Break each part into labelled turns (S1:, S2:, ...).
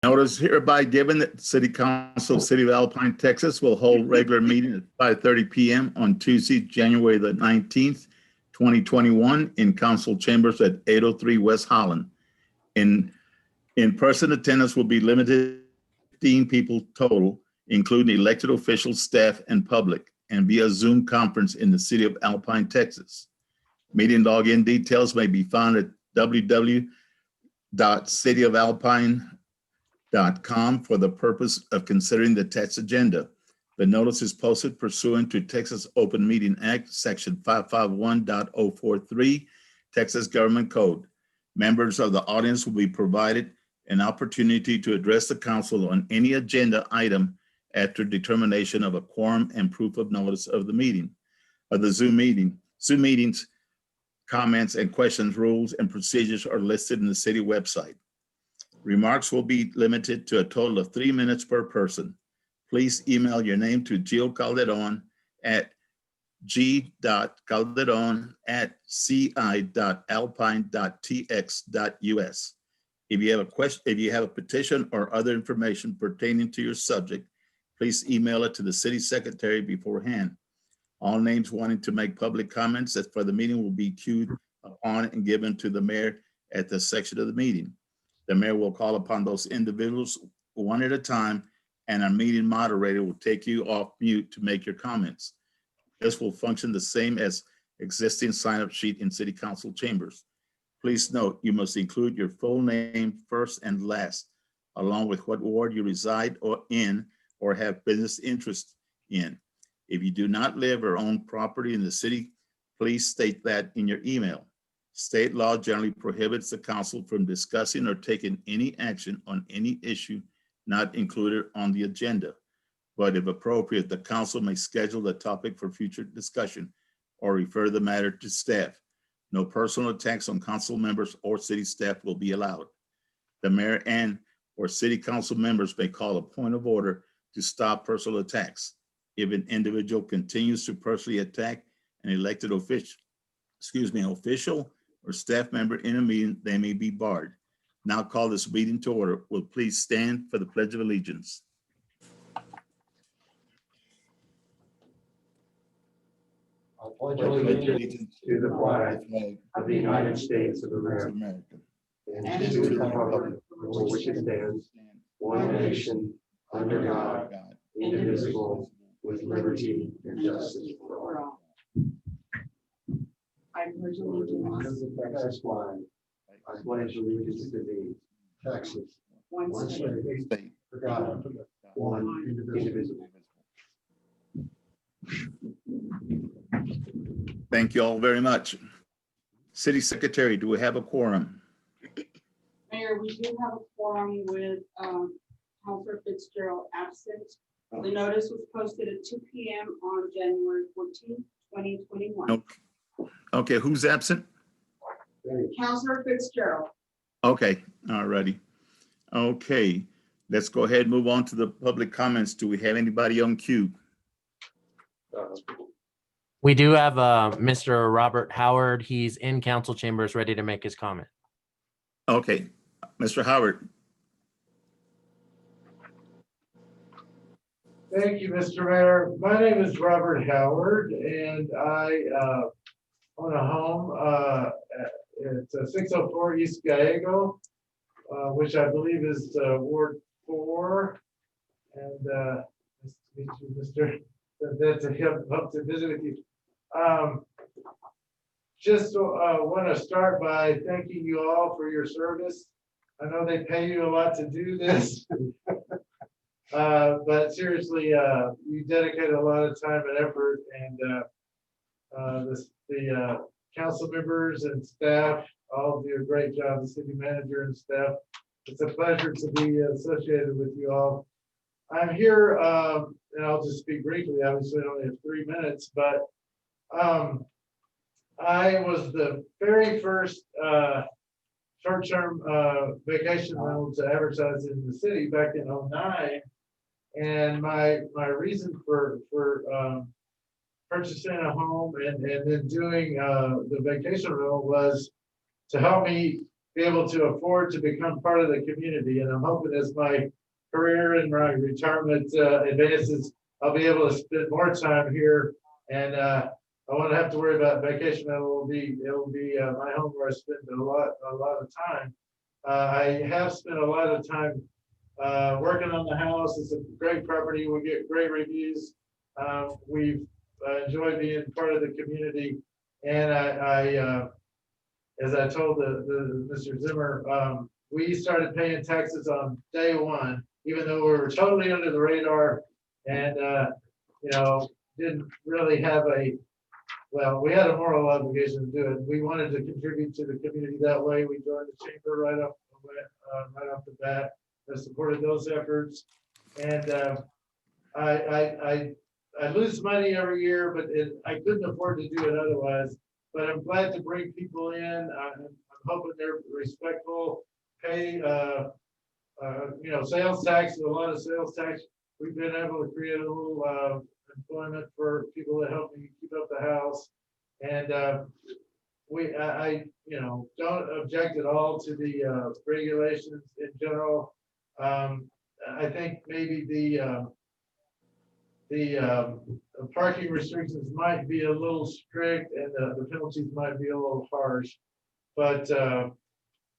S1: Notice hereby given that the City Council of City of Alpine, Texas will hold regular meeting at 5:30 p.m. on Tuesday, January the 19th, 2021 in council chambers at 803 West Holland. In-person attendance will be limited to 15 people total, including elected officials, staff, and public, and via Zoom conference in the City of Alpine, Texas. Meeting login details may be found at www.cityofalpine.com for the purpose of considering the text agenda. The notice is posted pursuant to Texas Open Meeting Act, Section 551.043, Texas Government Code. Members of the audience will be provided an opportunity to address the council on any agenda item after determination of a quorum and proof of notice of the meeting, of the Zoom meeting. Zoom meetings, comments and questions, rules and procedures are listed in the city website. Remarks will be limited to a total of 3 minutes per person. Please email your name to Gio Calderon at g.calderon@ci.alpine.tx.us. If you have a question, if you have a petition or other information pertaining to your subject, please email it to the city secretary beforehand. All names wanting to make public comments as for the meeting will be queued upon and given to the mayor at the section of the meeting. The mayor will call upon those individuals one at a time, and our meeting moderator will take you off mute to make your comments. This will function the same as existing sign-up sheet in city council chambers. Please note, you must include your full name first and last, along with what ward you reside or in or have business interest in. If you do not live or own property in the city, please state that in your email. State law generally prohibits the council from discussing or taking any action on any issue not included on the agenda. But if appropriate, the council may schedule the topic for future discussion or refer the matter to staff. No personal attacks on council members or city staff will be allowed. The mayor and or city council members may call a point of order to stop personal attacks. If an individual continues to personally attack an elected official or staff member in a meeting, they may be barred. Now call this meeting to order. Will please stand for the Pledge of Allegiance.
S2: I pledge allegiance to the flag of the United States of America and to the republic for which it stands, one nation, under God, indivisible, with liberty and justice for all.
S3: I pledge allegiance
S2: To the Texas flag, I pledge allegiance to thee, Texas,
S3: one
S2: one
S3: state,
S2: state, for God, one indivisible.
S1: Thank you all very much. City Secretary, do we have a quorum?
S3: Mayor, we do have a quorum with Councilor Fitzgerald absent. The notice was posted at 2 p.m. on January 14th, 2021.
S1: Nope. Okay, who's absent?
S3: Councilor Fitzgerald.
S1: Okay, all righty. Okay, let's go ahead and move on to the public comments. Do we have anybody on queue?
S4: We do have Mr. Robert Howard. He's in council chambers, ready to make his comment.
S1: Okay, Mr. Howard.
S5: Thank you, Mr. Mayor. My name is Robert Howard, and I own a home. It's 604 East Gallego, which I believe is Ward 4. And nice to meet you, Mr. That's a help to visit with you. Just want to start by thanking you all for your service. I know they pay you a lot to do this. But seriously, you dedicate a lot of time and effort, and the council members and staff all do a great job, the city manager and staff. It's a pleasure to be associated with you all. I'm here, and I'll just speak briefly, obviously I only have 3 minutes, but I was the very first short-term vacation rental to advertise in the city back in 2009. And my reason for purchasing a home and then doing the vacation rental was to help me be able to afford to become part of the community. And I'm hoping as my career and my retirement advances, I'll be able to spend more time here. And I won't have to worry about vacation. It will be my home where I spend a lot of time. I have spent a lot of time working on the house. It's a great property. We get great reviews. We've enjoyed being part of the community. And as I told Mr. Zimmer, we started paying taxes on day one, even though we were totally under the radar and, you know, didn't really have well, we had a moral obligation to do it. We wanted to contribute to the community that way. We joined the chamber right off the bat. I supported those efforts. And I lose money every year, but I couldn't afford to do it otherwise. But I'm glad to bring people in. I'm hoping they're respectful, pay, you know, sales tax, a lot of sales tax. We've been able to create a little employment for people that help me keep up the house. And I you know, don't object at all to the regulations in general. I think maybe the parking restrictions might be a little strict and the penalties might be a little harsh, but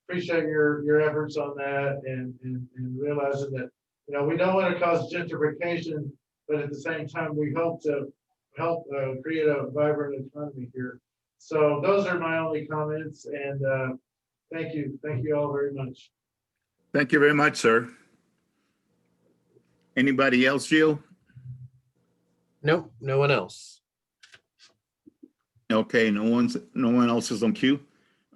S5: appreciate your efforts on that and realizing that, you know, we don't want to cause gentrification, but at the same time, we hope to help create a vibrant economy here. So those are my only comments, and thank you all very much.
S1: Thank you very much, sir. Anybody else, Jill?
S4: Nope, no one else.
S1: Okay, no one else is on queue.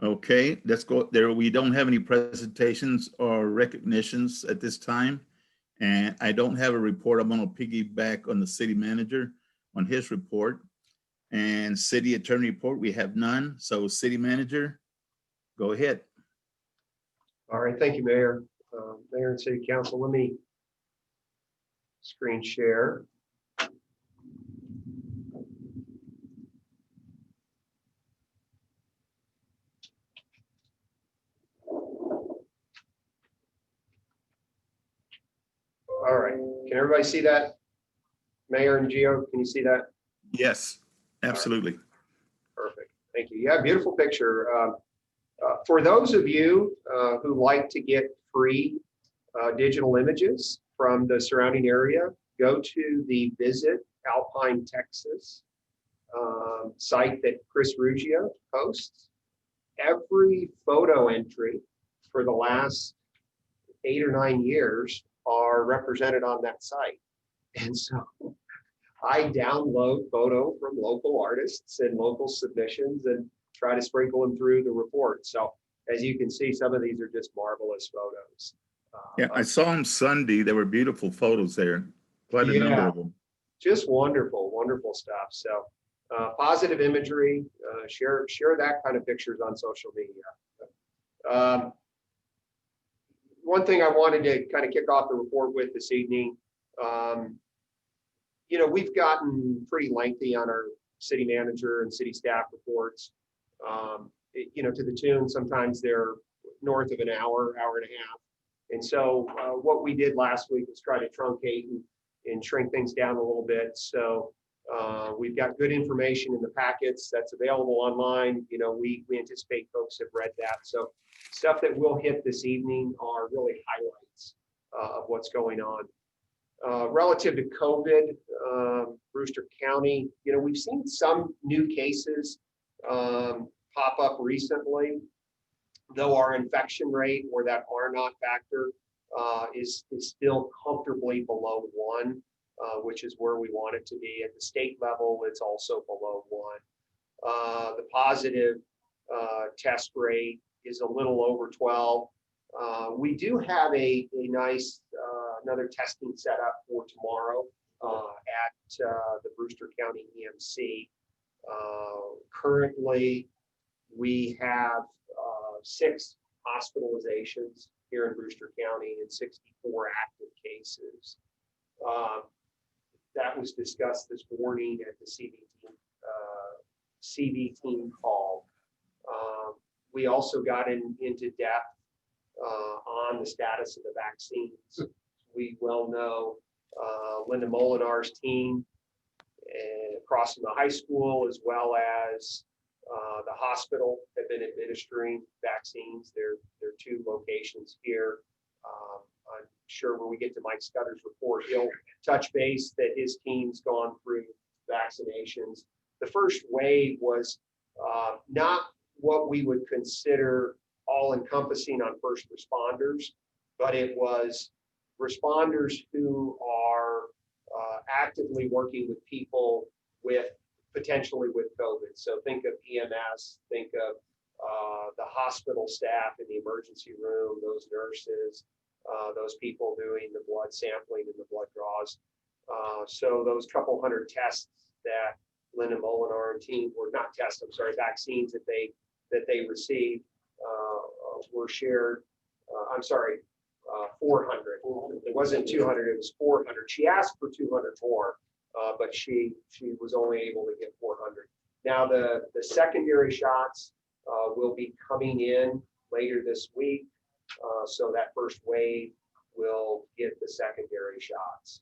S1: Okay, let's go there. We don't have any presentations or recognitions at this time. And I don't have a report. I'm gonna piggyback on the city manager on his report. And city attorney report, we have none. So city manager, go ahead.
S2: All right, thank you, Mayor. Mayor and City Council, let me screen share. All right, can everybody see that? Mayor and Gio, can you see that?
S1: Yes, absolutely.
S2: Perfect, thank you. Yeah, beautiful picture. For those of you who like to get free digital images from the surrounding area, go to the Visit Alpine, Texas site that Chris Ruggia posts. Every photo entry for the last 8 or 9 years are represented on that site. And so I download photo from local artists and local submissions and try to sprinkle them through the report. So as you can see, some of these are just marvelous photos.
S1: Yeah, I saw them Sunday. There were beautiful photos there. Quite a number of them.
S2: Just wonderful, wonderful stuff. So positive imagery, share that kind of pictures on social media. One thing I wanted to kind of kick off the report with this evening, you know, we've gotten pretty lengthy on our city manager and city staff reports, you know, to the tune, sometimes they're north of an hour, hour and a half. And so what we did last week was try to truncate and shrink things down a little bit. So we've got good information in the packets that's available online. You know, we anticipate folks have read that. So stuff that we'll hit this evening are really highlights of what's going on. Relative to COVID, Brewster County, you know, we've seen some new cases pop up recently, though our infection rate, or that R0 factor, is still comfortably below 1, which is where we want it to be. At the state level, it's also below 1. The positive test rate is a little over 12. We do have a nice another testing setup for tomorrow at the Brewster County EMC. Currently, we have 6 hospitalizations here in Brewster County and 64 active cases. That was discussed this morning at the CV team call. We also got into depth on the status of the vaccines. We well know Linda Molinar's team across from the high school, as well as the hospital, have been administering vaccines. There are 2 locations here. I'm sure when we get to Mike Scudder's report, he'll touch base that his team's gone through vaccinations. The first wave was not what we would consider all-encompassing on first responders, but it was responders who are actively working with people with potentially with COVID. So think of EMS, think of the hospital staff in the emergency room, those nurses, those people doing the blood sampling and the blood draws. So those couple hundred tests that Linda Molinar and team were not tests, I'm sorry, vaccines that they received were shared. 400. It wasn't 200, it was 400. She asked for 200 more, but she was only able to get 400. Now the secondary shots will be coming in later this week. So that first wave will get the secondary shots.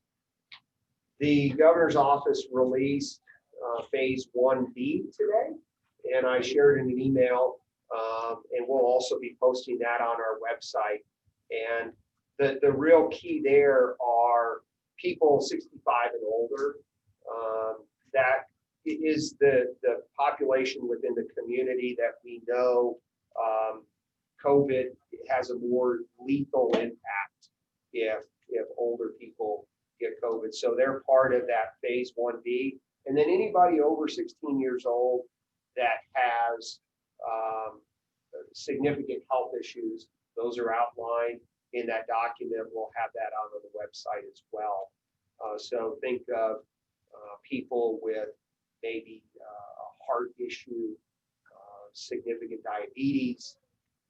S2: The governor's office released phase 1B today, and I shared in an email, and we'll also be posting that on our website. And the real key there are people 65 and older. That is the population within the community that we know COVID has a more lethal impact if older people get COVID. So they're part of that phase 1B. And then anybody over 16 years old that has significant health issues, those are outlined in that document. We'll have that on the website as well. So think of people with maybe a heart issue, significant diabetes,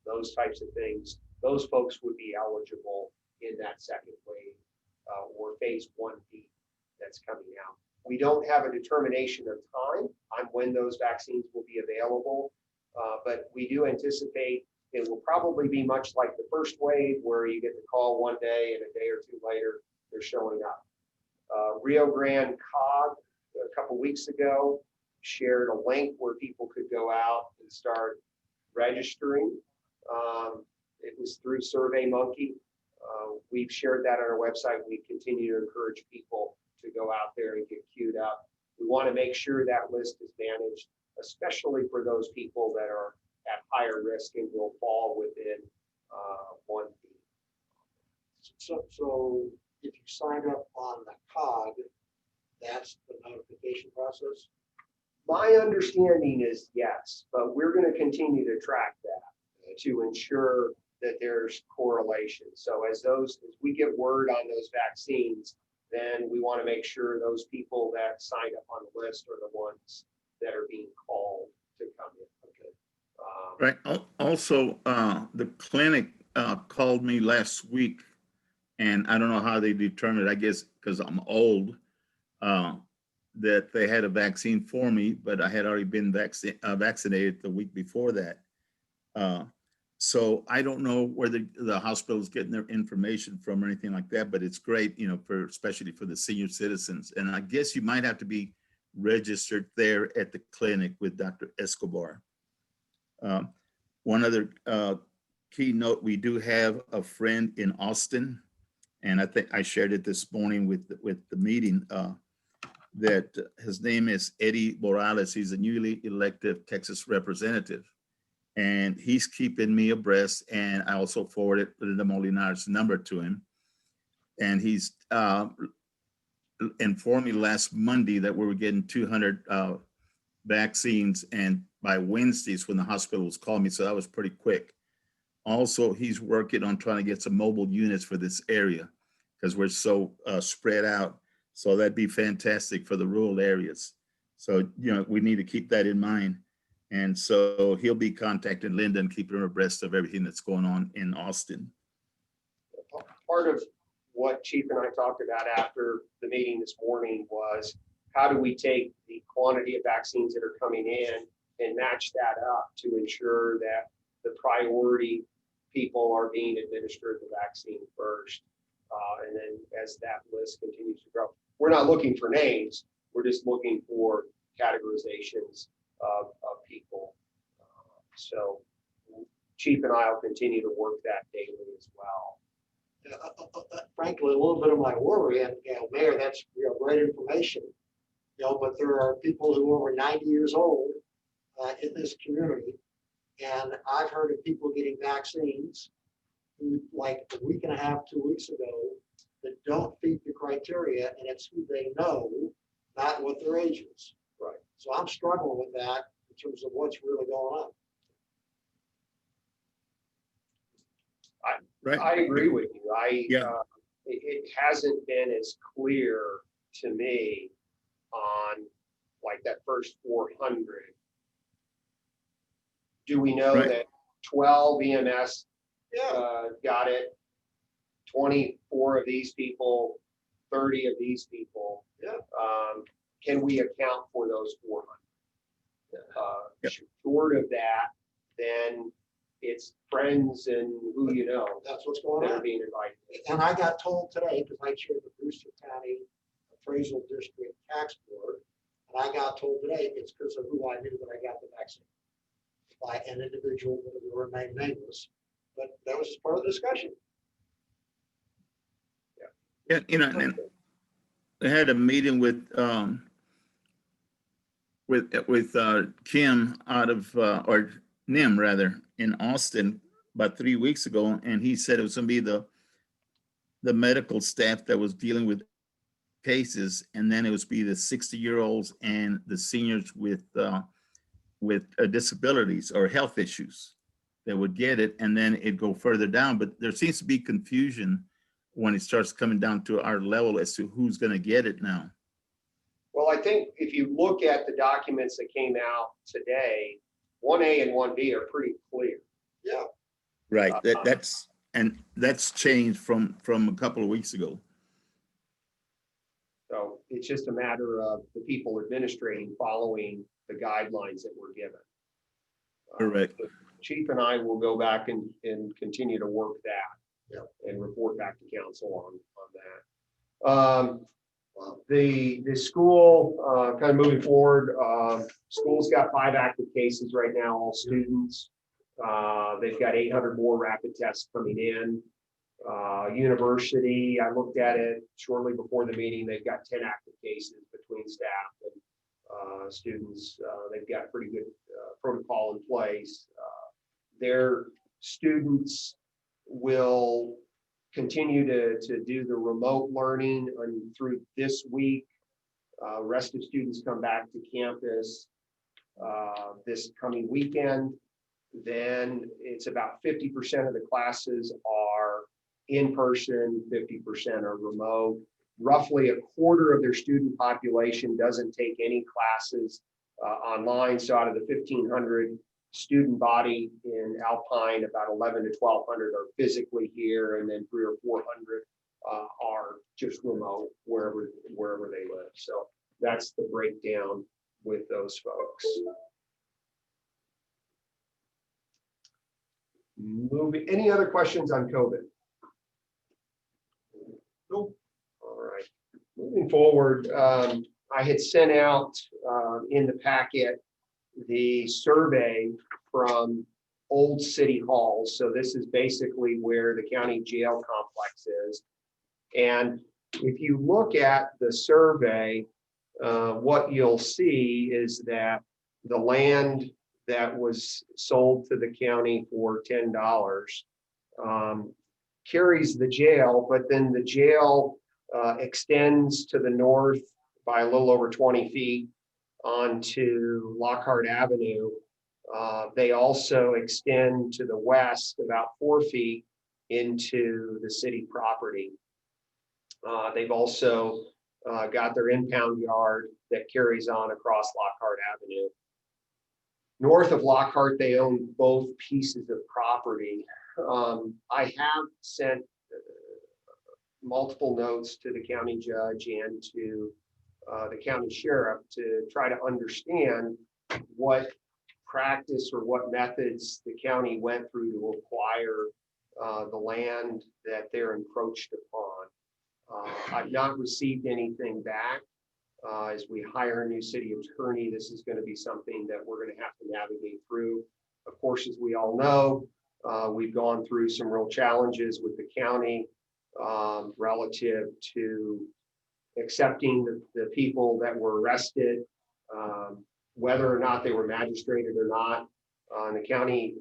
S2: those types of things. Those folks would be eligible in that second wave or phase 1B that's coming out. We don't have a determination of time on when those vaccines will be available, but we do anticipate it will probably be much like the first wave, where you get the call one day and a day or 2 later, they're showing up. Rio Grande COG a couple weeks ago shared a link where people could go out and start registering. It was through SurveyMonkey. We've shared that on our website. We continue to encourage people to go out there and get queued up. We want to make sure that list is managed, especially for those people that are at higher risk and will fall within 1B.
S6: So if you sign up on the COG, that's the notification process?
S2: My understanding is yes, but we're going to continue to track that to ensure that there's correlation. So as we get word on those vaccines, then we want to make sure those people that signed up on the list are the ones that are being called to come in. Okay.
S1: Right. Also, the clinic called me last week, and I don't know how they determined, I guess because I'm old, that they had a vaccine for me, but I had already been vaccinated the week before that. So I don't know where the hospital is getting their information from or anything like that, but it's great, especially for the senior citizens. And I guess you might have to be registered there at the clinic with Dr. Escobar. One other key note, we do have a friend in Austin, and I think I shared it this morning with the meeting, that his name is Eddie Morales. He's a newly elected Texas representative, and he's keeping me abreast. And I also forwarded Linda Molinar's number to him, and he's informed me last Monday that we were getting 200 vaccines, and by Wednesdays when the hospitals called me, so that was pretty quick. Also, he's working on trying to get some mobile units for this area because we're so spread out. So that'd be fantastic for the rural areas. So, we need to keep that in mind. And so he'll be contacting Linda and keeping her abreast of everything that's going on in Austin.
S2: Part of what Chief and I talked about after the meeting this morning was, how do we take the quantity of vaccines that are coming in and match that up to ensure that the priority people are being administered the vaccine first. And then as that list continues to grow, we're not looking for names. We're just looking for categorizations of people. So Chief and I will continue to work that daily as well.
S6: Frankly, a little bit of my worry, and Mayor, that's great information. But there are people who are over 90 years old in this community, and I've heard of people getting vaccines who, like a week and a half, 2 weeks ago, that don't meet the criteria, and it's who they know, not what their age is.
S2: Right.
S6: So I'm struggling with that in terms of what's really going on.
S1: Right.
S2: I agree with you.
S1: Yeah.
S2: It hasn't been as clear to me on like that first 400. Do we know
S1: Right.
S2: that 12 EMS
S6: Yeah,
S2: got it? 24 of these people, 30 of these people.
S6: Yeah.
S2: Can we account for those 400?
S1: Yep.
S2: Short of that, then it's friends and who you know
S6: that's what's going
S2: that are
S6: on.
S2: being invited.
S6: And I got told today, because I chair the Brewster County Appraisal District Tax Board, and I got told today it's because of who I knew that I got the vaccine by an individual that will remain nameless. But that was just part of the discussion.
S1: Yeah, and I had a meeting with Kim out of or Nim rather in Austin about 3 weeks ago, and he said it was going to be the medical staff that was dealing with cases, and then it was be the 60-year-olds and the seniors with disabilities or health issues that would get it, and then it go further down. But there seems to be confusion when it starts coming down to our level as to who's going to get it now.
S2: Well, I think if you look at the documents that came out today, 1A and 1B are pretty clear.
S6: Yeah.
S1: Right. That's changed from a couple of weeks ago.
S2: So it's just a matter of the people administrating following the guidelines that were given.
S1: Correct.
S2: The Chief and I will go back and continue to work that.
S6: Yeah.
S2: And report back to council on that. The school, kind of moving forward, school's got 5 active cases right now, all students. They've got 800 more rapid tests coming in. University, I looked at it shortly before the meeting, they've got 10 active cases between staff and students. They've got pretty good protocol in place. Their students will continue to do the remote learning through this week. Rest of students come back to campus this coming weekend. Then it's about 50% of the classes are in person, 50% are remote. Roughly a quarter of their student population doesn't take any classes online. So out of the 1,500 student body in Alpine, about 1,100 to 1,200 are physically here, and then 300 or 400 are just remote wherever they live. So that's the breakdown with those folks. Moving, any other questions on COVID? Nope. All right. Moving forward, I had sent out in the packet the survey from old city halls. So this is basically where the county jail complex is. And if you look at the survey, what you'll see is that the land that was sold to the county for $10 carries the jail, but then the jail extends to the north by a little over 20 feet onto Lockhart Avenue. They also extend to the west about 4 feet into the city property. They've also got their impound yard that carries on across Lockhart Avenue. North of Lockhart, they own both pieces of property. I have sent multiple notes to the county judge and to the county sheriff to try to understand what practice or what methods the county went through to acquire the land that they're encroached upon. I've not received anything back. As we hire a new city attorney, this is going to be something that we're going to have to navigate through. Of course, as we all know, we've gone through some real challenges with the county relative to accepting the people that were arrested, whether or not they were magistrated or not, and the county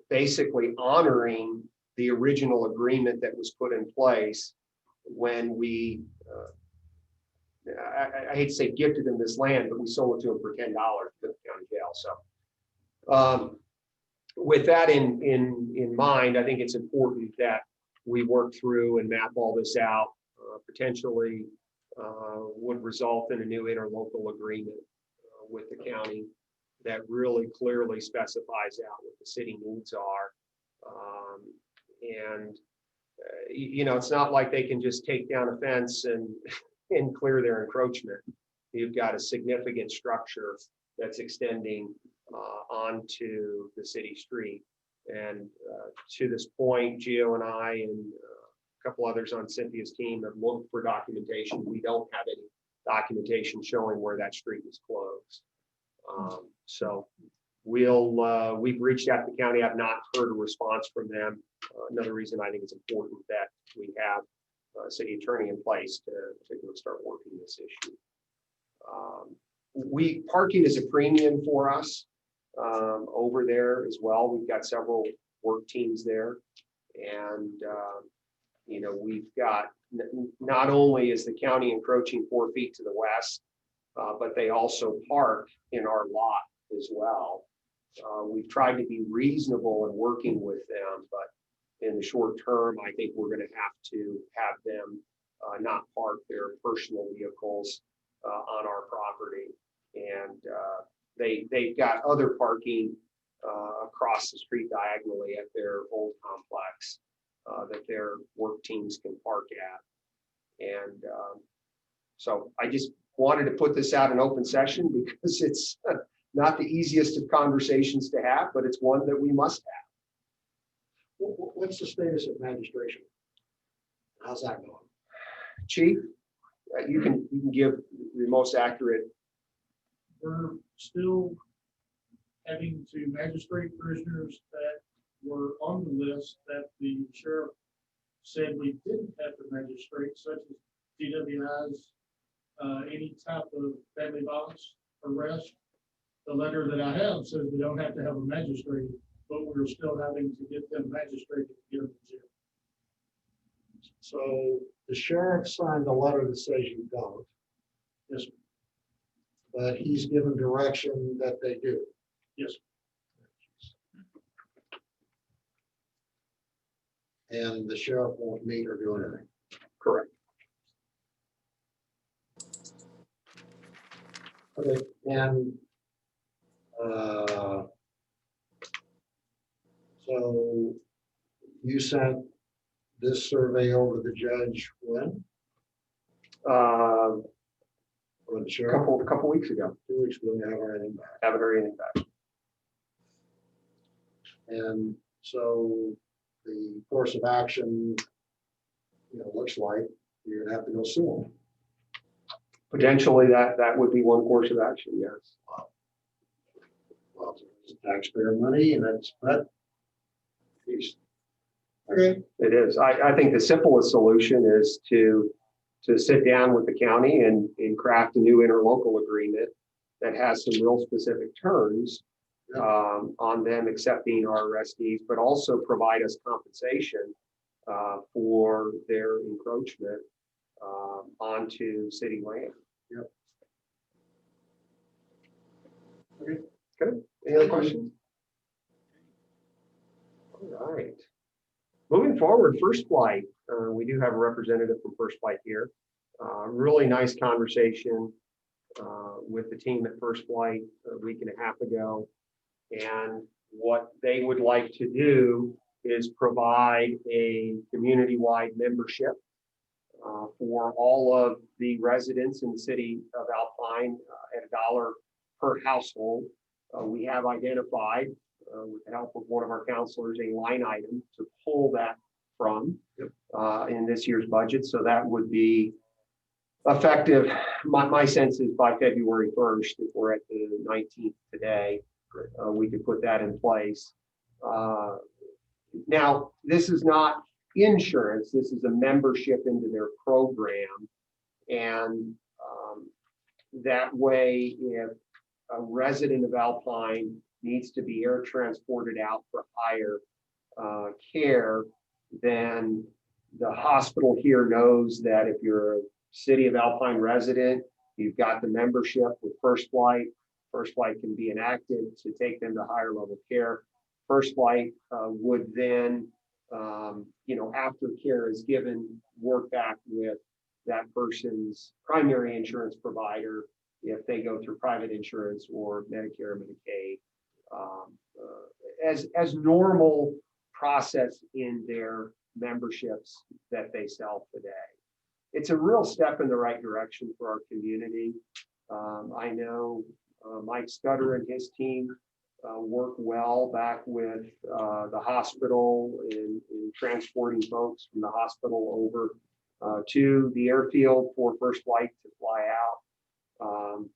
S2: basically honoring the original agreement that was put in place when we, I hate to say gifted them this land, but we sold it to them for $10 to the county jail. So with that in mind, I think it's important that we work through and map all this out. Potentially would result in a new interlocal agreement with the county that really clearly specifies out what the city needs are. You know, it's not like they can just take down a fence and clear their encroachment. You've got a significant structure that's extending onto the city street. And to this point, Gio and I and a couple others on Cynthia's team have looked for documentation. We don't have any documentation showing where that street is closed. So we've reached out to the county. I've not heard a response from them. Another reason I think it's important that we have a city attorney in place to start working this issue. Parking is a premium for us over there as well. We've got several work teams there, and you know, we've got not only is the county encroaching 4 feet to the west, but they also park in our lot as well. We've tried to be reasonable in working with them, but in the short term, I think we're going to have them not park their personal vehicles on our property. And they've got other parking across the street diagonally at their old complex that their work teams can park at. And so I just wanted to put this out in open session because it's not the easiest of conversations to have, but it's one that we must have.
S6: What's the status of magistration? How's that going?
S2: Chief, you can give the most accurate.
S7: We're still having to magistrate prisoners that were on the list that the sheriff said we didn't have to magistrate, such as DWIs, any type of family violence arrest. The letter that I have says we don't have to have a magistrate, but we're still having to get them magistrated to get them to jail.
S6: So the sheriff signed a letter that says you don't.
S7: Yes, sir.
S6: But he's given direction that they do.
S7: Yes.
S6: And the sheriff won't meet or do anything.
S2: Correct.
S6: Okay, and so you sent this survey over to the judge when? Or the sheriff?
S2: Couple weeks ago.
S6: 2 weeks ago, you haven't heard anything back.
S2: Haven't heard anything back.
S6: And so the course of action, you know, looks like you're gonna have to go sue them.
S2: Potentially that would be one course of action, yes.
S6: Well, it's taxpayer money and that's, but. Geez. Okay.
S2: It is. I think the simplest solution is to sit down with the county and craft a new interlocal agreement that has some real specific terms on them accepting our arrestees, but also provide us compensation for their encroachment onto city land.
S6: Yep.
S2: Okay. Good. Any other questions? All right. Moving forward, First Flight. We do have a representative from First Flight here. Really nice conversation with the team at First Flight a week and a half ago. And what they would like to do is provide a community-wide membership for all of the residents in the city of Alpine at $1 per household we have identified, with the help of one of our counselors, a line item to pull that from in this year's budget. So that would be effective, my sense is by February 1st, if we're at the 19th today, we could put that in place. Now, this is not insurance, this is a membership into their program. And that way, if a resident of Alpine needs to be air transported out for higher care, then the hospital here knows that if you're a City of Alpine resident, you've got the membership with First Flight. First Flight can be enacted to take them to higher level care. First Flight would then, after care is given, work back with that person's primary insurance provider if they go through private insurance or Medicare or Medicaid, as normal process in their memberships that they sell today. It's a real step in the right direction for our community. I know Mike Scudder and his team work well back with the hospital in transporting folks from the hospital over to the airfield for First Flight to fly out.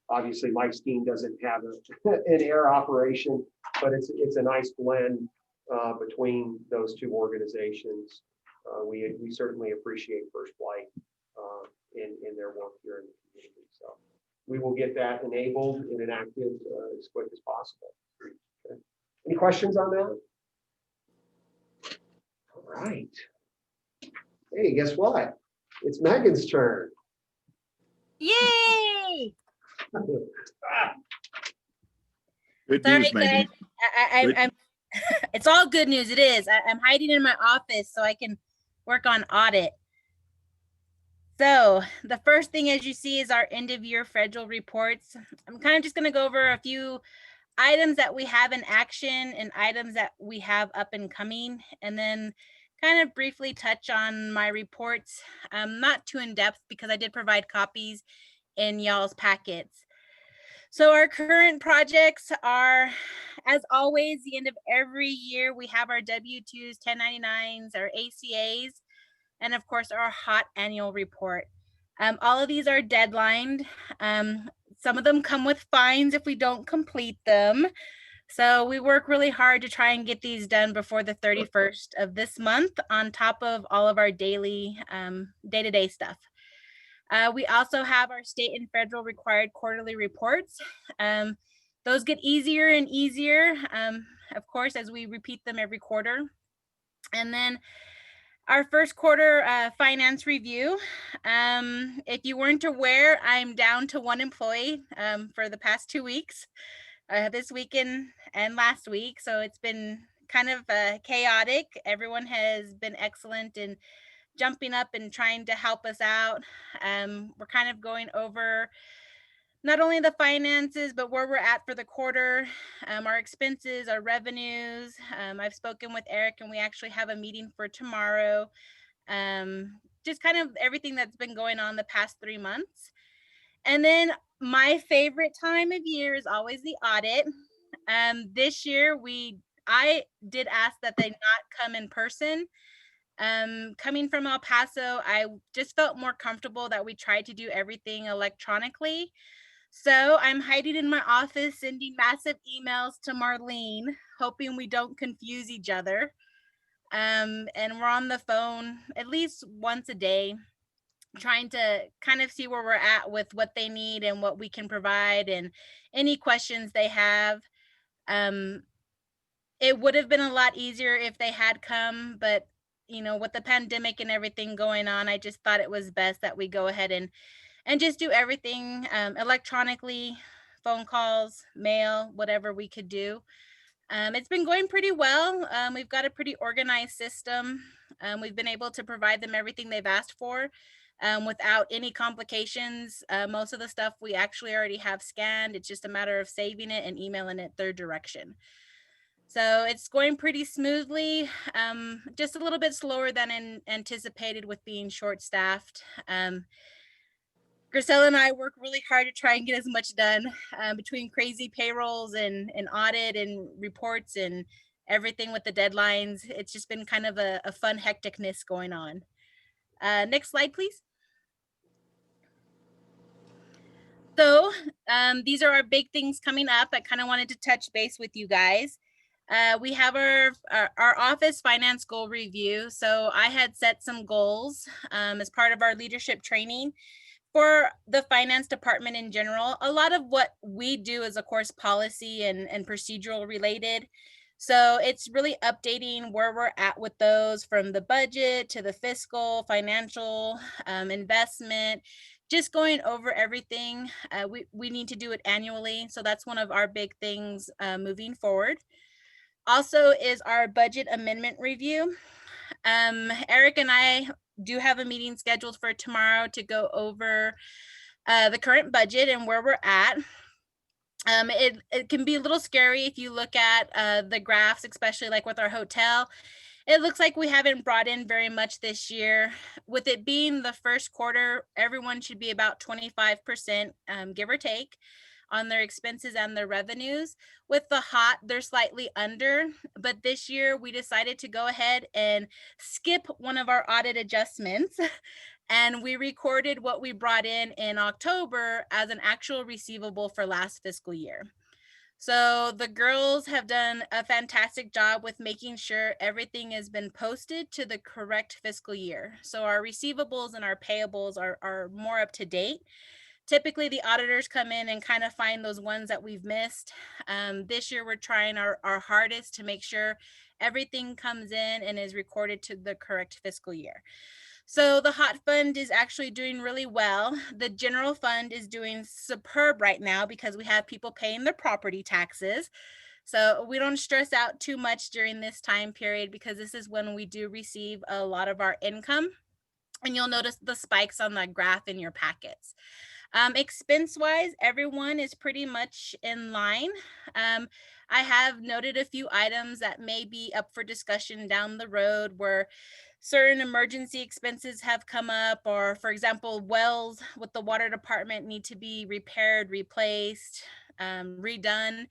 S2: Obviously, Mike's team doesn't have an air operation, but it's a nice blend between those two organizations. We certainly appreciate First Flight in their work here in the community. So we will get that enabled and enacted as quick as possible. Okay. Any questions on that? All right. Hey, guess what? It's Megan's turn.
S8: Yay!
S1: Good
S8: Sorry,
S1: news, Megan.
S8: I'm it's all good news. It is. I'm hiding in my office so I can work on audit. So the first thing, as you see, is our end of year federal reports. I'm kind of just going to go over a few items that we have in action and items that we have up and coming, and then kind of briefly touch on my reports. Not too in depth because I did provide copies in y'all's packets. So our current projects are, as always, the end of every year, we have our W-2s, 1099s, our ACAs, and of course, our hot annual report. All of these are deadlined. Some of them come with fines if we don't complete them. So we work really hard to try and get these done before the 31st of this month, on top of all of our daily day-to-day stuff. We also have our state and federal required quarterly reports. Those get easier and easier, of course, as we repeat them every quarter. And then our first quarter finance review. If you weren't aware, I'm down to one employee for the past 2 weeks, this weekend and last week. So it's been kind of chaotic. Everyone has been excellent in jumping up and trying to help us out. We're kind of going over not only the finances, but where we're at for the quarter, our expenses, our revenues. I've spoken with Eric and we actually have a meeting for tomorrow. Just kind of everything that's been going on the past 3 months. And then my favorite time of year is always the audit. This year, I did ask that they not come in person. Coming from El Paso, I just felt more comfortable that we tried to do everything electronically. So I'm hiding in my office, sending massive emails to Marlene, hoping we don't confuse each other. And we're on the phone at least once a day, trying to kind of see where we're at with what they need and what we can provide and any questions they have. It would have been a lot easier if they had come, but with the pandemic and everything going on, I just thought it was best that we go ahead and just do everything electronically, phone calls, mail, whatever we could do. It's been going pretty well. We've got a pretty organized system. We've been able to provide them everything they've asked for without any complications. Most of the stuff we actually already have scanned. It's just a matter of saving it and emailing it their direction. So it's going pretty smoothly, just a little bit slower than anticipated with being short-staffed. Grisella and I work really hard to try and get as much done between crazy payrolls and audit and reports and everything with the deadlines. It's just been kind of a fun hecticness going on. Next slide, please. So these are our big things coming up. I kind of wanted to touch base with you guys. We have our office finance goal review. So I had set some goals as part of our leadership training for the finance department in general. A lot of what we do is, of course, policy and procedural related. So it's really updating where we're at with those, from the budget to the fiscal, financial, investment, just going over everything. We need to do it annually. So that's one of our big things moving forward. Also is our budget amendment review. Eric and I do have a meeting scheduled for tomorrow to go over the current budget and where we're at. It can be a little scary if you look at the graphs, especially like with our hotel. It looks like we haven't brought in very much this year. With it being the first quarter, everyone should be about 25%, give or take, on their expenses and their revenues. With the hot, they're slightly under, but this year we decided to go ahead and skip one of our audit adjustments and we recorded what we brought in October as an actual receivable for last fiscal year. So the girls have done a fantastic job with making sure everything has been posted to the correct fiscal year. So our receivables and our payables are more up to date. Typically the auditors come in and kind of find those ones that we've missed. This year we're trying our hardest to make sure everything comes in and is recorded to the correct fiscal year. So the hot fund is actually doing really well. The general fund is doing superb right now because we have people paying their property taxes. So we don't stress out too much during this time period because this is when we do receive a lot of our income. And you'll notice the spikes on the graph in your packets. Expense wise, everyone is pretty much in line. I have noted a few items that may be up for discussion down the road where certain emergency expenses have come up, or for example, wells with the water department need to be repaired, replaced, redone.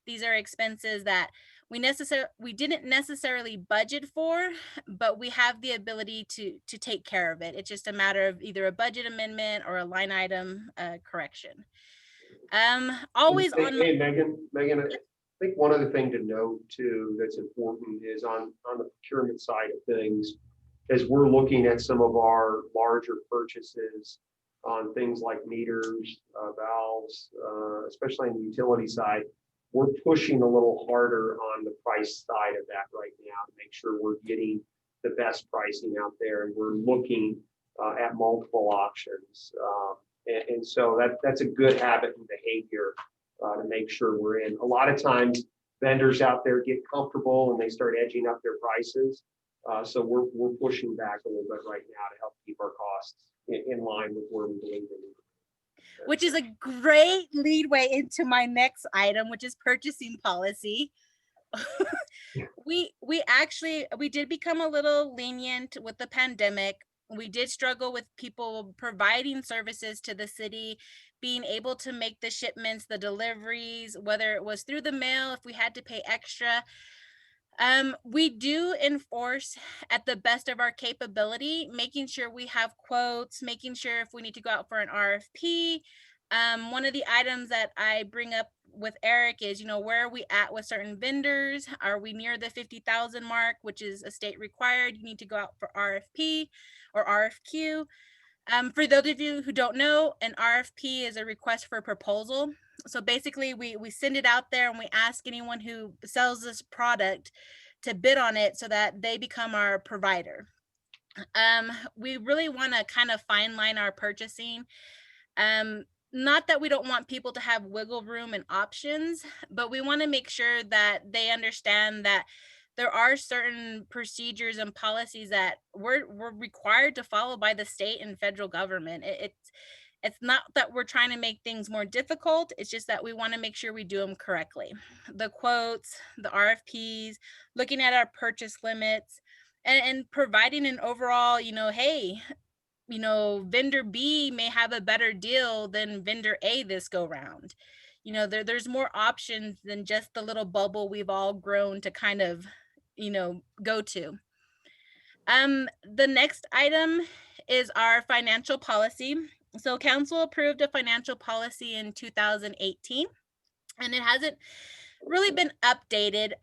S8: These are expenses that we didn't necessarily budget for, but we have the ability to take care of it. It's just a matter of either a budget amendment or a line item correction. Always
S2: Hey,
S8: on
S2: hey, Megan, I think one other thing to note too that's important is on the procurement side of things, as we're looking at some of our larger purchases on things like meters, valves, especially on the utility side, we're pushing a little harder on the price side of that right now to make sure we're getting the best pricing out there, and we're looking at multiple options. And so that's a good habit and behavior to make sure we're in. A lot of times vendors out there get comfortable and they start edging up their prices. So we're pushing back a little bit right now to help keep our costs in line with where we believe they need.
S8: Which is a great leadway into my next item, which is purchasing policy. We did become a little lenient with the pandemic. We did struggle with people providing services to the city, being able to make the shipments, the deliveries, whether it was through the mail, if we had to pay extra. We do enforce at the best of our capability, making sure we have quotes, making sure if we need to go out for an RFP. One of the items that I bring up with Eric is, where are we at with certain vendors? Are we near the 50,000 mark, which is a state required? You need to go out for RFP or RFQ. For those of you who don't know, an RFP is a request for proposal. So basically we send it out there and we ask anyone who sells this product to bid on it so that they become our provider. We really want to kind of fine line our purchasing. Not that we don't want people to have wiggle room and options, but we want to make sure that they understand that there are certain procedures and policies that we're required to follow by the state and federal government. It's not that we're trying to make things more difficult. It's just that we want to make sure we do them correctly. The quotes, the RFPs, looking at our purchase limits, and providing an overall, hey, vendor B may have a better deal than vendor A this go round. There's more options than just the little bubble we've all grown to kind of, go to. The next item is our financial policy. So council approved a financial policy in 2018, and it hasn't really been updated.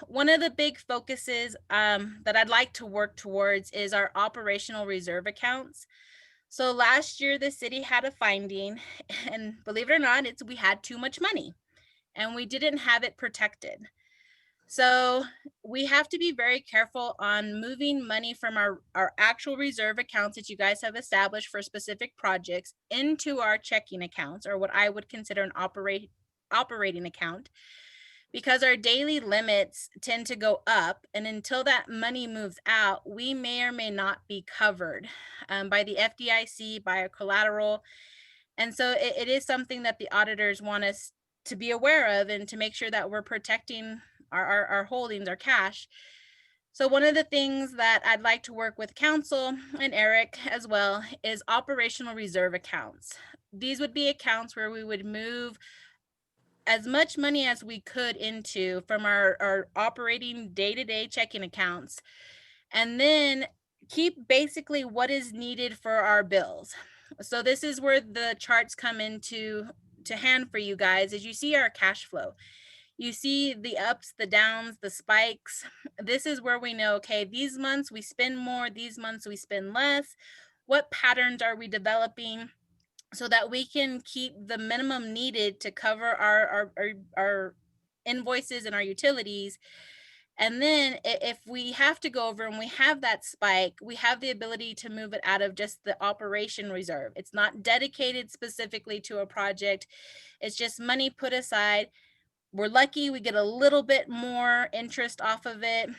S8: One of the big focuses that I'd like to work towards is our operational reserve accounts. So last year, the city had a finding, and believe it or not, we had too much money and we didn't have it protected. So we have to be very careful on moving money from our actual reserve accounts that you guys have established for specific projects into our checking accounts, or what I would consider an operating account, because our daily limits tend to go up, and until that money moves out, we may or may not be covered by the FDIC, by our collateral. And so it is something that the auditors want us to be aware of and to make sure that we're protecting our holdings, our cash. So one of the things that I'd like to work with council and Eric as well is operational reserve accounts. These would be accounts where we would move as much money as we could into from our operating day-to-day checking accounts, and then keep basically what is needed for our bills. So this is where the charts come into hand for you guys. As you see our cash flow, you see the ups, the downs, the spikes. This is where we know, okay, these months we spend more, these months we spend less. What patterns are we developing, so that we can keep the minimum needed to cover our invoices and our utilities. And then if we have to go over and we have that spike, we have the ability to move it out of just the operation reserve. It's not dedicated specifically to a project. It's just money put aside. We're lucky we get a little bit more interest off of it.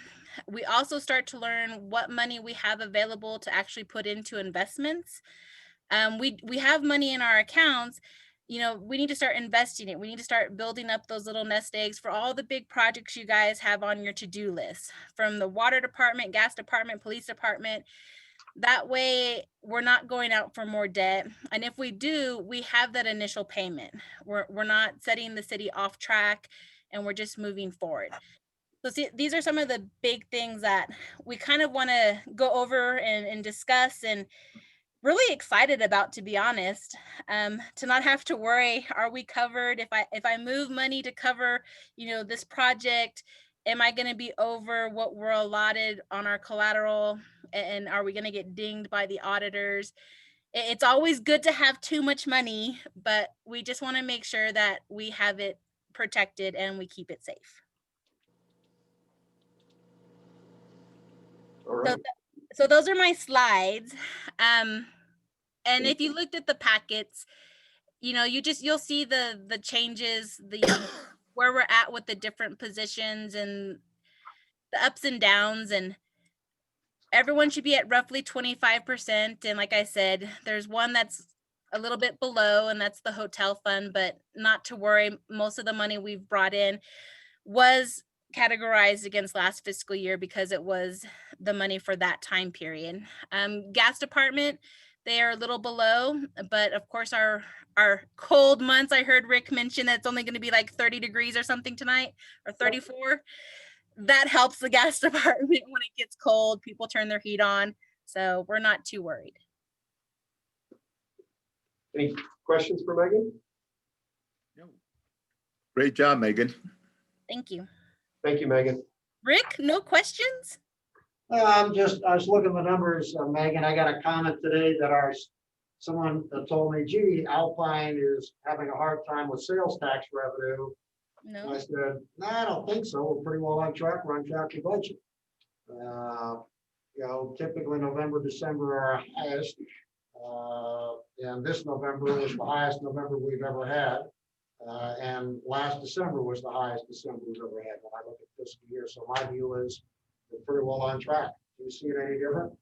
S8: We also start to learn what money we have available to actually put into investments. We have money in our accounts. We need to start investing it. We need to start building up those little nest eggs for all the big projects you guys have on your to-do list, from the water department, gas department, police department. That way we're not going out for more debt. And if we do, we have that initial payment. We're not setting the city off track, and we're just moving forward. So see, these are some of the big things that we kind of want to go over and discuss, and really excited about, to be honest, to not have to worry, are we covered? If I move money to cover, this project, am I going to be over what we're allotted on our collateral? And are we going to get dinged by the auditors? It's always good to have too much money, but we just want to make sure that we have it protected and we keep it safe.
S2: All right.
S8: So those are my slides. And if you looked at the packets, you'll see the changes, where we're at with the different positions and the ups and downs, and everyone should be at roughly 25%. And like I said, there's one that's a little bit below, and that's the hotel fund, but not to worry. Most of the money we've brought in was categorized against last fiscal year because it was the money for that time period. Gas department, they are a little below, but of course our cold months, I heard Rick mention that it's only going to be like 30 degrees or something tonight, or 34. That helps the gas department when it gets cold. People turn their heat on, so we're not too worried.
S2: Any questions for Megan?
S1: Great job, Megan.
S8: Thank you.
S2: Thank you, Megan.
S8: Rick, no questions?
S6: I was looking at the numbers, Megan. I got a comment today that someone told me, gee, Alpine is having a hard time with sales tax revenue. And I
S8: No.
S6: said, no, I don't think so. We're pretty well on track. We're on track to budget. Typically November, December are our highest. And this November was the highest November we've ever had. And last December was the highest December we've ever had when I look at this year. So my view is we're pretty well on track. Do you see it any different?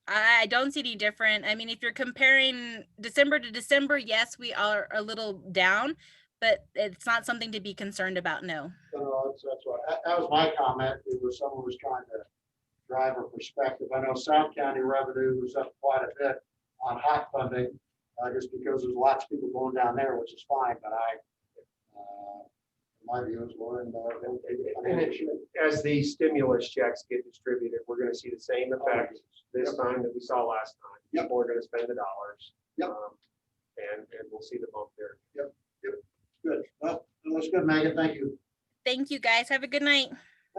S8: I don't see any different. I mean, if you're comparing December to December, yes, we are a little down, but it's not something to be concerned about. No.
S6: No, that's what that was my comment. It was someone was trying driver perspective. I know South County revenue was up quite a bit on hot funding, just because there's lots of people going down there, which is fine, but my view is more in
S2: As the stimulus checks get distributed, we're gonna see the same effect this time that we saw last time.
S6: Yep.
S2: People are gonna spend the dollars.
S6: Yep.
S2: And we'll see the bump there.
S6: Good. Well, it looks good, Megan. Thank you.
S8: Thank you, guys. Have a good night.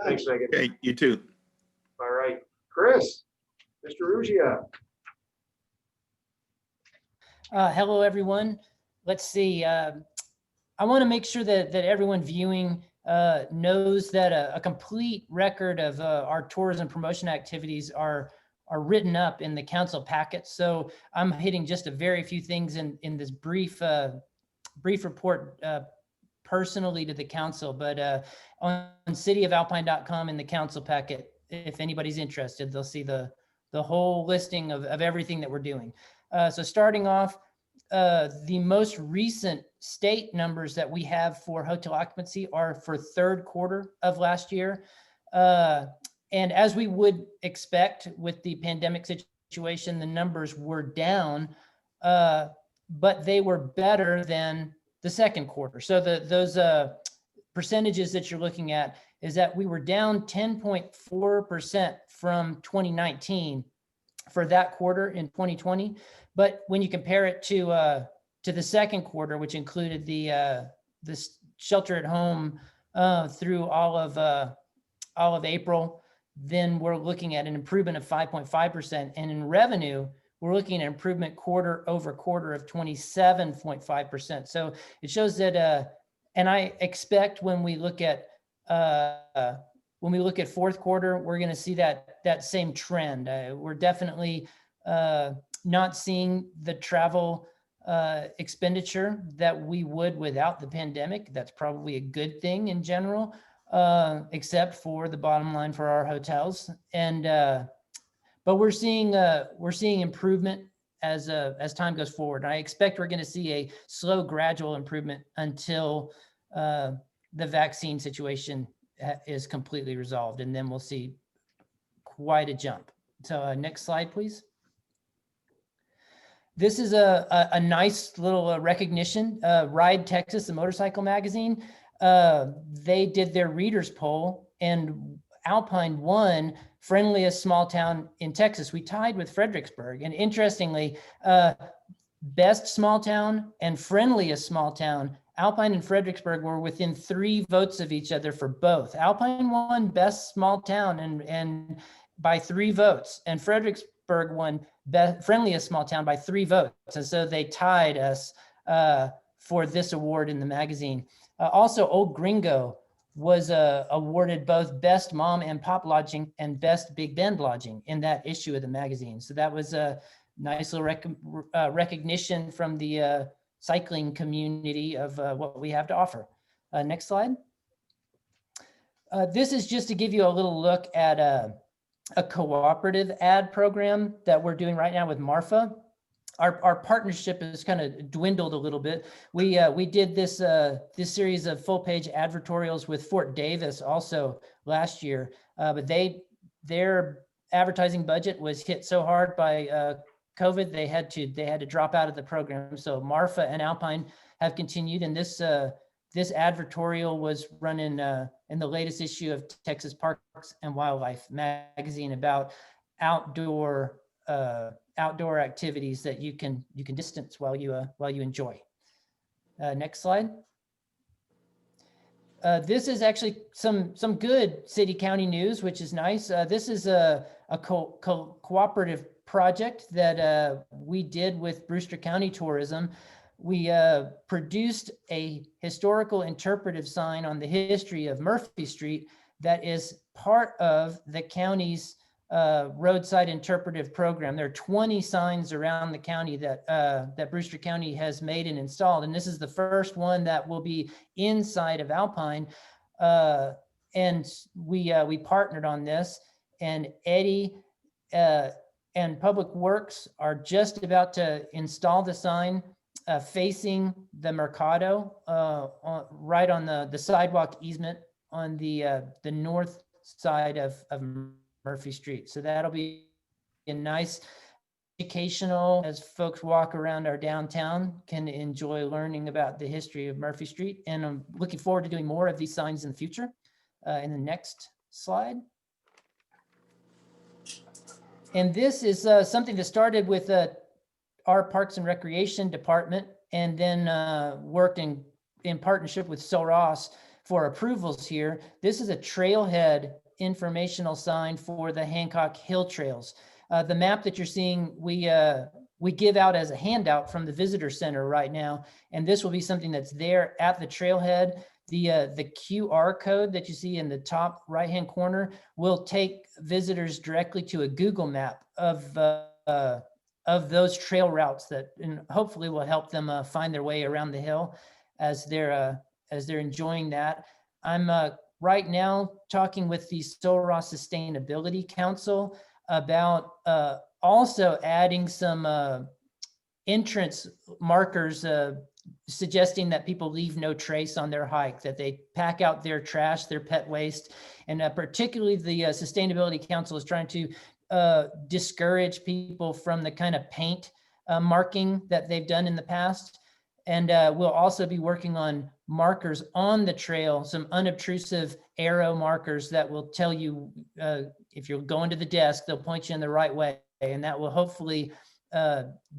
S2: Thanks, Megan.
S1: Okay, you too.
S2: All right, Chris, Mr. Ruggia.
S9: Hello, everyone. Let's see. I want to make sure that everyone viewing knows that a complete record of our tourism promotion activities are written up in the council packet. So I'm hitting just a very few things in this brief report personally to the council, but on cityofalpine.com in the council packet, if anybody's interested, they'll see the whole listing of everything that we're doing. So starting off, the most recent state numbers that we have for hotel occupancy are for third quarter of last year. And as we would expect with the pandemic situation, the numbers were down, but they were better than the second quarter. So those percentages that you're looking at is that we were down 10.4% from 2019 for that quarter in 2020. But when you compare it to the second quarter, which included the shelter at home through all of April, then we're looking at an improvement of 5.5%. And in revenue, we're looking at an improvement quarter over quarter of 27.5%. So it shows that, and I expect when we look at fourth quarter, we're going to see that same trend. We're definitely not seeing the travel expenditure that we would without the pandemic. That's probably a good thing in general, except for the bottom line for our hotels. And but we're seeing improvement as time goes forward. I expect we're going to see a slow, gradual improvement until the vaccine situation is completely resolved, and then we'll see quite a jump. So next slide, please. This is a nice little recognition. Ride Texas, the motorcycle magazine, they did their readers poll, and Alpine won friendliest small town in Texas. We tied with Fredericksburg, and interestingly, best small town and friendliest small town, Alpine and Fredericksburg were within 3 votes of each other for both. Alpine won best small town and by 3 votes, and Fredericksburg won friendliest small town by 3 votes. And so they tied us for this award in the magazine. Also, Old Gringo was awarded both best mom and pop lodging and best Big Bend lodging in that issue of the magazine. So that was a nice little recognition from the cycling community of what we have to offer. Next slide. This is just to give you a little look at a cooperative ad program that we're doing right now with Marfa. Our partnership has kind of dwindled a little bit. We did this series of full page advertorials with Fort Davis also last year, but their advertising budget was hit so hard by COVID, they had to drop out of the program. So Marfa and Alpine have continued, and this advertorial was run in the latest issue of Texas Parks and Wildlife magazine about outdoor activities that you can distance while you enjoy. Next slide. This is actually some good city county news, which is nice. This is a cooperative project that we did with Brewster County Tourism. We produced a historical interpretive sign on the history of Murphy Street that is part of the county's roadside interpretive program. There are 20 signs around the county that Brewster County has made and installed, and this is the first one that will be inside of Alpine. And we partnered on this, and Eddie and Public Works are just about to install the sign facing the Mercado, right on the sidewalk easement on the north side of Murphy Street. So that'll be a nice educational, as folks walk around our downtown, can enjoy learning about the history of Murphy Street. And I'm looking forward to doing more of these signs in the future. In the next slide. And this is something that started with our Parks and Recreation Department, and then worked in partnership with Sil Ross for approvals here. This is a trailhead informational sign for the Hancock Hill Trails. The map that you're seeing, we give out as a handout from the visitor center right now, and this will be something that's there at the trailhead. The QR code that you see in the top right-hand corner will take visitors directly to a Google map of those trail routes that, and hopefully will help them find their way around the hill as they're enjoying that. I'm right now talking with the Sil Ross Sustainability Council about also adding some entrance markers, suggesting that people leave no trace on their hike, that they pack out their trash, their pet waste. And particularly the Sustainability Council is trying to discourage people from the kind of paint marking that they've done in the past. And we'll also be working on markers on the trail, some unobtrusive arrow markers that will tell you if you're going to the desk, they'll point you in the right way. And that will hopefully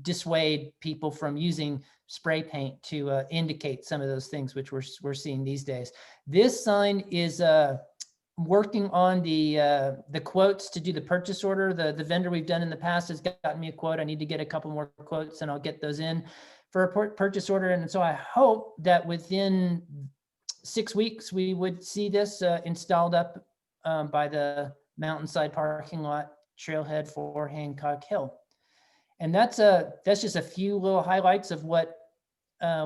S9: dissuade people from using spray paint to indicate some of those things, which we're seeing these days. This sign is working on the quotes to do the purchase order. The vendor we've done in the past has gotten me a quote. I need to get a couple more quotes and I'll get those in for a purchase order. And so I hope that within 6 weeks, we would see this installed up by the Mountainside parking lot trailhead for Hancock Hill. And that's just a few little highlights of what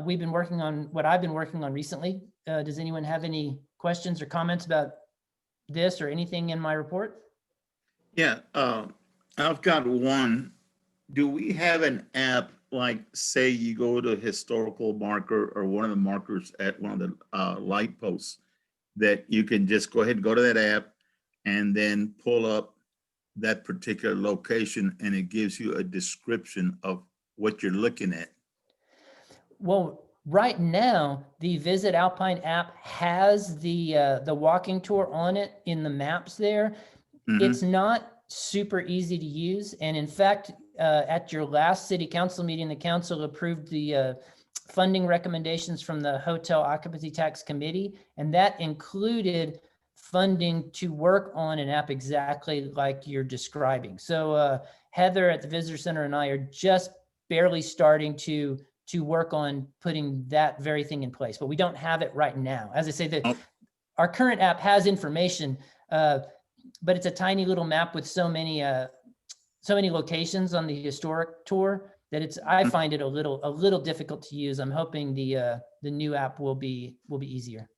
S9: we've been working on, what I've been working on recently. Does anyone have any questions or comments about this or anything in my report?
S1: Yeah, I've got one. Do we have an app, like say you go to a historical marker or one of the markers at one of the light posts, that you can just go ahead and go to that app and then pull up that particular location and it gives you a description of what you're looking at?
S9: Well, right now, the Visit Alpine app has the walking tour on it in the maps there.
S1: Mhm.
S9: It's not super easy to use. And in fact, at your last city council meeting, the council approved the funding recommendations from the Hotel Occupancy Tax Committee. And that included funding to work on an app exactly like you're describing. So Heather at the Visitor Center and I are just barely starting to work on putting that very thing in place, but we don't have it right now. As I say, our current app has information, but it's a tiny little map with so many locations on the historic tour that I find it a little difficult to use. I'm hoping the new app will be easier.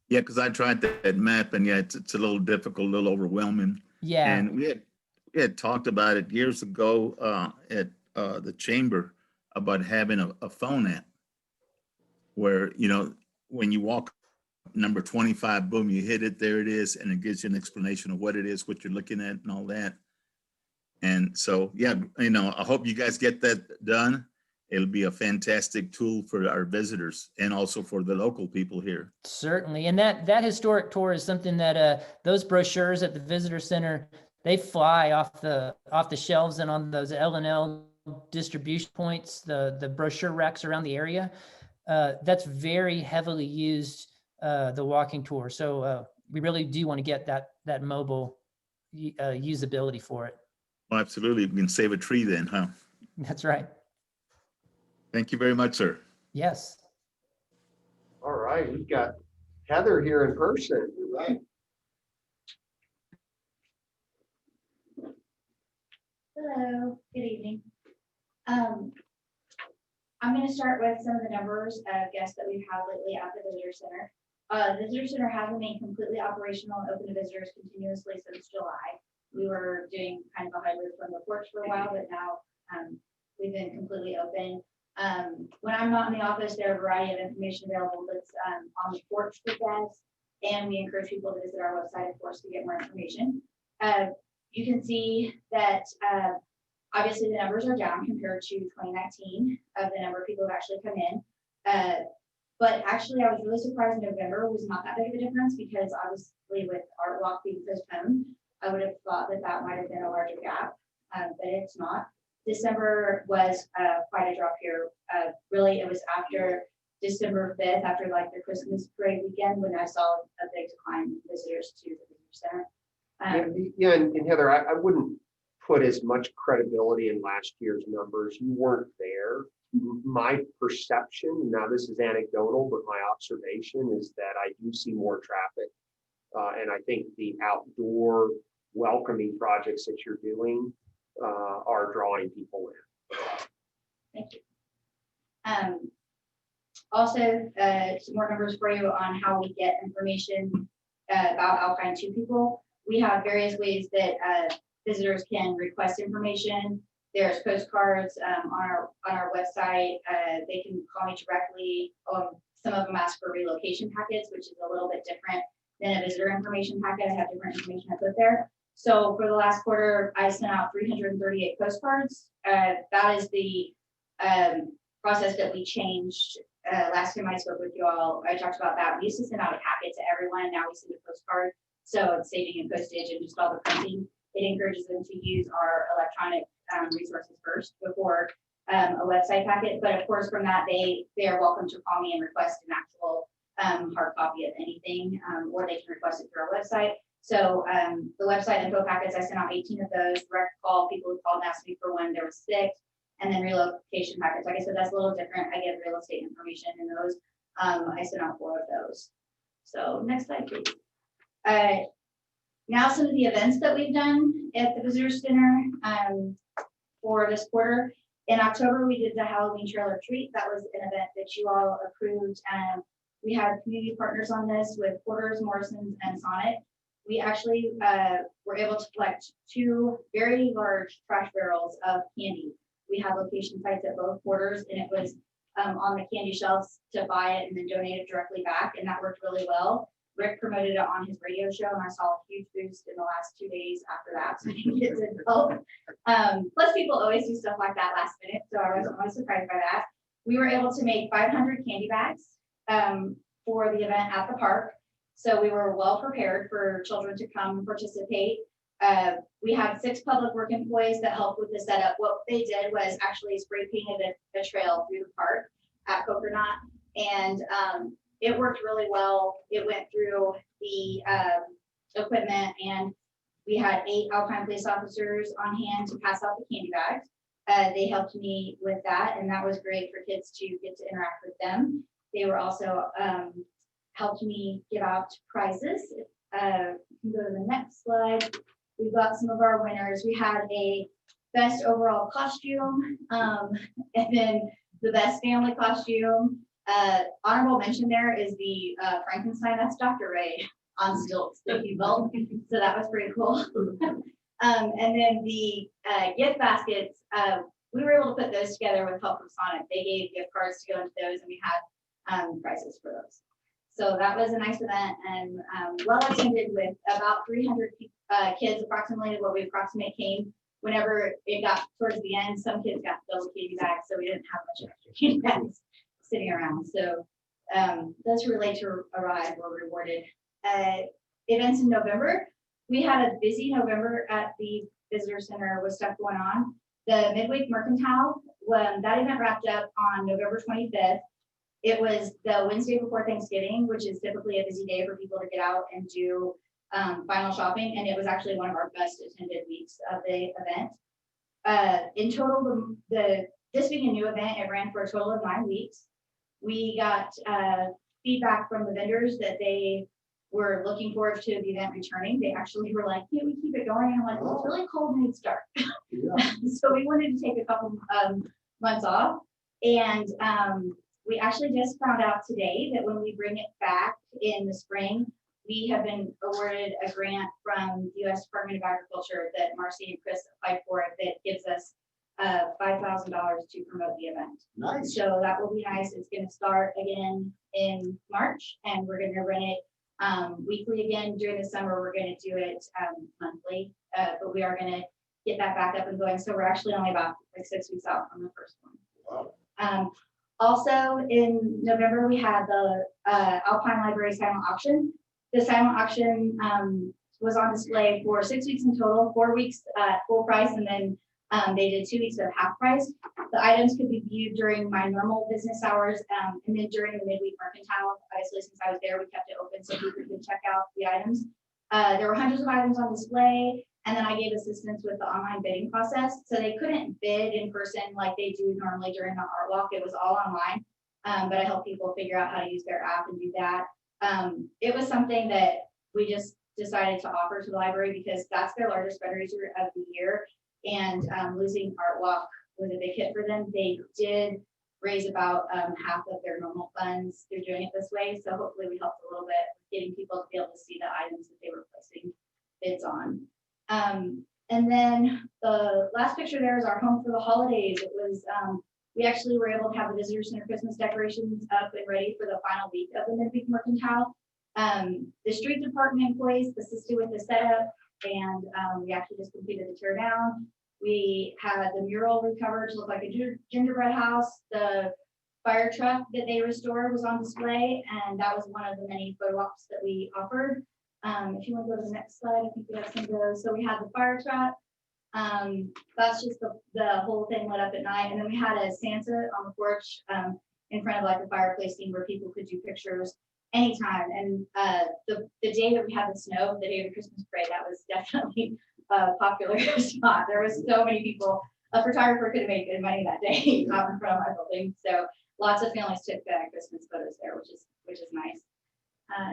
S1: Yeah, because I tried that map and yeah, it's a little difficult, a little overwhelming.
S9: Yeah.
S1: And we had talked about it years ago at the chamber about having a phone app where, you know, when you walk number 25, boom, you hit it, there it is, and it gives you an explanation of what it is, what you're looking at and all that. And so, yeah, you know, I hope you guys get that done. It'll be a fantastic tool for our visitors and also for the local people here.
S9: Certainly. And that historic tour is something that those brochures at the Visitor Center, they fly off the shelves and on those L&L distribution points, the brochure racks around the area. That's very heavily used, the walking tour. So we really do want to get that mobile usability for it.
S1: Well, absolutely. We can save a tree then, huh?
S9: That's right.
S1: Thank you very much, sir.
S9: Yes.
S6: All right, we've got Heather here in person. Right.
S10: Hello, good evening. I'm going to start with some of the numbers of guests that we've had lately at the Visitor Center. The Visitor Center has remained completely operational and open to visitors continuously since July. We were doing kind of a hybrid from the porch for a while, but now we've been completely open. When I'm not in the office, there are a variety of information available that's on the porch for guests, and we encourage people to visit our website, of course, to get more information. You can see that obviously the numbers are down compared to 2019 of the number of people who actually come in. But actually, I was really surprised November was not that big of a difference because obviously with Art Walk being postponed, I would have thought that that might have been a larger gap, but it's not. December was quite a drop here. Really, it was after December 5th, after like the Christmas parade weekend, when I saw a big decline in visitors to the visitor center.
S2: Yeah, and Heather, I wouldn't put as much credibility in last year's numbers. You weren't there. My perception, now this is anecdotal, but my observation is that I do see more traffic. And I think the outdoor welcoming projects that you're doing are drawing people in.
S10: Thank you. Also, some more numbers for you on how we get information about Alpine to people. We have various ways that visitors can request information. There's postcards on our website. They can call me directly. Some of them ask for relocation packets, which is a little bit different than a visitor information packet. I have different information I put there. So for the last quarter, I sent out 338 postcards. That is the process that we changed. Last time I spoke with you all, I talked about that. We used to send out a packet to everyone. Now we send a postcard. So it's saving in postage and just all the printing. It encourages them to use our electronic resources first before a website packet. But of course, from that, they are welcome to call me and request an actual hard copy of anything, or they can request it through our website. So the website info packets, I sent out 18 of those. Direct call, people who called and asked me for when there was 6. And then relocation packets. Like I said, that's a little different. I get real estate information in those. I sent out 4 of those. So next slide, please. Now some of the events that we've done at the Visitor Center for this quarter. In October, we did the Halloween Trail or Treat. That was an event that you all approved. We had community partners on this with Porter's, Morrison's, and Sonic. We actually were able to collect 2 very large trash barrels of candy. We had location sites at both Porters, and it was on the candy shelves to buy it and then donate it directly back, and that worked really well. Rick promoted it on his radio show, and I saw a huge boost in the last 2 days after that, so I think it did help. Plus, people always do stuff like that last minute, so I wasn't really surprised by that. We were able to make 500 candy bags for the event at the park, so we were well prepared for children to come participate. We had 6 public work employees that helped with the setup. What they did was actually spray painted a trail through the park at Coconut, and it worked really well. It went through the equipment, and we had 8 Alpine police officers on hand to pass out the candy bags. They helped me with that, and that was great for kids to get to interact with them. They were also helped me give out prizes. You can go to the next slide. We've got some of our winners. We had a best overall costume, and then the best family costume. Honorable mention there is the Frankenstein. That's Dr. Ray on stilts that he built. So that was pretty cool. And then the gift baskets, we were able to put those together with help from Sonic. They gave gift cards to go into those, and we had prizes for those. So that was a nice event, and well attended with about 300 kids, approximately what we approximate came. Whenever it got towards the end, some kids got double candy bags, so we didn't have much extra candy bags sitting around. So those who were late to arrive were rewarded. Events in November, we had a busy November at the Visitor Center with stuff going on. The Midweek Mercantile, when that event wrapped up on November 25th, it was the Wednesday before Thanksgiving, which is typically a busy day for people to get out and do final shopping. And it was actually one of our best attended weeks of the event. In total, this being a new event, it ran for a total of 9 weeks. We got feedback from the vendors that they were looking forward to the event returning. They actually were like, "Can we keep it going?" And I'm like, "Well, it's really cold and it's dark." Yeah. So we wanted to take a couple months off. And we actually just found out today that when we bring it back in the spring, we have been awarded a grant from the U.S. Department of Agriculture that Marcy and Chris applied for that gives us $5,000 to promote the event. Nice. So that will be nice. It's going to start again in March, and we're going to run it weekly again. During the summer, we're gonna do it monthly, but we are gonna get that back up and going. So we're actually only about like 6 weeks out from the first one.
S6: Wow.
S10: Also in November, we had the Alpine Library silent auction. The silent auction was on display for 6 weeks in total, 4 weeks at full price, and then they did 2 weeks at half price. The items could be viewed during my normal business hours, and then during the midweek mercantile. Obviously, since I was there, we kept it open so people could check out the items. There were hundreds of items on display, and then I gave assistance with the online bidding process. So they couldn't bid in person like they do normally during the art walk. It was all online, but I helped people figure out how to use their app and do that. It was something that we just decided to offer to the library because that's their largest fundraiser of the year. And losing Art Walk was a big hit for them. They did raise about half of their normal funds through doing it this way. So hopefully we helped a little bit getting people to be able to see the items that they were placing bids on. And then the last picture there is our home for the holidays. It was, we actually were able to have the visitor center Christmas decorations up and ready for the final week of the midweek mercantile. The street department employees assisted with the setup, and we actually just completed the tear down. We had the mural recovered to look like a gingerbread house. The fire truck that they restored was on display, and that was one of the many photo ops that we offered. If you want to go to the next slide, I think we have some of those. So we had the fire truck. That's just the whole thing lit up at night. And then we had a Santa on the porch in front of like a fireplace scene where people could do pictures anytime. And the day that we had the snow, the day of the Christmas parade, that was definitely a popular spot. There was so many people. A photographer could have made good money that day out in front of my building. So lots of families took Christmas photos there, which is nice.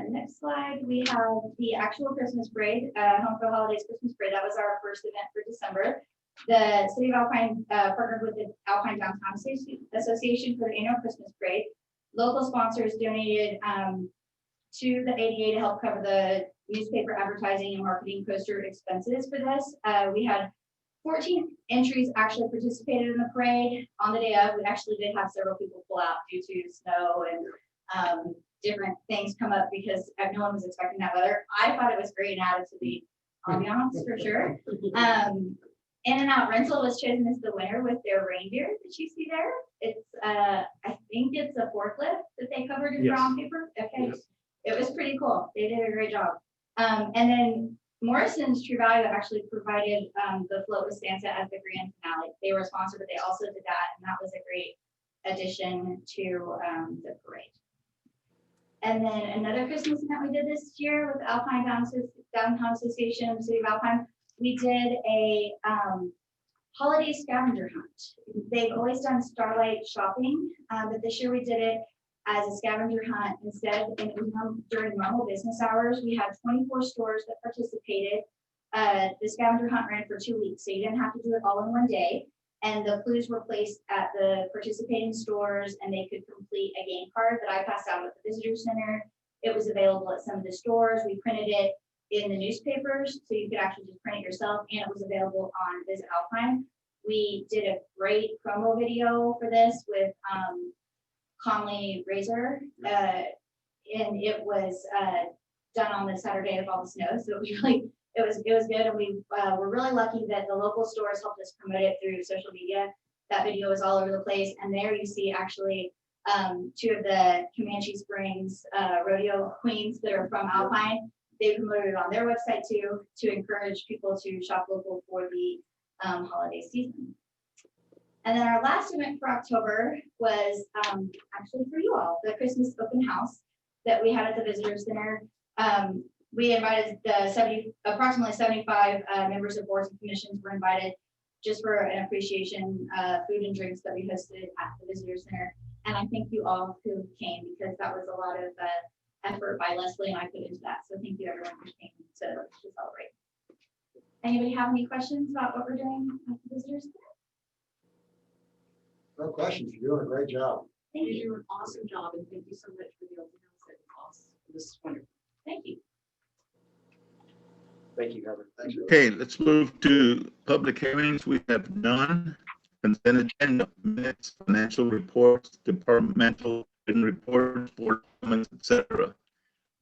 S10: Next slide, we have the actual Christmas parade, Home for the Holidays Christmas parade. That was our first event for December. The City of Alpine partnered with the Alpine Downtown Association for the annual Christmas parade. Local sponsors donated to the ADA to help cover the newspaper advertising and marketing poster expenses for this. We had 14 entries actually participated in the parade. On the day of, we actually did have several people pull out due to snow and different things come up because no one was expecting that weather. I thought it was great and added to the ambiance for sure. In-N-Out Rental was chosen as the winner with their reindeer that you see there. It's I think it's a forklift that they covered in brown paper. Okay, yes. It was pretty cool. They did a great job. And then Morrison's True Value actually provided the float with Santa as the grand finale. They were a sponsor, but they also did that, and that was a great addition to the parade. And then another Christmas event we did this year with Alpine Downtown Association and the City of Alpine, we did a holiday scavenger hunt. They've always done Starlight shopping, but this year we did it as a scavenger hunt instead. During normal business hours, we had 24 stores that participated. The scavenger hunt ran for 2 weeks, so you didn't have to do it all in one day. And the clues were placed at the participating stores, and they could complete a game card that I passed out at the visitor center. It was available at some of the stores. We printed it in the newspapers, so you could actually just print it yourself, and it was available on Visit Alpine. We did a great promo video for this with Conley Razor, and it was done on the Saturday of all the snow, so it was really it was good, and we were really lucky that the local stores helped us promote it through social media. That video is all over the place, and there you see actually 2 of the Comanche Springs rodeo queens that are from Alpine. They promoted it on their website too to encourage people to shop local for the holiday season. And then our last event for October was actually for you all, the Christmas open house that we had at the visitor center. We invited approximately 75 members of boards and commissions were invited just for an appreciation food and drinks that we hosted at the visitor center. And I thank you all who came because that was a lot of effort by Leslie and I put into that. So thank you everyone who came to celebrate. Anybody have any questions about what we're doing at the visitor center?
S6: No questions. You're doing a great job.
S10: Thank you.
S3: You're doing an awesome job, and thank you so much for the open house. It was awesome. This is wonderful.
S10: Thank you.
S2: Thank you, Heather. Thanks.
S1: Okay, let's move to public hearings. We have none. Consent agenda, minutes, financial reports, departmental reports, board comments, etc.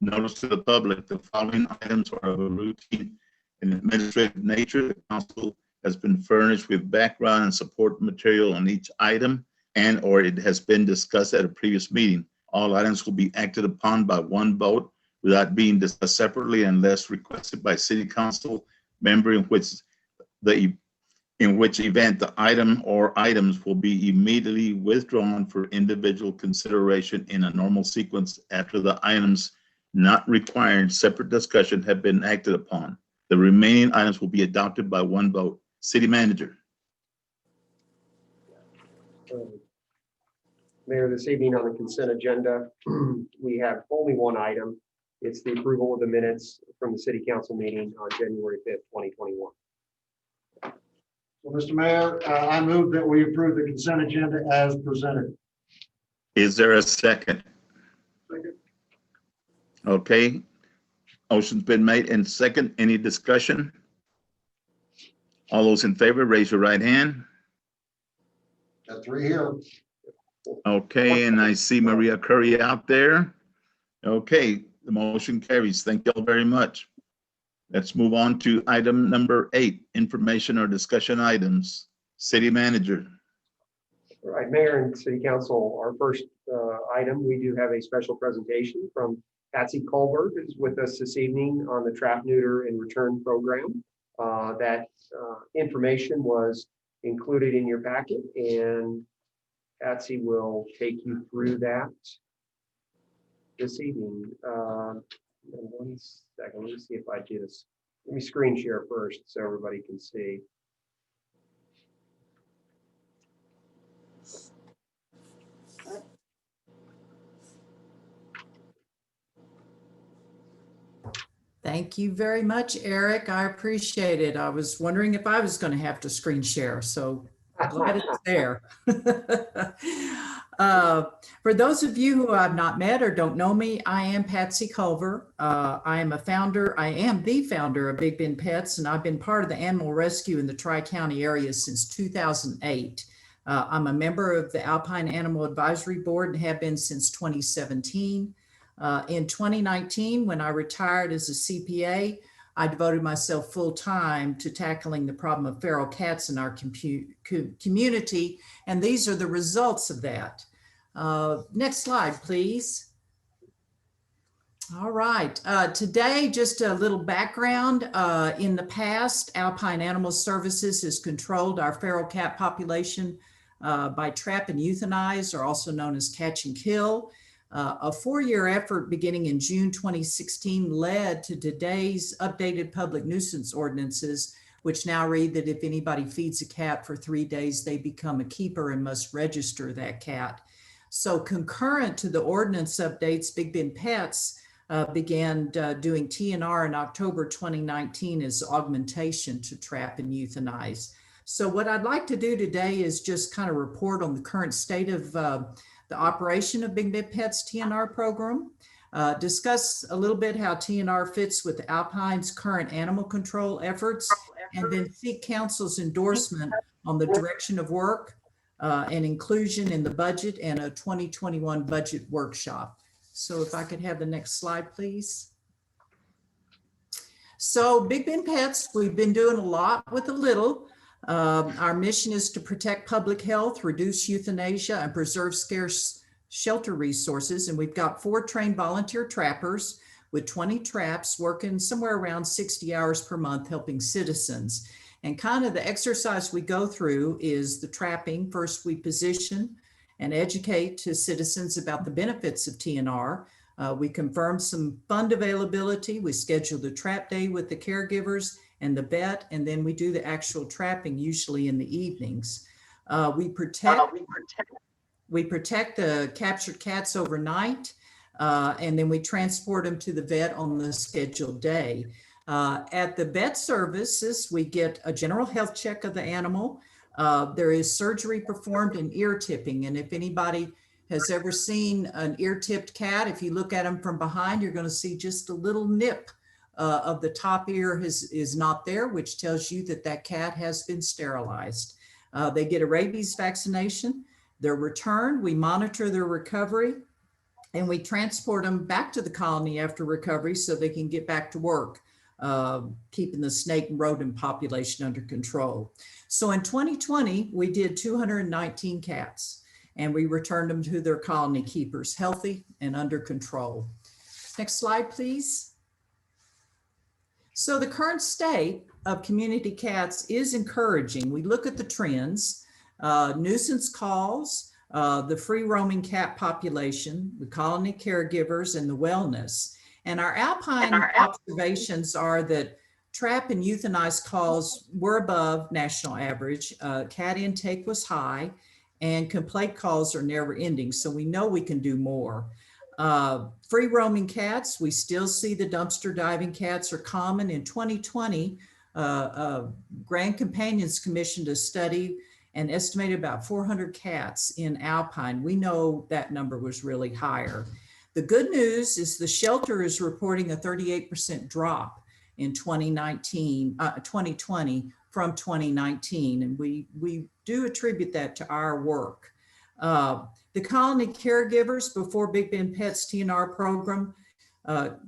S1: Notice to the public, the following items are of a routine and administrative nature. The council has been furnished with background and support material on each item, and or it has been discussed at a previous meeting. All items will be acted upon by one vote without being discussed separately unless requested by city council member, in which event the item or items will be immediately withdrawn for individual consideration in a normal sequence after the items not requiring separate discussion have been acted upon. The remaining items will be adopted by one vote. City manager.
S2: Mayor, this evening on the consent agenda, we have only one item. It's the approval of the minutes from the city council meeting on January 5th, 2021.
S6: Well, Mr. Mayor, I move that we approve the consent agenda as presented.
S1: Is there a second?
S6: Second.
S1: Okay. Motion's been made and second. Any discussion? All those in favor, raise your right hand.
S6: Got three here.
S1: Okay, and I see Maria Curry out there. Okay, the motion carries. Thank you all very much. Let's move on to item number 8, information or discussion items. City manager.
S2: All right, Mayor and City Council, our first item, we do have a special presentation from Patsy Colbert, who's with us this evening on the Trap, Neuter, and Return program. That information was included in your packet, and Patsy will take you through that this evening. One second, let me see if I do this. Let me screen share first so everybody can see.
S11: Thank you very much, Eric. I appreciate it. I was wondering if I was going to have to screen share, so glad it's there. For those of you who I've not met or don't know me, I am Patsy Culver. I am the founder of Big Bend Pets, and I've been part of the animal rescue in the Tri-County area since 2008. I'm a member of the Alpine Animal Advisory Board and have been since 2017. In 2019, when I retired as a CPA, I devoted myself full time to tackling the problem of feral cats in our community, and these are the results of that. Next slide, please. All right, today, just a little background. In the past, Alpine Animal Services has controlled our feral cat population by trap and euthanize, or also known as catch and kill. A 4-year effort beginning in June 2016 led to today's updated public nuisance ordinances, which now read that if anybody feeds a cat for 3 days, they become a keeper and must register that cat. So concurrent to the ordinance updates, Big Bend Pets began doing TNR in October 2019 as augmentation to trap and euthanize. So what I'd like to do today is just kind of report on the current state of the operation of Big Bend Pets TNR program, discuss a little bit how TNR fits with Alpine's current animal control efforts, and then seek council's endorsement on the direction of work and inclusion in the budget and a 2021 budget workshop. So if I could have the next slide, please. So Big Bend Pets, we've been doing a lot with a little. Our mission is to protect public health, reduce euthanasia, and preserve scarce shelter resources. And we've got 4 trained volunteer trappers with 20 traps working somewhere around 60 hours per month helping citizens. And kind of the exercise we go through is the trapping. First, we position and educate to citizens about the benefits of TNR. We confirm some fund availability. We schedule the trap day with the caregivers and the vet, and then we do the actual trapping, usually in the evenings. We protect the captured cats overnight, and then we transport them to the vet on the scheduled day. At the vet services, we get a general health check of the animal. There is surgery performed in ear tipping, and if anybody has ever seen an ear-tipped cat, if you look at them from behind, you're going to see just a little nip of the top ear is not there, which tells you that that cat has been sterilized. They get a rabies vaccination. Their return, we monitor their recovery. And we transport them back to the colony after recovery so they can get back to work, keeping the snake and rodent population under control. So in 2020, we did 219 cats, and we returned them to their colony keepers, healthy and under control. Next slide, please. So the current state of community cats is encouraging. We look at the trends, nuisance calls, the free roaming cat population, the colony caregivers, and the wellness. And our alpine observations are that trap and euthanize calls were above national average. Cat intake was high, and complaint calls are never ending. So we know we can do more. Free roaming cats, we still see the dumpster diving cats are common. In 2020, Grand Companions commissioned a study and estimated about 400 cats in Alpine. We know that number was really higher. The good news is the shelter is reporting a 38% drop in 2020 from 2019, and we do attribute that to our work. The colony caregivers before Big Bend Pets TNR program,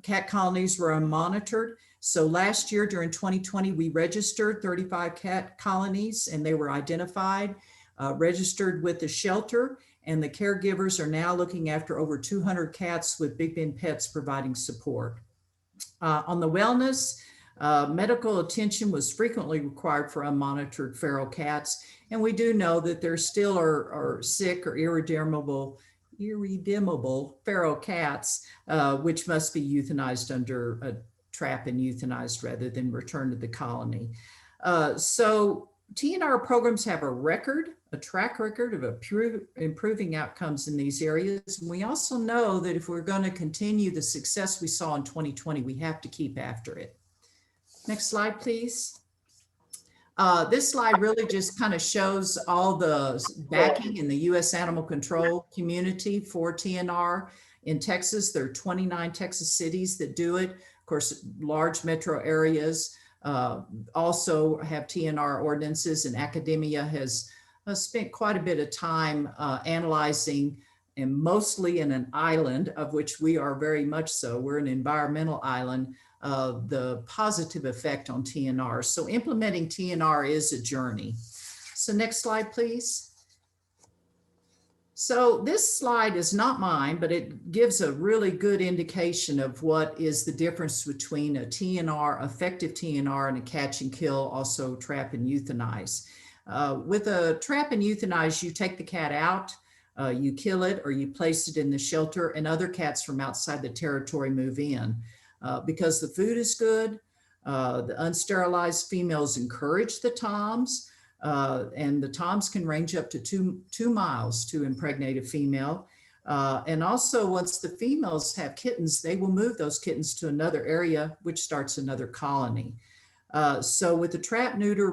S11: cat colonies were unmonitored. So last year during 2020, we registered 35 cat colonies and they were identified, registered with the shelter, and the caregivers are now looking after over 200 cats with Big Bend Pets providing support. On the wellness, medical attention was frequently required for unmonitored feral cats. And we do know that there still are sick or irredeemable feral cats, which must be euthanized under a trap and euthanized rather than returned to the colony. So TNR programs have a track record of improving outcomes in these areas. And we also know that if we're going to continue the success we saw in 2020, we have to keep after it. Next slide, please. This slide really just kind of shows all the backing in the U.S. animal control community for TNR. In Texas, there are 29 Texas cities that do it. Of course, large metro areas also have TNR ordinances, and academia has spent quite a bit of time analyzing, and mostly in an island, of which we are very much so. We're an environmental island, the positive effect on TNR. So implementing TNR is a journey. So next slide, please. So this slide is not mine, but it gives a really good indication of what is the difference between a TNR, effective TNR, and a catch and kill, also trap and euthanize. With a trap and euthanize, you take the cat out, you kill it, or you place it in the shelter, and other cats from outside the territory move in. Because the food is good, the unsterilized females encourage the toms, and the toms can range up to two miles to impregnate a female. And also once the females have kittens, they will move those kittens to another area, which starts another colony. So with the trap neuter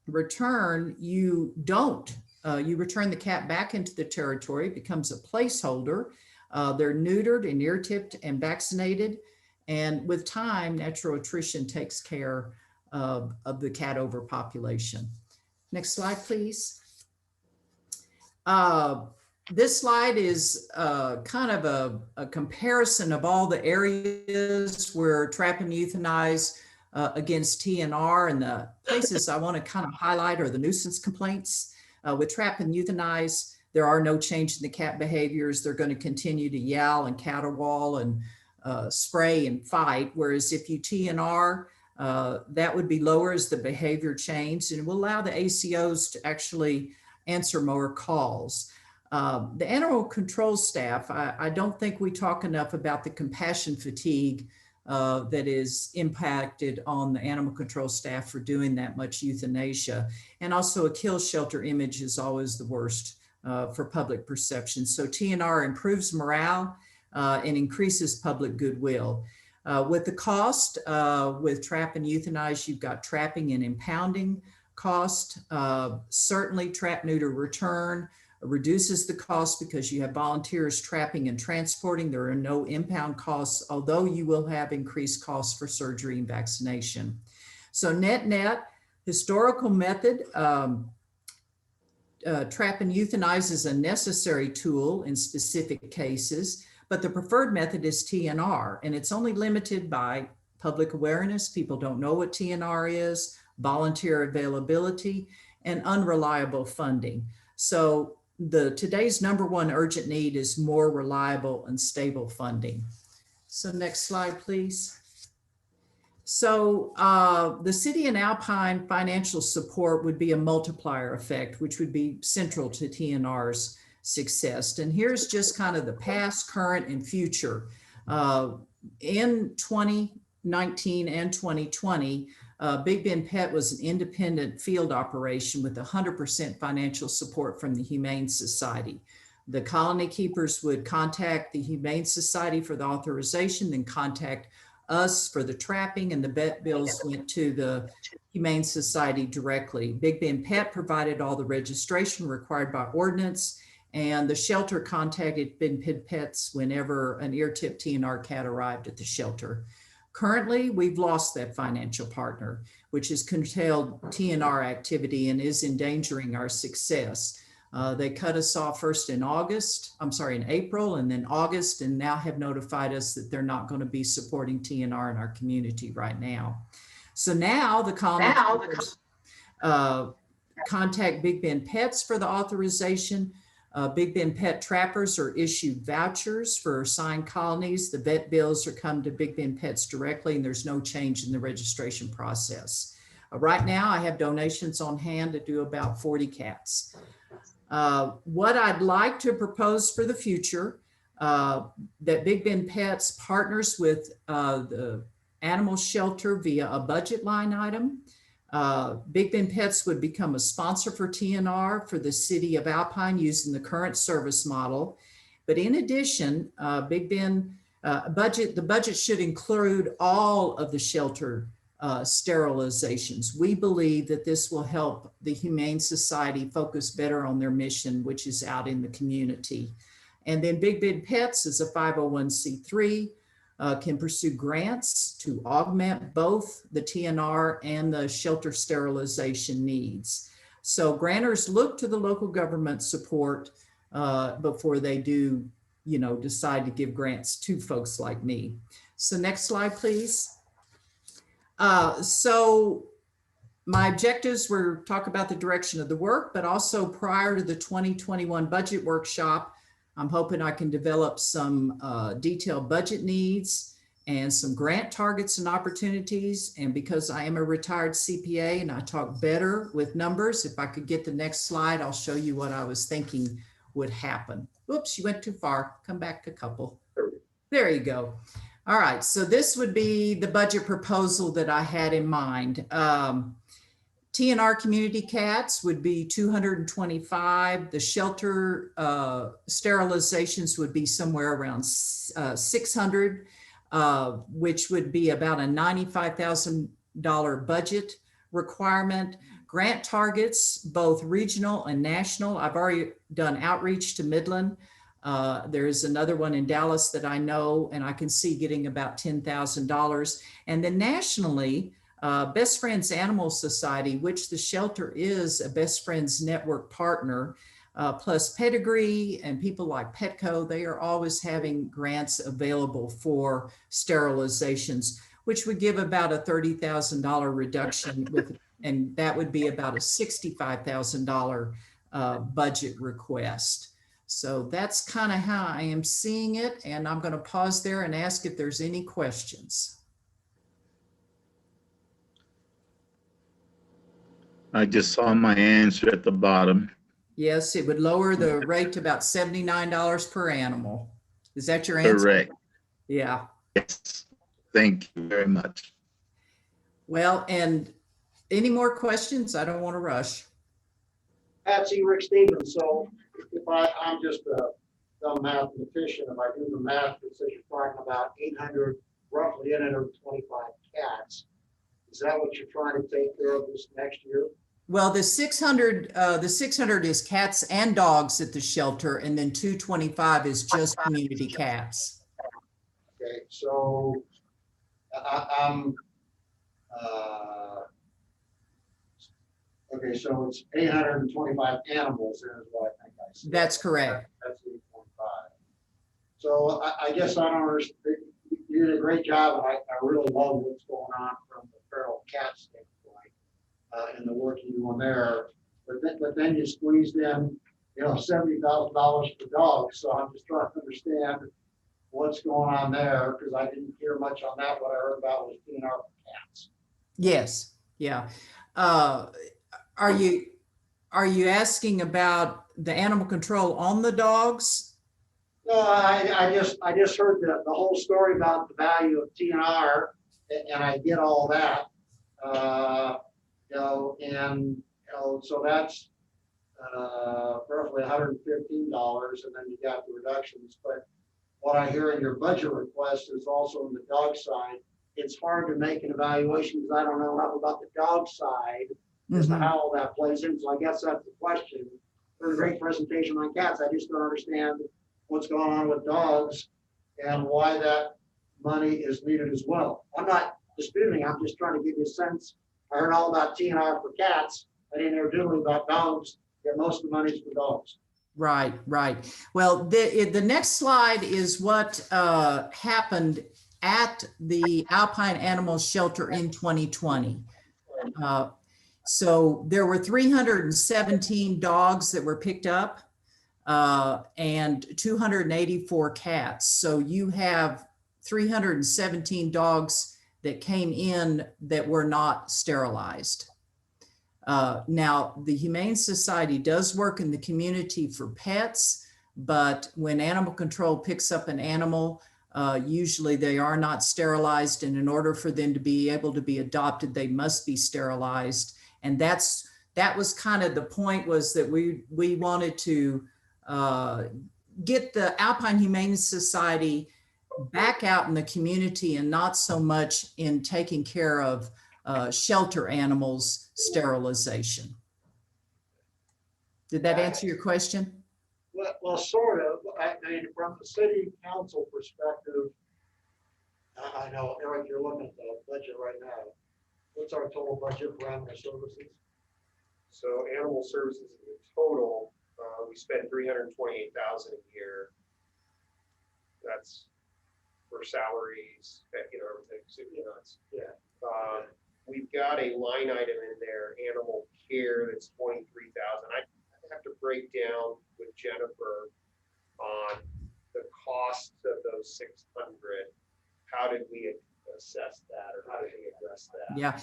S11: return, you return the cat back into the territory, it becomes a placeholder. They're neutered and ear-tipped and vaccinated. And with time, natural attrition takes care of the cat overpopulation. Next slide, please. This slide is kind of a comparison of all the areas where trap and euthanize against TNR, and the places I want to kind of highlight are the nuisance complaints. With trap and euthanize, there are no change in the cat behaviors. They're going to continue to yowl and caterwaul and spray and fight, whereas if you TNR, that would be lower as the behavior changed, and it will allow the ACOs to actually answer more calls. The animal control staff, I don't think we talk enough about the compassion fatigue that is impacted on the animal control staff for doing that much euthanasia. And also a kill shelter image is always the worst for public perception. So TNR improves morale and increases public goodwill. With the cost, with trap and euthanize, you've got trapping and impounding cost. Certainly trap neuter return reduces the cost because you have volunteers trapping and transporting. There are no impound costs, although you will have increased costs for surgery and vaccination. So net, historical method, trap and euthanize is a necessary tool in specific cases, but the preferred method is TNR, and it's only limited by public awareness. People don't know what TNR is, volunteer availability, and unreliable funding. So today's number one urgent need is more reliable and stable funding. So next slide, please. So the City and Alpine financial support would be a multiplier effect, which would be central to TNR's success. And here's just kind of the past, current, and future. In 2019 and 2020, Big Bend Pet was an independent field operation with 100% financial support from the Humane Society. The colony keepers would contact the Humane Society for the authorization, then contact us for the trapping, and the vet bills went to the Humane Society directly. Big Bend Pet provided all the registration required by ordinance, and the shelter contacted Big Bend Pets whenever an ear-tip TNR cat arrived at the shelter. Currently, we've lost that financial partner, which has curtailed TNR activity and is endangering our success. They cut us off first in April, and then August, and now have notified us that they're not going to be supporting TNR in our community right now. So now the colony contact Big Bend Pets for the authorization. Big Bend Pet trappers are issued vouchers for assigned colonies. The vet bills are come to Big Bend Pets directly, and there's no change in the registration process. Right now, I have donations on hand to do about 40 cats. What I'd like to propose for the future, that Big Bend Pets partners with the animal shelter via a budget line item. Big Bend Pets would become a sponsor for TNR for the city of Alpine using the current service model. But in addition, Big Bend the budget should include all of the shelter sterilizations. We believe that this will help the Humane Society focus better on their mission, which is out in the community. And then Big Bend Pets is a 501c3, can pursue grants to augment both the TNR and the shelter sterilization needs. So grantors look to the local government support before they do, decide to give grants to folks like me. So next slide, please. So my objectives were talk about the direction of the work, but also prior to the 2021 budget workshop, I'm hoping I can develop some detailed budget needs and some grant targets and opportunities. And because I am a retired CPA and I talk better with numbers, if I could get the next slide, I'll show you what I was thinking would happen. Oops, you went too far. Come back a couple. There you go. All right, so this would be the budget proposal that I had in mind. TNR community cats would be 225. The shelter sterilizations would be somewhere around 600, which would be about a $95,000 budget requirement. Grant targets, both regional and national. I've already done outreach to Midland. There's another one in Dallas that I know, and I can see getting about $10,000. And then nationally, Best Friends Animal Society, which the shelter is a Best Friends Network partner, plus Pedigree and people like Petco, they are always having grants available for sterilizations, which would give about a $30,000 reduction, and that would be about a $65,000 budget request. So that's kind of how I am seeing it. And I'm going to pause there and ask if there's any questions.
S1: I just saw my answer at the bottom.
S11: Yes, it would lower the rate to about $79 per animal. Is that your answer?
S1: Correct.
S11: Yeah.
S1: Yes. Thank you very much.
S11: Well, and any more questions? I don't want to rush.
S6: Patsy, Rick Stevens. So if I'm just a dumb mathematician, if I do the math, it says you're talking about 800, roughly 825 cats. Is that what you're trying to take care of this next year?
S11: Well, the 600 is cats and dogs at the shelter, and then 225 is just community cats.
S6: Okay, so okay, so it's 825 animals is what I think I said.
S11: That's correct.
S6: That's 825. So I guess I don't understand. You did a great job, and I really love what's going on from the feral cat standpoint, and the work you're doing there. But then you squeezed in, $70,000 for dogs, so I'm just trying to understand what's going on there, because I didn't hear much on that. What I heard about was DNR for cats.
S11: Yes, yeah. Are you asking about the animal control on the dogs?
S6: No, I just heard the whole story about the value of TNR, and I get all that. So that's roughly $115, and then you got the reductions. But what I hear in your budget request is also on the dog side. It's hard to make an evaluation because I don't know enough about the dog side as to how all that plays in. So I guess that's the question. For a great presentation on cats, I just don't understand what's going on with dogs and why that money is needed as well. I'm not disputing, I'm just trying to give you a sense. I heard all about TNR for cats. I didn't hear doing about dogs, yet most of the money's for dogs.
S11: Right, right. Well, the next slide is what happened at the Alpine Animal Shelter in 2020. So there were 317 dogs that were picked up and 284 cats. So you have 317 dogs that came in that were not sterilized. Now, the Humane Society does work in the community for pets, but when animal control picks up an animal, usually they are not sterilized, and in order for them to be able to be adopted, they must be sterilized. And that was kind of the point, was that we wanted to get the Alpine Humane Society back out in the community and not so much in taking care of shelter animals sterilization. Did that answer your question?
S6: Well, sort of. I mean, from the city council perspective, I know, Eric, you're looking at the budget right now. What's our total budget for animal services?
S2: So animal services in total, we spend $328,000 a year. That's for salaries, everything. So,
S6: Yeah.
S2: We've got a line item in there, animal care, that's $23,000. I have to break down with Jennifer on the cost of those 600. How did we assess that, or how did we address that?
S11: Yeah,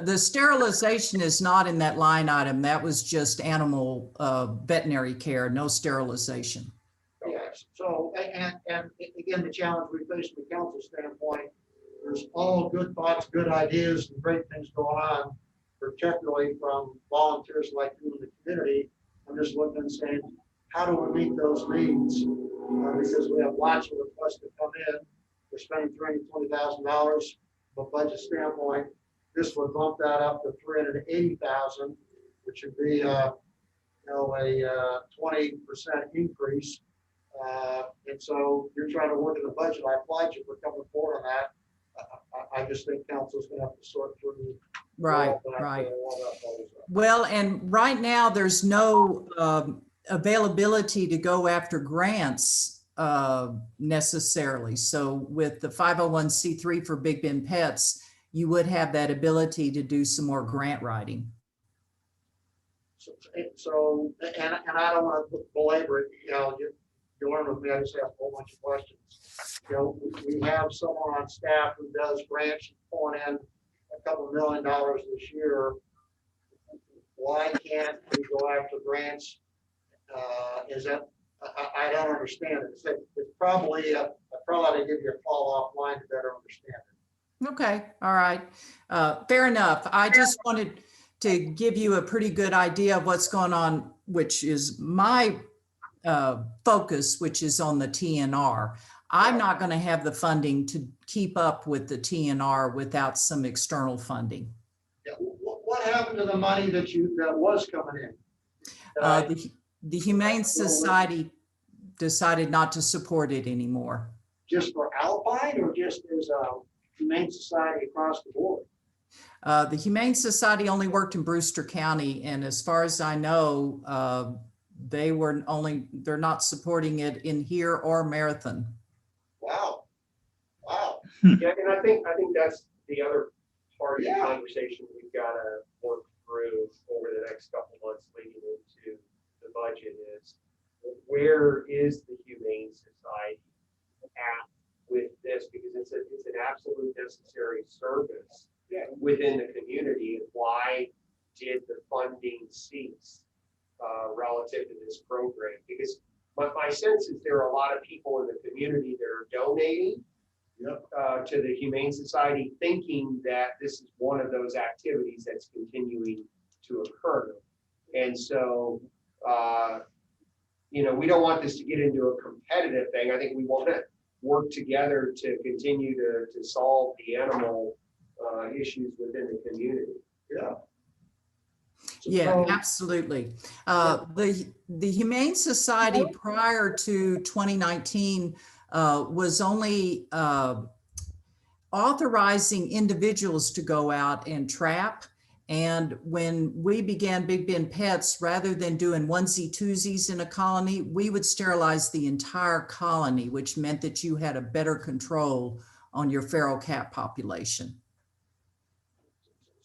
S11: the sterilization is not in that line item. That was just animal veterinary care, no sterilization.
S6: Yes. So, and again, the challenge we face from the council standpoint, there's all good thoughts, good ideas, and great things going on, particularly from volunteers like you in the community. I'm just looking and saying, how do we meet those needs? Because we have lots of requests to come in. We're spending $320,000 from a budget standpoint. This would bump that up to $380,000, which would be a 20% increase. And so you're trying to work in the budget. I applaud you for coming forward on that. I just think council's gonna have to sort through.
S11: Right. Well, and right now there's no availability to go after grants necessarily. So with the 501c3 for Big Bend Pets, you would have that ability to do some more grant writing.
S6: So and I don't want to belabor it. You learn with me. I just ask a whole bunch of questions. We have someone on staff who does grants, pulling in a couple $1 million this year. Why can't we go after grants? Is that, I don't understand it. It's probably, I probably ought to give you a call offline to better understand it.
S11: Okay, all right. Fair enough. I just wanted to give you a pretty good idea of what's going on, which is my focus, which is on the TNR. I'm not going to have the funding to keep up with the TNR without some external funding.
S6: Yeah. What happened to the money that was coming in?
S11: The Humane Society decided not to support it anymore.
S6: Just for Alpine, or just as a Humane Society across the board?
S11: The Humane Society only worked in Brewster County, and as far as I know, they're not supporting it in here or Marathon.
S2: Yeah, and I think that's the other part of the
S6: Yeah.
S2: conversation we've got to work through over the next couple months leading into the budget is where is the Humane Society at with this? Because it's an absolute necessary service within the community. And why did the funding cease relative to this program? Because my sense is there are a lot of people in the community that are donating to the Humane Society, thinking that this is one of those activities that's continuing to occur. And so, we don't want this to get into a competitive thing. I think we want to work together to continue to solve the animal issues within the community.
S6: Yeah.
S11: Yeah, absolutely. The Humane Society prior to 2019 was only authorizing individuals to go out and trap. And when we began Big Bend Pets, rather than doing onesie twosies in a colony, we would sterilize the entire colony, which meant that you had a better control on your feral cat population.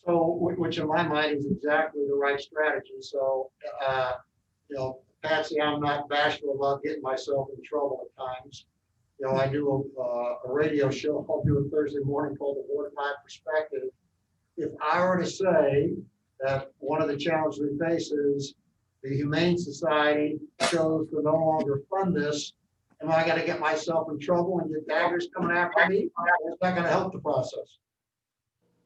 S6: So, which in my mind is exactly the right strategy. So, Patsy, I'm not bashful about getting myself in trouble at times. I do a radio show I'll do a Thursday morning called The Mortified Perspective. If I were to say that one of the challenges we face is the Humane Society chose to no longer fund this, am I going to get myself in trouble and get daggers coming after me? It's not going to help the process.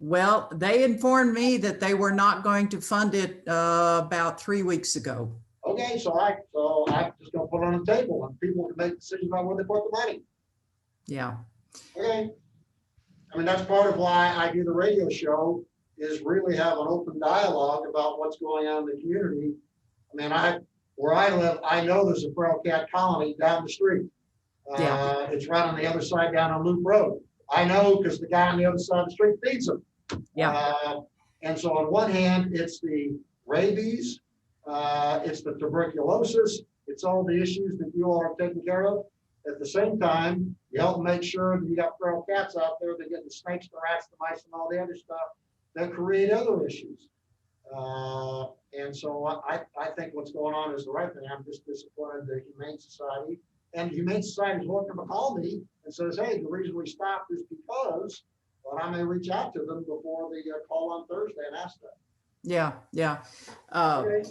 S11: Well, they informed me that they were not going to fund it about 3 weeks ago.
S6: Okay, so I'm just going to put it on the table and people can make decisions about where they put the money.
S11: Yeah.
S6: Okay. I mean, that's part of why I do the radio show, is really have an open dialogue about what's going on in the community. I mean, where I live, I know there's a feral cat colony down the street. It's right on the other side down on Loop Road. I know because the guy on the other side of the street feeds them.
S11: Yeah.
S6: And so on one hand, it's the rabies, it's the tuberculosis, it's all the issues that you all are taking care of. At the same time, you help make sure that you got feral cats out there that get the snakes, the rats, the mice, and all the other stuff that create other issues. And so I think what's going on is the right thing. I'm just disappointed the Humane Society. And the Humane Society is welcome to call me and says, hey, the reason we stopped is because, but I may reach out to them before they call on Thursday and ask them.
S11: Yeah, yeah.
S6: Okay.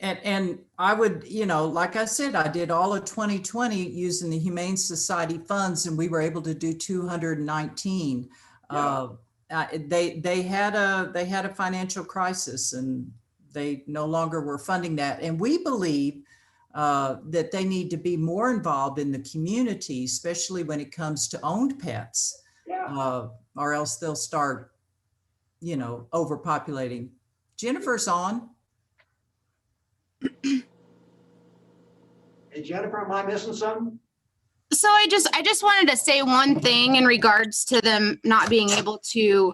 S11: And I would, like I said, I did all of 2020 using the Humane Society funds, and we were able to do 219.
S6: Yeah.
S11: They had a financial crisis, and they no longer were funding that. And we believe that they need to be more involved in the community, especially when it comes to owned pets, or else they'll start, overpopulating. Jennifer's on.
S6: Hey, Jennifer, am I missing something?
S12: So I just wanted to say one thing in regards to them not being able to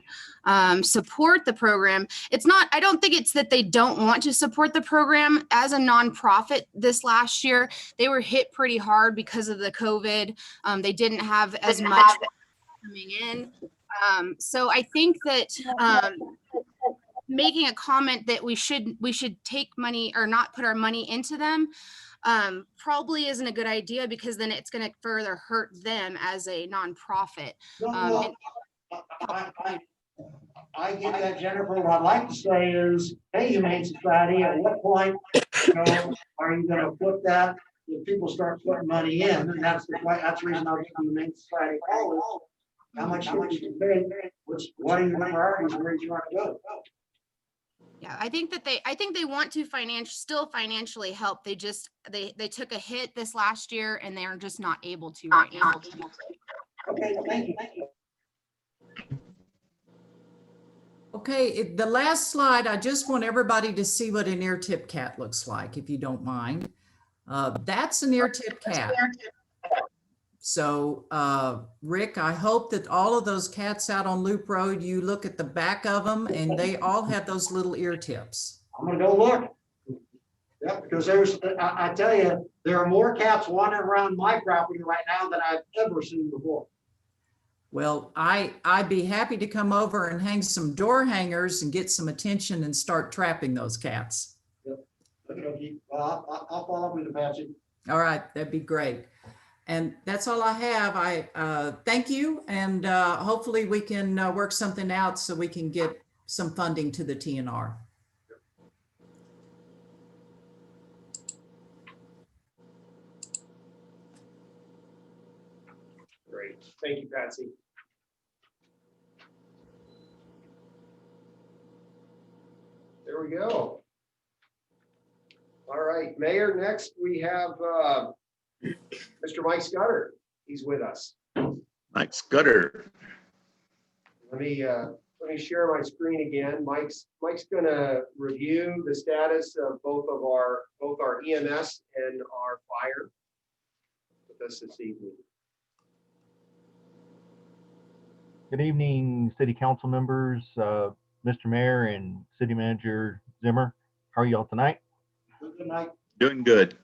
S12: support the program. I don't think it's that they don't want to support the program. As a nonprofit this last year, they were hit pretty hard because of the COVID. They didn't have as much coming in. So I think that making a comment that we should take money or not put our money into them probably isn't a good idea, because then it's going to further hurt them as a nonprofit.
S6: I get that, Jennifer. What I'd like to say is, hey, Humane Society, at what point are you going to put that if people start putting money in? And that's the reason I'll get the Humane Society call. How much should you pay? What are your priorities? Where do you want to go?
S12: Yeah, I think they want to still financially help. They took a hit this last year, and they're just not able to right now.
S6: Okay, thank you.
S11: Okay, the last slide, I just want everybody to see what an ear-tip cat looks like, if you don't mind. That's an ear-tip cat. So, Rick, I hope that all of those cats out on Loop Road, you look at the back of them and they all have those little ear tips.
S6: I'm gonna go look. Yeah, because I tell you, there are more cats wandering around my property right now than I've ever seen before.
S11: Well, I'd be happy to come over and hang some door hangers and get some attention and start trapping those cats.
S6: Okay, I'll follow up with Apache.
S11: All right, that'd be great. And that's all I have. I thank you, and hopefully we can work something out so we can get some funding to the TNR.
S2: Great. Thank you, Patsy. There we go. All right, Mayor, next we have Mr. Mike Scudder. He's with us.
S1: Mike Scudder.
S2: Let me share my screen again. Mike's gonna review the status of both our EMS and our fire with us this evening.
S13: Good evening, City Council members, Mr. Mayor and City Manager Zimmer. How are y'all tonight?
S6: Good night.
S1: Doing good.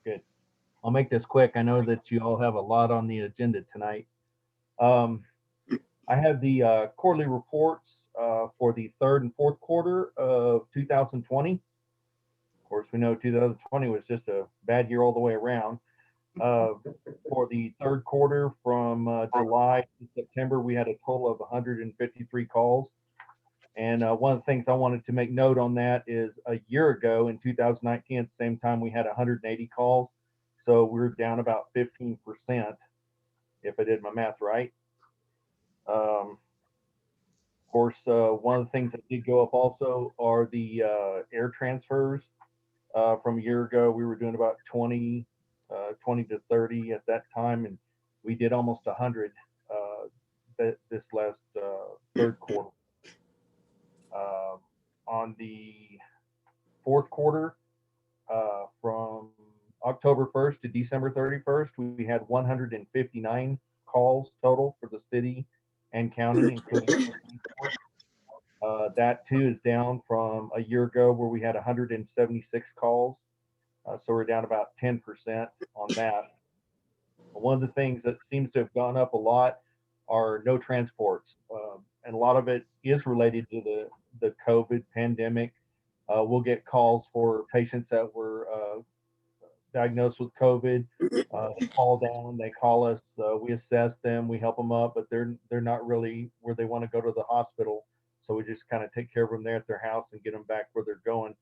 S13: Good. I'll make this quick. I know that you all have a lot on the agenda tonight. I have the quarterly reports for the third and fourth quarter of 2020. Of course, we know 2020 was just a bad year all the way around. For the third quarter from July to September, we had a total of 153 calls. And one of the things I wanted to make note on that is a year ago in 2019, at the same time, we had 180 calls. So we're down about 15%, if I did my math right. Of course, one of the things that did go up also are the air transfers. From a year ago, we were doing about 20 to 30 at that time, and we did almost 100 this last third quarter. On the fourth quarter, from October 1st to December 31st, we had 159 calls total for the city and county, including that too is down from a year ago where we had 176 calls. So we're down about 10% on that. One of the things that seems to have gone up a lot are no transports. And a lot of it is related to the COVID pandemic. We'll get calls for patients that were diagnosed with COVID. They call down, they call us, we assess them, we help them up, but they're not really where they want to go to the hospital. So we just kind of take care of them there at their house and get them back where they're going.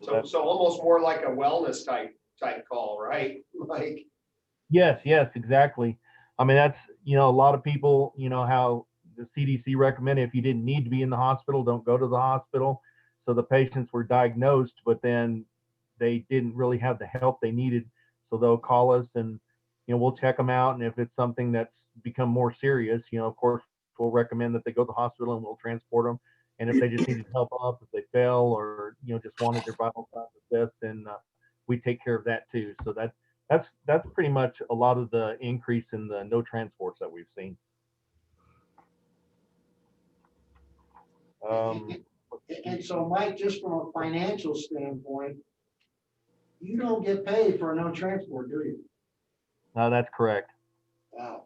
S2: So almost more like a wellness type call, right? Like.
S13: Yes, exactly. I mean, that's, a lot of people, how the CDC recommended if you didn't need to be in the hospital, don't go to the hospital. So the patients were diagnosed, but then they didn't really have the help they needed. So they'll call us and, we'll check them out. And if it's something that's become more serious, of course, we'll recommend that they go to the hospital and we'll transport them. And if they just needed help up, if they fell or, just wanted their vital signs assessed, then we take care of that too. So that's pretty much a lot of the increase in the no transports that we've seen.
S6: And so, Mike, just from a financial standpoint, you don't get paid for a no transport, do you?
S13: No, that's correct.
S6: Wow.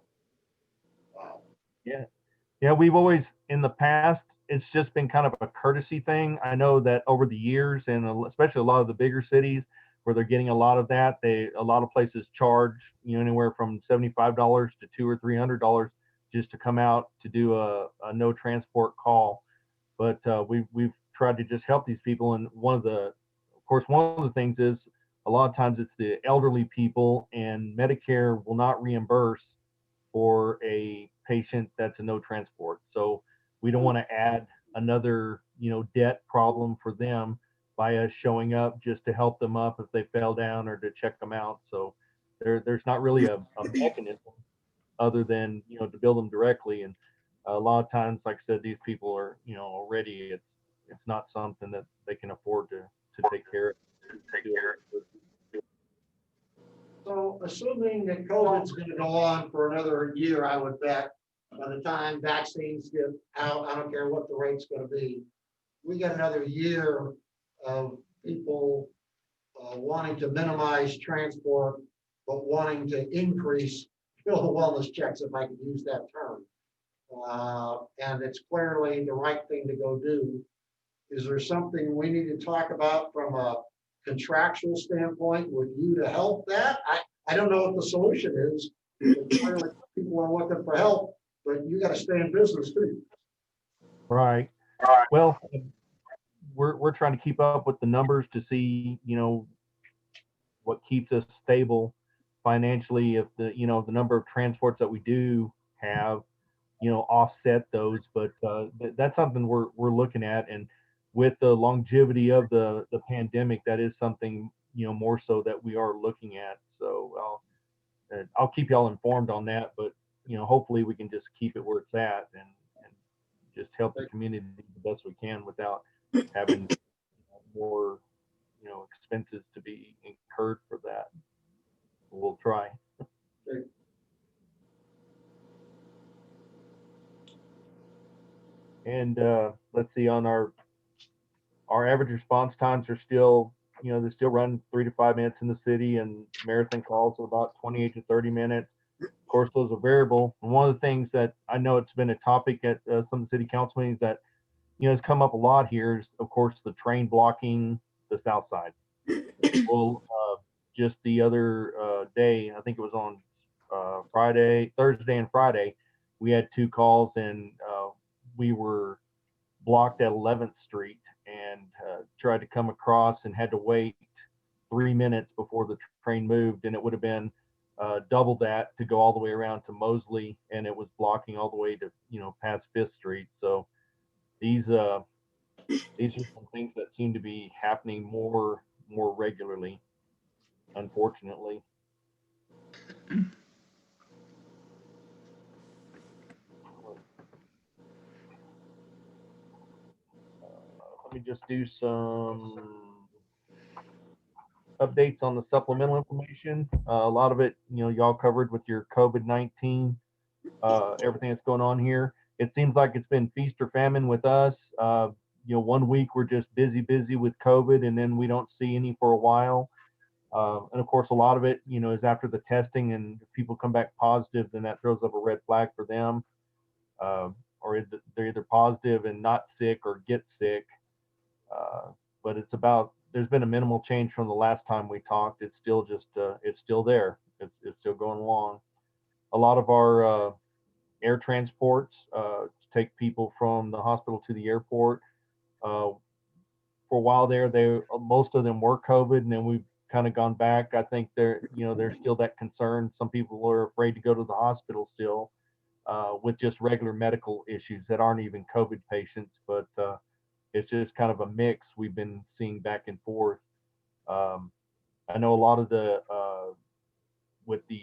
S13: Yeah, we've always, in the past, it's just been kind of a courtesy thing. I know that over the years, and especially a lot of the bigger cities where they're getting a lot of that, a lot of places charge, anywhere from $75 to $200 or $300 just to come out to do a no transport call. But we've tried to just help these people. And one of the things is a lot of times it's the elderly people, and Medicare will not reimburse for a patient that's a no transport. So we don't want to add another, debt problem for them by us showing up just to help them up if they fell down or to check them out. So there's not really a mechanism other than, to bill them directly. And a lot of times, like I said, these people are, already, it's not something that they can afford to take care of.
S6: So assuming that COVID's going to go on for another year, I would bet, by the time vaccines get out, I don't care what the rate's going to be, we got another year of people wanting to minimize transport but wanting to increase, fill the wellness checks, if I can use that term. And it's clearly the right thing to go do. Is there something we need to talk about from a contractual standpoint with you to help that? I don't know what the solution is. Clearly, people are looking for help, but you got to stay in business too.
S13: Right. Well, we're trying to keep up with the numbers to see, what keeps us stable financially. If the number of transports that we do have, offset those, but that's something we're looking at. And with the longevity of the pandemic, that is something, more so that we are looking at. So I'll keep y'all informed on that, but hopefully we can just keep it where it's at and just help the community the best we can without having more expenses to be incurred for that. We'll try. And let's see, on our average response times are still, they still run 3 to 5 minutes in the city, and marathon calls are about 28 to 30 minutes. Of course, those are variable. And one of the things that I know it's been a topic at some of the city council meetings that, has come up a lot here is, of course, the train blocking the south side. Well, just the other day, I think it was on Thursday and Friday, we had 2 calls, and we were blocked at 11th Street and tried to come across and had to wait 3 minutes before the train moved, and it would have been double that to go all the way around to Mosley, and it was blocking all the way to past 5th Street. So these are some things that seem to be happening more regularly, unfortunately. Let me just do some updates on the supplemental information. A lot of it, y'all covered with your COVID-19, everything that's going on here. It seems like it's been feast or famine with us. 1 week we're just busy with COVID, and then we don't see any for a while. And of course, a lot of it, is after the testing, and if people come back positive, then that throws up a red flag for them. Or they're either positive and not sick or get sick. But there's been a minimal change from the last time we talked. It's still it's still there. It's still going along. A lot of our air transports take people from the hospital to the airport. For a while there, most of them were COVID, and then we've kind of gone back. I think there's still that concern. Some people are afraid to go to the hospital still with just regular medical issues that aren't even COVID patients, but it's just kind of a mix we've been seeing back and forth. I know a lot of with the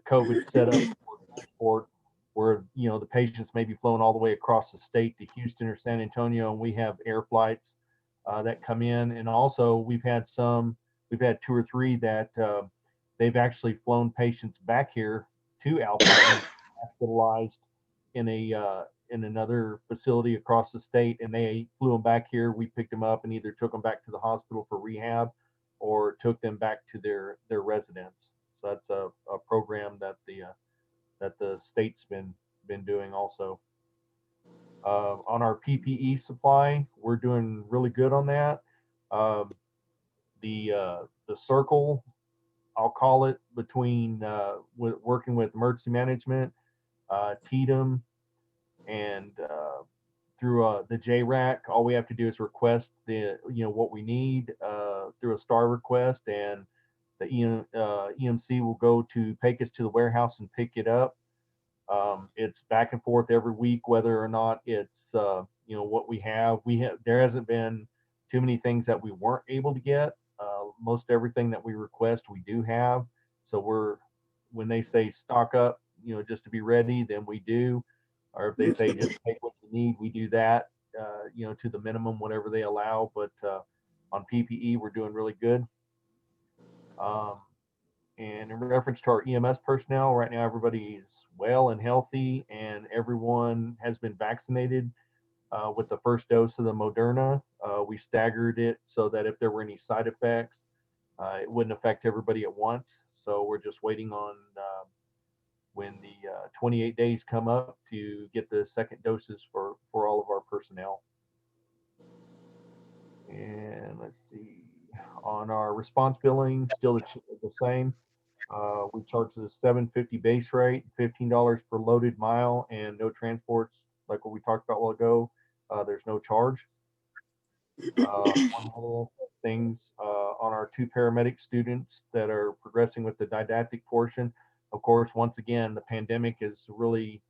S13: COVID setup for transport, where the patients may be flown all the way across the state to Houston or San Antonio, and we have air flights that come in. And also we've had 2 or 3 that they've actually flown patients back here to Alpine, hospitalized in another facility across the state, and they flew them back here. We picked them up and either took them back to the hospital for rehab or took them back to their residence. So that's a program that the state's been doing also. On our PPE supply, we're doing really good on that. The circle, I'll call it, between working with emergency management, TDM, and through the JRAC, all we have to do is request what we need through a STAR request, and the EMC will go to Pecos to the warehouse and pick it up. It's back and forth every week whether or not it's what we have. There hasn't been too many things that we weren't able to get. Most everything that we request we do have. So when they say stock up, just to be ready, then we do. Or if they say just take what you need, we do that, to the minimum, whatever they allow. But on PPE, we're doing really good. And in reference to our EMS personnel, right now everybody is well and healthy, and everyone has been vaccinated with the first dose of the Moderna. We staggered it so that if there were any side effects, it wouldn't affect everybody at once. So we're just waiting on when the 28 days come up to get the second doses for all of our personnel. And let's see, on our response billing, still the same. We charge the $7.50 base rate, $15 per loaded mile, and no transports, like what we talked about a while ago. There's no charge. One other things on our 2 paramedic students that are progressing with the didactic portion. Of course, once again, the pandemic has really,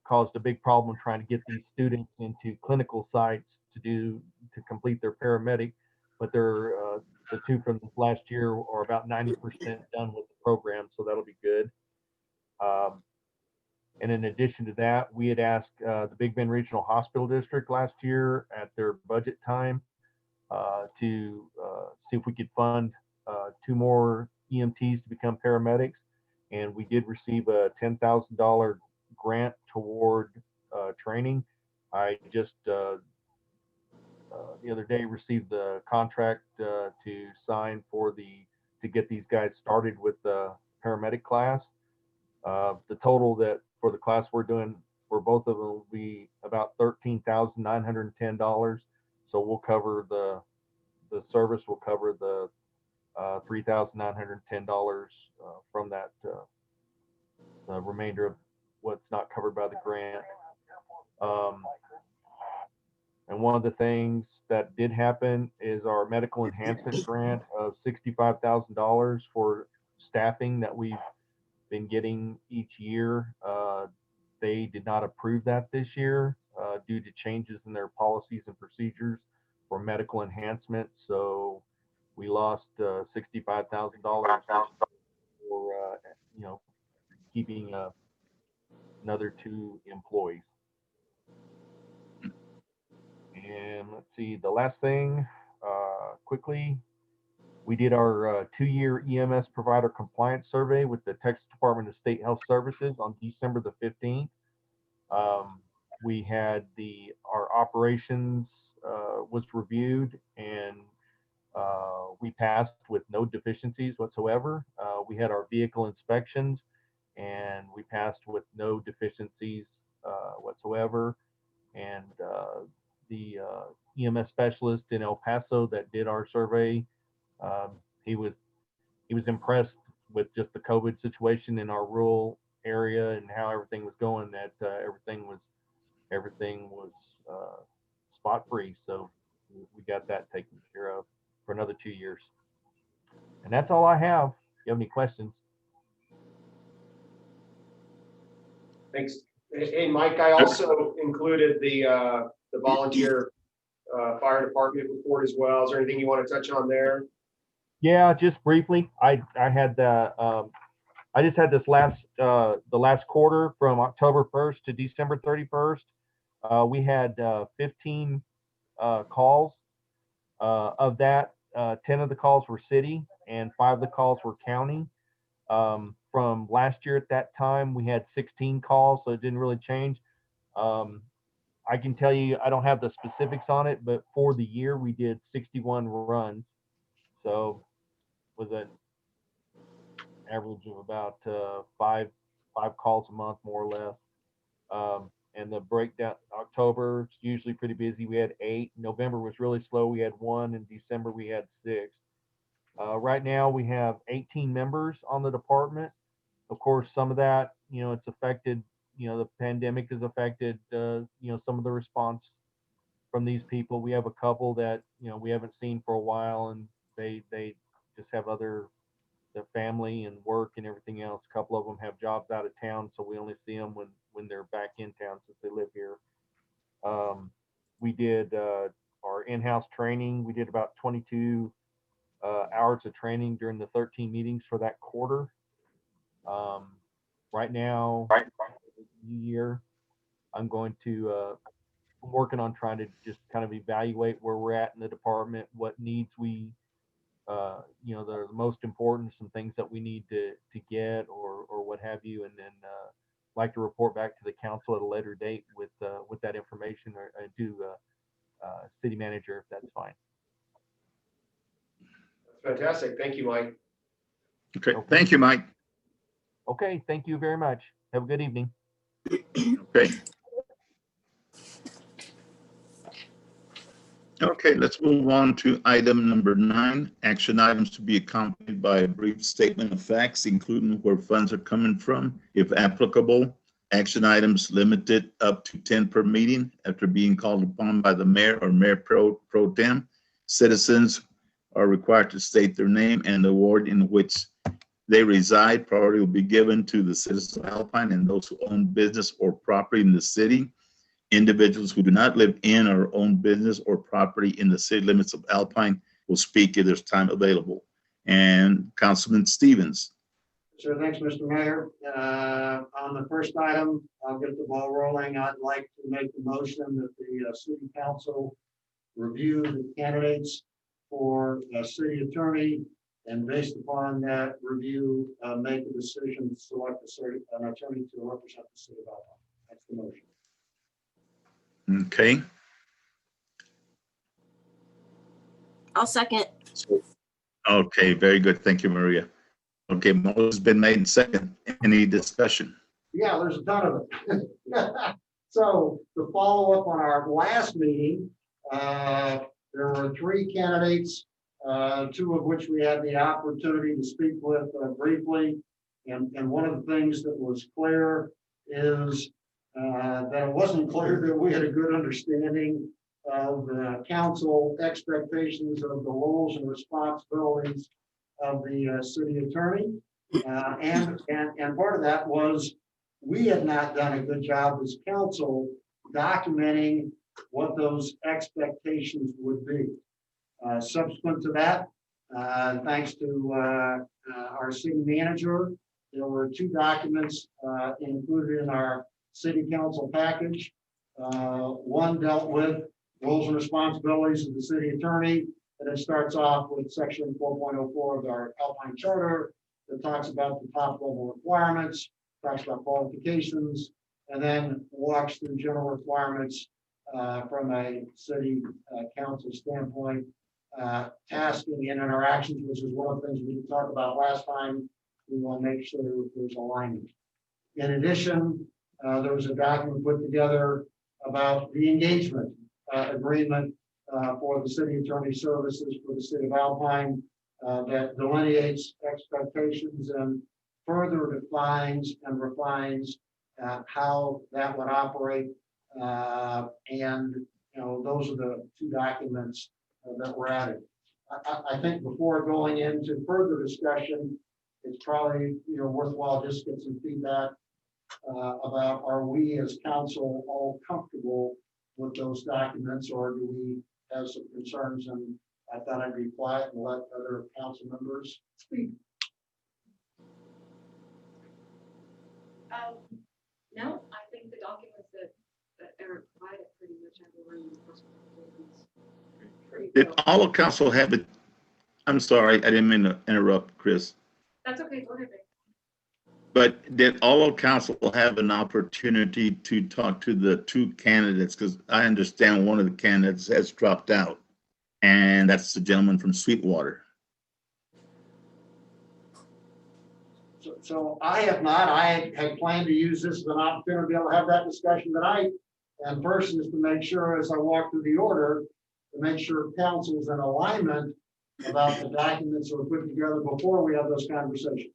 S13: caused a big problem trying to get these students into clinical sites to complete their paramedic, but they're the 2 from this last year are about 90% done with the program, so that'll be good. And in addition to that, we had asked the Big Bend Regional Hospital District last year at their budget time to see if we could fund 2 more EMTs to become paramedics. And we did receive a $10,000 grant toward training. I just the other day received the contract to sign to get these guys started with the paramedic class. The total that for the class we're doing for both of them will be about $13,910. So we'll cover the service will cover the $3,910 from that the remainder of what's not covered by the grant. And one of the things that did happen is our medical enhancement grant of $65,000 for staffing that we've been getting each year. They did not approve that this year due to changes in their policies and procedures for medical enhancement. So we lost $65,000 for keeping another 2 employees. And let's see, the last thing, quickly, we did our 2-year EMS provider compliance survey with the Texas Department of State Health Services on December the 15th. We had our operations was reviewed, and we passed with no deficiencies whatsoever. We had our vehicle inspections, and we passed with no deficiencies whatsoever. And the EMS specialist in El Paso that did our survey, he was impressed with just the COVID situation in our rural area and how everything was going, that everything was spot free. So we got that taken care of for another 2 years. And that's all I have. If you have any questions.
S2: Thanks. Hey, Mike, I also included the volunteer fire department report as well. Is there anything you want to touch on there?
S13: Yeah, just briefly. I had I just had this the last quarter from October 1st to December 31st. We had 15 calls. Of that, 10 of the calls were city and 5 of the calls were county. From last year at that time, we had 16 calls, so it didn't really change. I can tell you, I don't have the specifics on it, but for the year we did 61 runs. So with an average of about 5 calls a month, more or less. And the breakdown, October, it's usually pretty busy. We had 8. November was really slow. We had 1. In December, we had 6. Right now, we have 18 members on the department. Of course, some of that, it's affected, the pandemic has affected, some of the response from these people. We have a couple that, we haven't seen for a while, and they just have their family and work and everything else. A couple of them have jobs out of town, so we only see them when they're back in town since they live here. We did our in-house training. We did about 22 hours of training during the 13 meetings for that quarter. Right now, new year, I'm working on trying to just kind of evaluate where we're at in the department, what needs we that are the most important, some things that we need to get or what have you, and then like to report back to the council at a later date with that information, or do city manager, if that's fine.
S2: Fantastic. Thank you, Mike.
S1: Okay, thank you, Mike.
S13: Okay, thank you very much. Have a good evening.
S1: Okay. Okay, let's move on to item number 9, action items to be accompanied by a brief statement of facts, including where funds are coming from, if applicable. Action items limited up to 10 per meeting after being called upon by the mayor or mayor pro tem. Citizens are required to state their name and the ward in which they reside. Priority will be given to the citizens of Alpine and those who own business or property in the city. Individuals who do not live in or own business or property in the city limits of Alpine will speak if there's time available. And Councilman Stevens.
S6: Sure, thanks, Mr. Mayor. On the first item, I'll get the ball rolling. I'd like to make the motion that the city council review the candidates for city attorney, and based upon that review, make a decision to select an attorney to represent the city of Alpine. That's the motion.
S1: Okay.
S12: I'll second.
S1: Okay, very good. Thank you, Maria. Okay, motion's been made and second. Any discussion?
S6: Yeah, there's a ton of it. So to follow up on our last meeting, there were 3 candidates, 2 of which we had the opportunity to speak with briefly. And one of the things that was clear is that it wasn't clear that we had a good understanding of the council expectations of the roles and responsibilities of the city attorney. And part of that was we had not done a good job as council documenting what those expectations would be. Subsequent to that, thanks to our city manager, there were 2 documents included in our city council package. One dealt with roles and responsibilities of the city attorney, and it starts off with section 4.04 of our Alpine Charter that talks about the top level requirements, talks about qualifications, and then walks through general requirements from a city council standpoint, tasking and interactions, which is one of the things we talked about last time. We want to make sure there's alignment. In addition, there was a document put together about the engagement agreement for the city attorney services for the city of Alpine that delineates expectations and further defines and refines how that would operate. And those are the 2 documents that were added. I think before going into further discussion, it's probably worthwhile just get some feedback about, are we as council all comfortable with those documents, or do we have some concerns? And I thought I'd be quiet and let other council members speak.
S14: No, I think the documents that Eric provided pretty much everyone.
S1: Did all of council have it? I'm sorry, I didn't mean to interrupt, Chris.
S14: That's okay, go ahead, Rick.
S1: But did all of council have an opportunity to talk to the 2 candidates? Because I understand one of the candidates has dropped out, and that's the gentleman from Sweetwater.
S6: So I have not. I had planned to use this as an opportunity to be able to have that discussion tonight. And first is to make sure, as I walk through the order, to make sure council's in alignment about the documents that were put together before we have those conversations.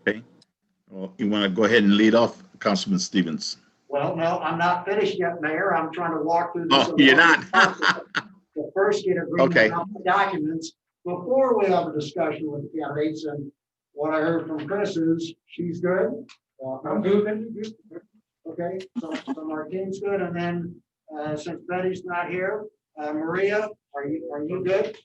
S1: Okay. Well, you want to go ahead and lead off, Councilman Stevens?
S6: Well, no, I'm not finished yet, Mayor. I'm trying to walk through this.
S1: Oh, you're not?
S6: The first get agreement
S1: Okay.
S6: on the documents before we have a discussion with the candidates. And what I heard from Chris is she's good. I'm good. Okay, so our team's good. And then since Betty's not here, Maria, are you good?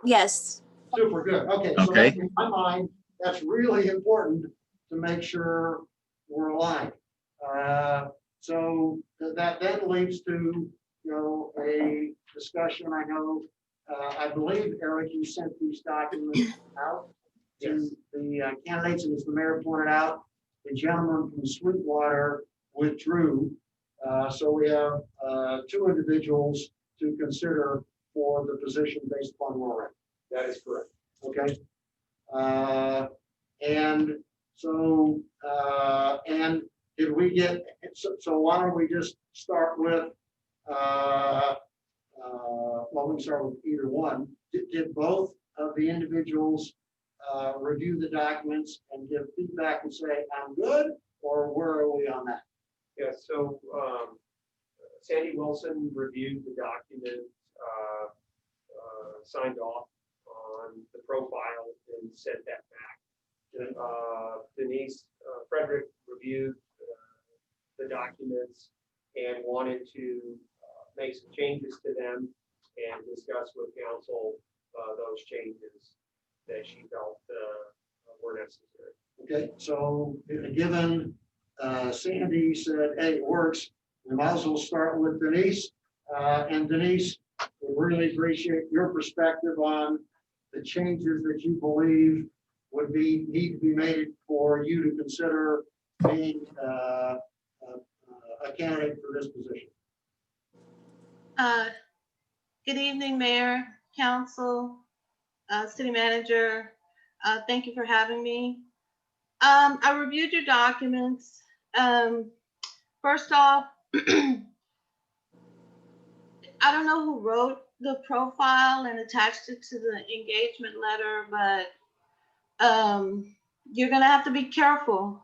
S12: Yes.
S6: Super good. Okay. So
S1: Okay.
S6: in my mind, that's really important to make sure we're aligned. So that then leads to a discussion. I know, I believe, Eric, you sent these documents out to the candidates, and as the mayor pointed out, the gentleman from Sweetwater withdrew. So we have 2 individuals to consider for the position based upon where we're at.
S2: That is correct.
S6: Okay. And so, and did we get, so why don't we just start with, well, we can start with either one. Did both of the individuals review the documents and give feedback and say, I'm good, or where are we on that?
S2: Yeah, so Sandy Wilson reviewed the document, signed off on the profile and sent that back. Denise Frederick reviewed the documents and wanted to make some changes to them and discuss with council those changes that she felt were necessary.
S6: Okay, so given Sandy said, hey, it works, we might as well start with Denise. And Denise, we really appreciate your perspective on the changes that you believe would need to be made for you to consider being a candidate for this position.
S15: Good evening, Mayor, Council, City Manager. Thank you for having me. I reviewed your documents. First off, I don't know who wrote the profile and attached it to the engagement letter, but you're gonna have to be careful.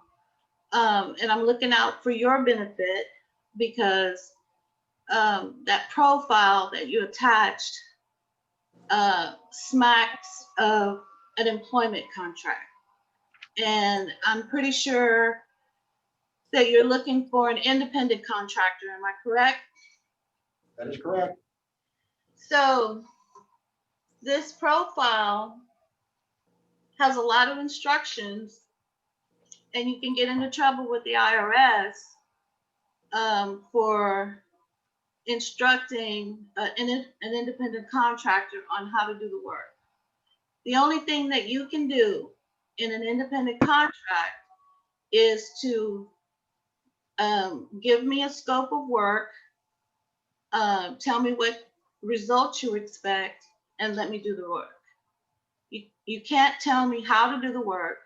S15: And I'm looking out for your benefit because that profile that you attached smacks of an employment contract. And I'm pretty sure that you're looking for an independent contractor, am I correct?
S6: That is correct.
S15: So this profile has a lot of instructions, and you can get into trouble with the IRS for instructing an independent contractor on how to do the work. The only thing that you can do in an independent contract is to give me a scope of work, tell me what results you expect, and let me do the work. You can't tell me how to do the work.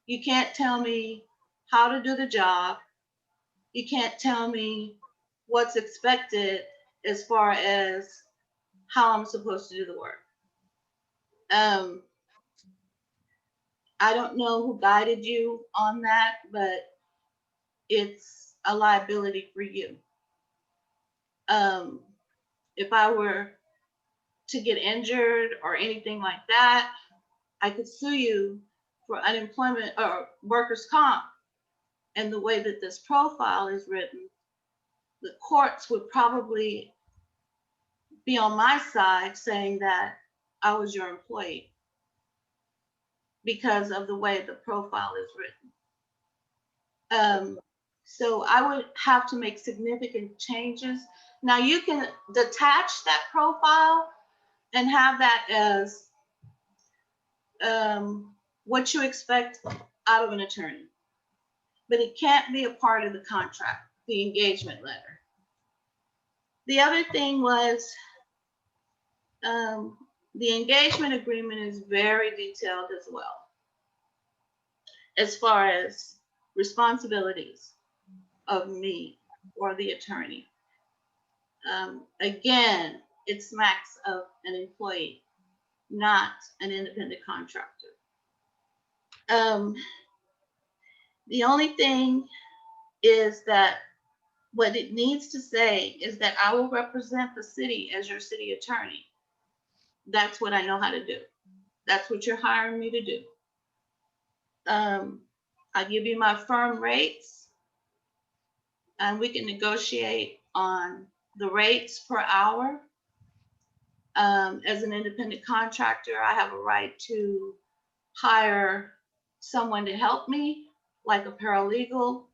S15: You can't tell me how to do the job. You can't tell me what's expected as far as how I'm supposed to do the work. I don't know who guided you on that, but it's a liability for you. If I were to get injured or anything like that, I could sue you for unemployment or workers' comp. And the way that this profile is written, the courts would probably be on my side saying that I was your employee because of the way the profile is written. So I would have to make significant changes. Now you can detach that profile and have that as what you expect out of an attorney, but it can't be a part of the contract, the engagement letter. The other thing was the engagement agreement is very detailed as well, as far as responsibilities of me or the attorney. Again, it smacks of an employee, not an independent contractor. The only thing is that what it needs to say is that I will represent the city as your city attorney. That's what I know how to do. That's what you're hiring me to do. I give you my firm rates, and we can negotiate on the rates per hour. As an independent contractor, I have a right to hire someone to help me, like a paralegal,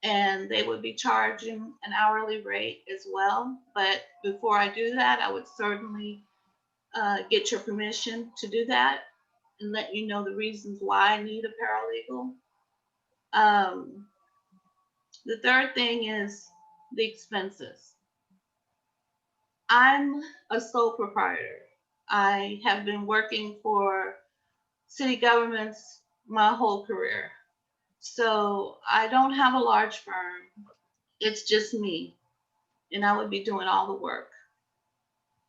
S15: and they would be charging an hourly rate as well. But before I do that, I would certainly get your permission to do that and let you know the reasons why I need a paralegal. The third thing is the expenses. I'm a sole proprietor. I have been working for city governments my whole career. So I don't have a large firm. It's just me, and I would be doing all the work.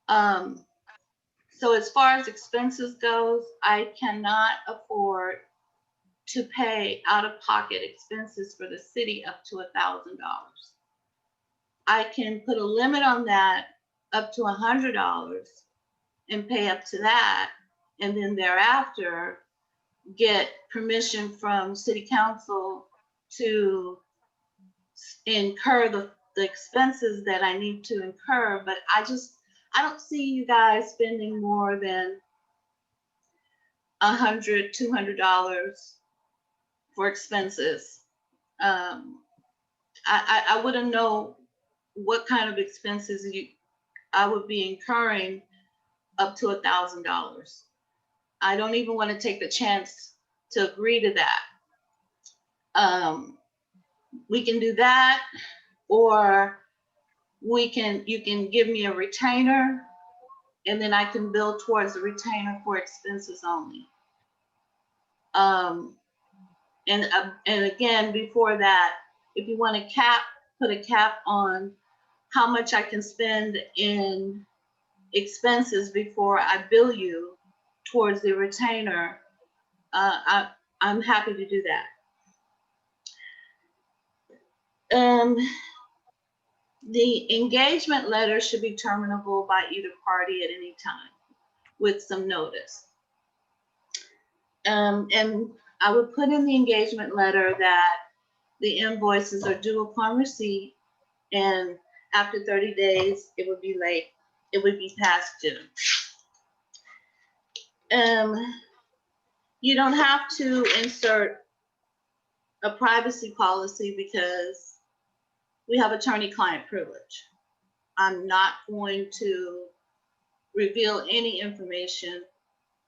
S15: So as far as expenses goes, I cannot afford to pay out-of-pocket expenses for the city up to $1,000. I can put a limit on that up to $100 and pay up to that, and then thereafter get permission from city council to incur the expenses that I need to incur. But I don't see you guys spending more than $100, $200 for expenses. I wouldn't know what kind of expenses I would be incurring up to $1,000. I don't even want to take the chance to agree to that. We can do that, or you can give me a retainer, and then I can bill towards the retainer for expenses only. And again, before that, if you want to put a cap on how much I can spend in expenses before I bill you towards the retainer, I'm happy to do that. The engagement letter should be terminable by either party at any time with some notice. And I would put in the engagement letter that the invoices are due upon receipt, and after 30 days, it would be late. It would be past due. You don't have to insert a privacy policy because we have attorney-client privilege. I'm not going to reveal any information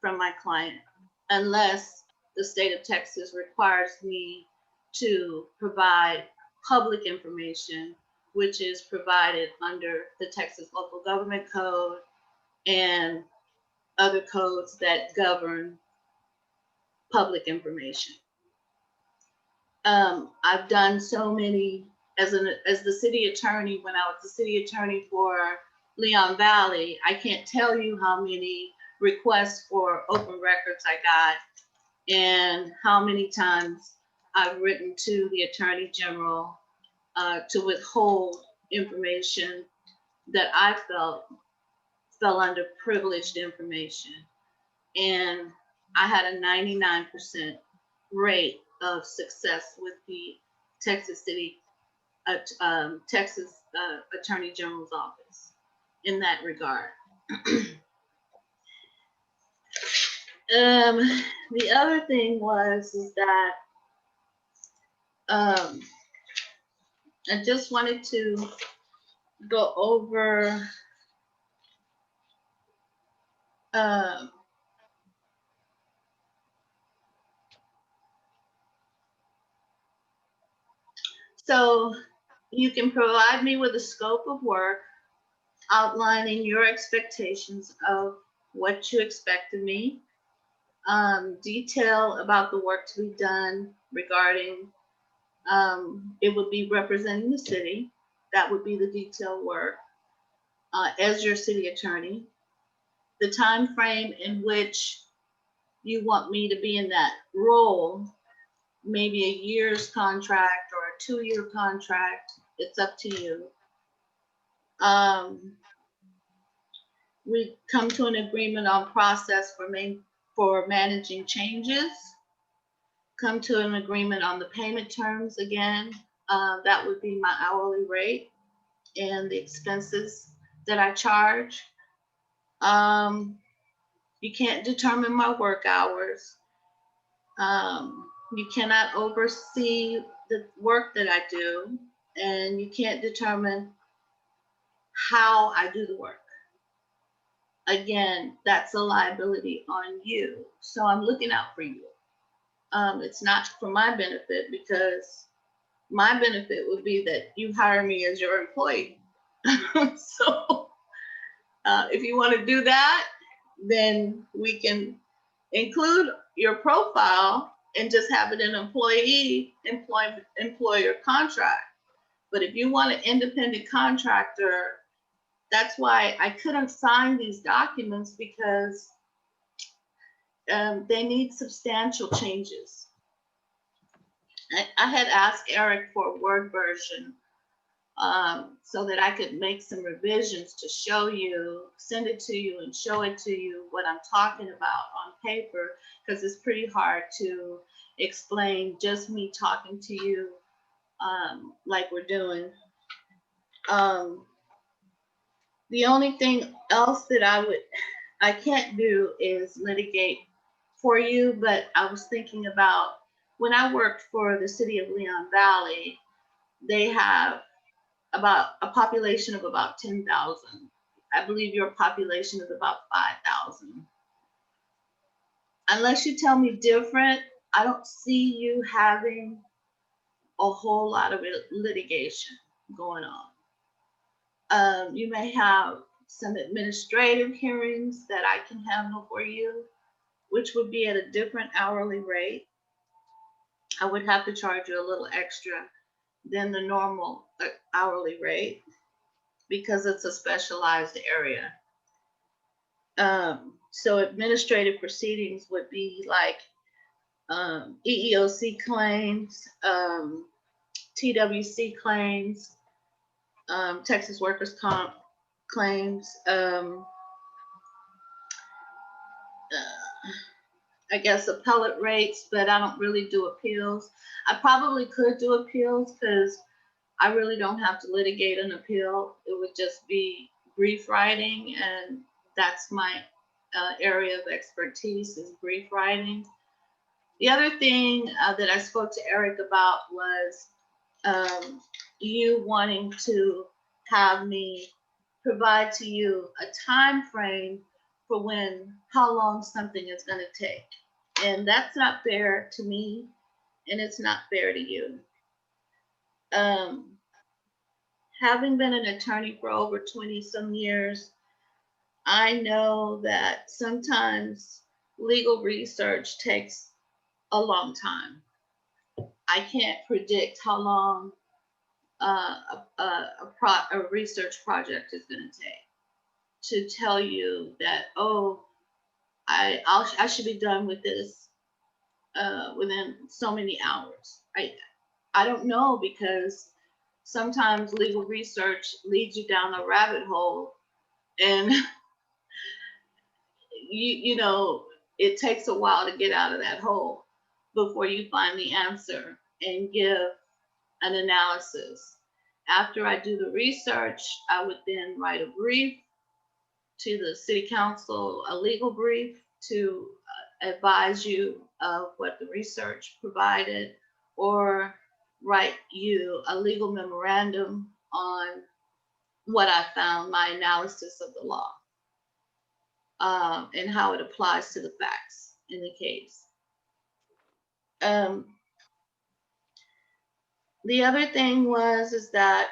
S15: from my client unless the state of Texas requires me to provide public information, which is provided under the Texas Local Government Code and other codes that govern public information. I've done so many, as the city attorney, when I was the city attorney for Leon Valley, I can't tell you how many requests for open records I got and how many times I've written to the Attorney General to withhold information that I felt fell under privileged information. And I had a 99% rate of success with the Texas Attorney General's office in that regard. The other thing is that I just wanted to go over so you can provide me with a scope of work outlining your expectations of what you expect of me, detail about the work to be done regarding, it would be representing the city. That would be the detailed work as your city attorney. The time frame in which you want me to be in that role, maybe a year's contract or a 2-year contract, it's up to you. We come to an agreement on process for managing changes, come to an agreement on the payment terms again. That would be my hourly rate and the expenses that I charge. You can't determine my work hours. You cannot oversee the work that I do, and you can't determine how I do the work. Again, that's a liability on you. So I'm looking out for you. It's not for my benefit, because my benefit would be that you hire me as your employee. So if you want to do that, then we can include your profile and just have it an employer contract. But if you want an independent contractor, that's why I couldn't sign these documents, because they need substantial changes. I had asked Eric for a Word version so that I could make some revisions to show you, send it to you and show it to you what I'm talking about on paper, because it's pretty hard to explain just me talking to you like we're doing. The only thing else that I can't do is litigate for you, but I was thinking about when I worked for the city of Leon Valley, they have about a population of about 10,000. I believe your population is about 5,000. Unless you tell me different, I don't see you having a whole lot of litigation going on. You may have some administrative hearings that I can handle for you, which would be at a different hourly rate. I would have to charge you a little extra than the normal hourly rate because it's a specialized area. So administrative proceedings would be like EEOC claims, TWC claims, Texas Workers' Comp claims, I guess appellate rates, but I don't really do appeals. I probably could do appeals because I really don't have to litigate an appeal. It would just be brief writing, and that's my area of expertise is brief writing. The other thing that I spoke to Eric about was you wanting to have me provide to you a time frame for how long something is going to take. And that's not fair to me, and it's not fair to you. Having been an attorney for over 20 some years, I know that sometimes legal research takes a long time. I can't predict how long a research project is going to take to tell you that, oh, I should be done with this within so many hours. I don't know, because sometimes legal research leads you down a rabbit hole, and you know, it takes a while to get out of that hole before you find the answer and give an analysis. After I do the research, I would then write a brief to the city council, a legal brief to advise you of what the research provided, or write you a legal memorandum on what I found, my analysis of the law, and how it applies to the facts in the case. The other thing is that,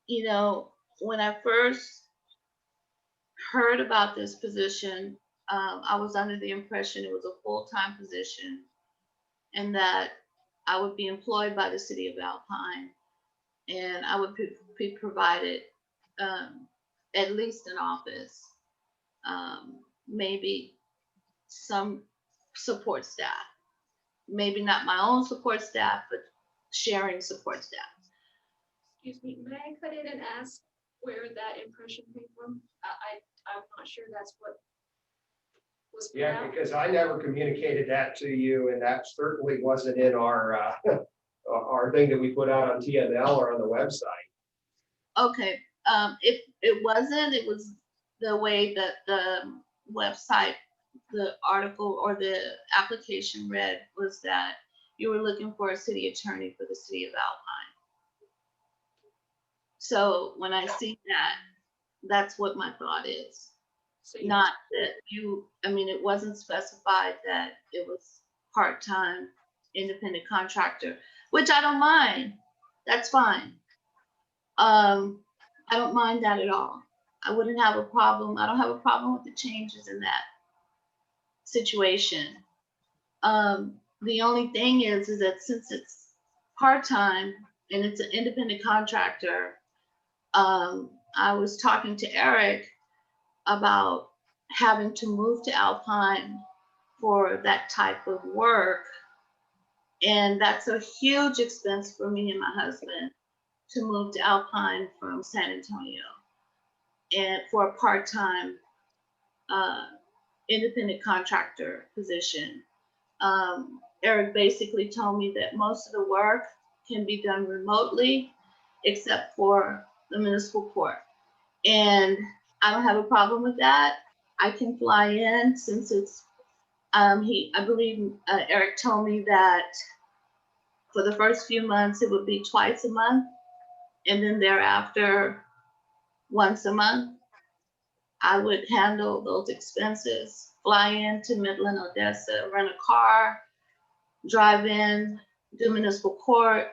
S15: you know, when I first heard about this position, I was under the impression it was a full-time position and that I would be employed by the city of Alpine, and I would be provided at least an office, maybe some support staff, maybe not my own support staff, but sharing support staff.
S14: Excuse me, may I cut in and ask where that impression came from? I'm not sure that's what was put
S2: Yeah,
S14: out.
S2: because I never communicated that to you, and that certainly wasn't in our our thing that we put out on TNL or on the website.
S15: Okay, it wasn't, it was the way that the website, the article or the application read was that you were looking for a city attorney for the city of Alpine. So when I see that, that's what my thought is.
S14: So
S15: Not that I mean, it wasn't specified that it was part-time independent contractor, which I don't mind. That's fine. I don't mind that at all. I wouldn't have a problem. I don't have a problem with the changes in that situation. The only thing is that since it's part-time and it's an independent contractor, I was talking to Eric about having to move to Alpine for that type of work. And that's a huge expense for me and my husband to move to Alpine from San Antonio and for a part-time independent contractor position. Eric basically told me that most of the work can be done remotely except for the municipal court. And I don't have a problem with that. I can fly in since it's, I believe Eric told me that for the first few months, it would be twice a month. And then thereafter, once a month. I would handle those expenses, fly into Midland, Odessa, rent a car, drive in, do municipal court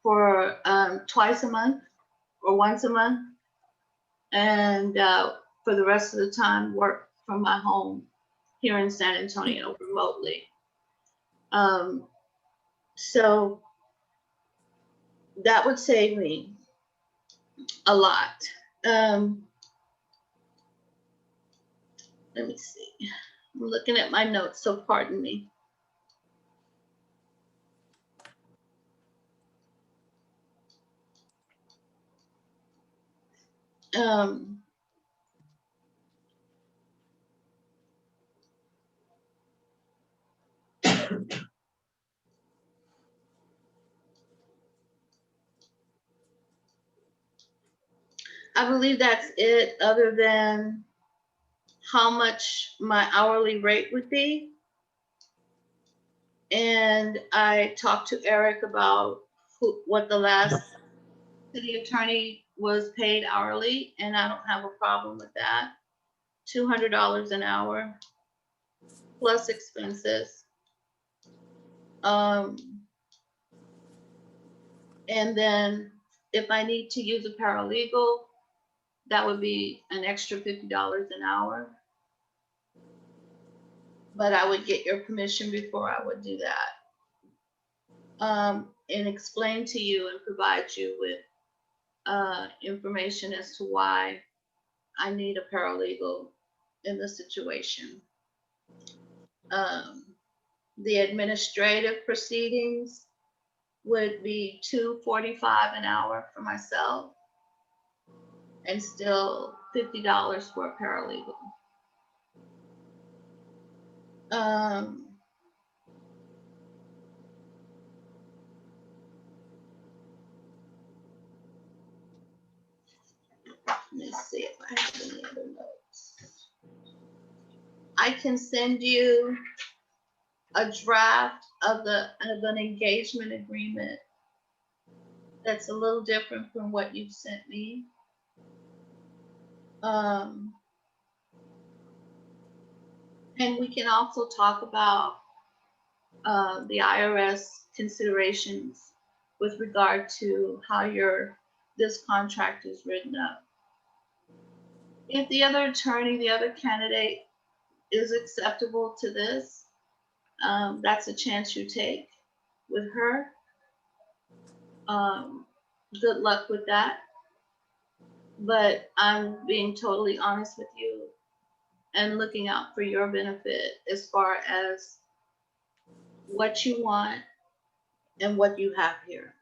S15: for twice a month or once a month. And for the rest of the time, work from my home here in San Antonio remotely. So that would save me a lot. Let me see. I'm looking at my notes, so pardon me. I believe that's it, other than how much my hourly rate would be. And I talked to Eric about what the last city attorney was paid hourly, and I don't have a problem with that. $200 an hour plus expenses. And then if I need to use a paralegal, that would be an extra $50 an hour. But I would get your permission before I would do that. And explain to you and provide you with information as to why I need a paralegal in this situation. The administrative proceedings would be $245 an hour for myself and still $50 for a paralegal. Let me see if I have any other notes. I can send you a draft of an engagement agreement that's a little different from what you've sent me. And we can also talk about the IRS considerations with regard to how this contract is written up. If the other attorney, the other candidate is acceptable to this, that's a chance you take with her. Good luck with that. But I'm being totally honest with you and looking out for your benefit as far as what you want and what you have here.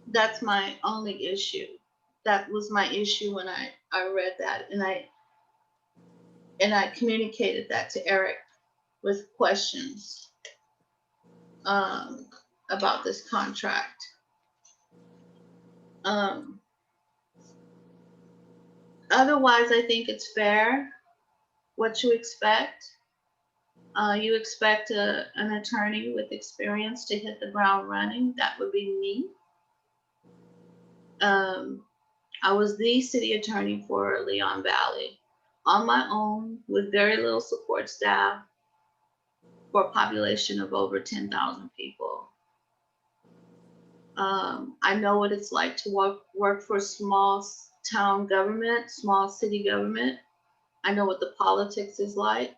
S15: That's my only issue. That was my issue when I read that, and I communicated that to Eric with questions about this contract. Otherwise, I think it's fair what you expect. You expect an attorney with experience to hit the ground running. That would be me. I was the city attorney for Leon Valley on my own with very little support staff for a population of over 10,000 people. I know what it's like to work for small town government, small city government. I know what the politics is like.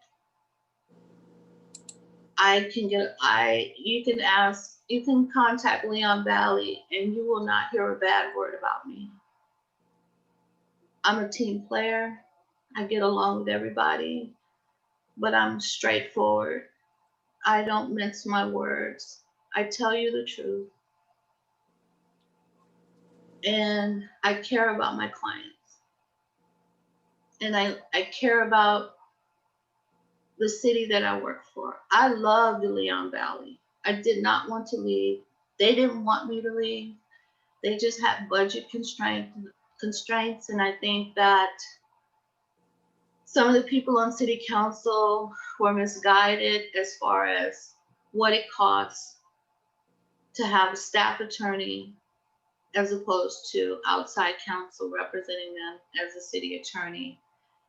S15: You can contact Leon Valley and you will not hear a bad word about me. I'm a team player. I get along with everybody, but I'm straightforward. I don't mince my words. I tell you the truth. And I care about my clients. And I care about the city that I work for. I love the Leon Valley. I did not want to leave. They didn't want me to leave. They just had budget constraints. And I think that some of the people on city council were misguided as far as what it costs to have a staff attorney as opposed to outside counsel representing them as a city attorney.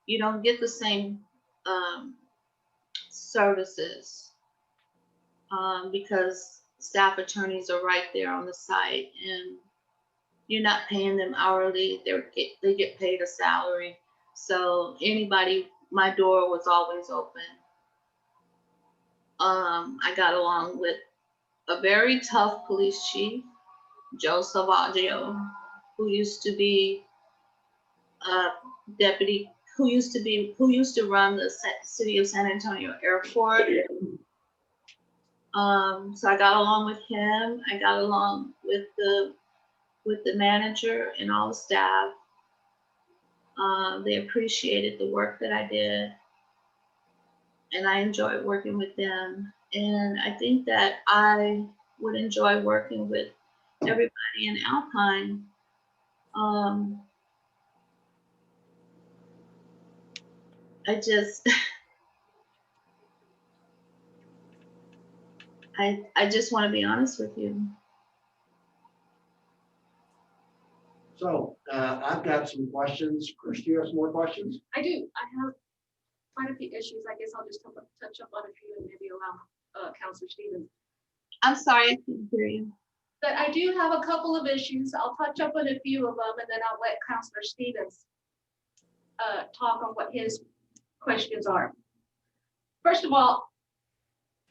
S15: You don't get the same services because staff attorneys are right there on the site and you're not paying them hourly. They get paid a salary. So anybody, my door was always open. I got along with a very tough police chief, Joe Salvaggio, who used to be a deputy, who used to run the city of San Antonio airport. So I got along with him. I got along with the manager and all the staff. They appreciated the work that I did, and I enjoyed working with them. And I think that I would enjoy working with everybody in Alpine. I just want to be honest with you.
S6: So I've got some questions. Chris, do you have some more questions?
S14: I do. I have quite a few issues. I guess I'll just touch up on a few and maybe allow Counselor Stevens.
S15: I'm sorry, I couldn't hear you.
S14: But I do have a couple of issues. I'll touch up on a few of them and then I'll let Counselor Stevens talk on what his questions are. First of all,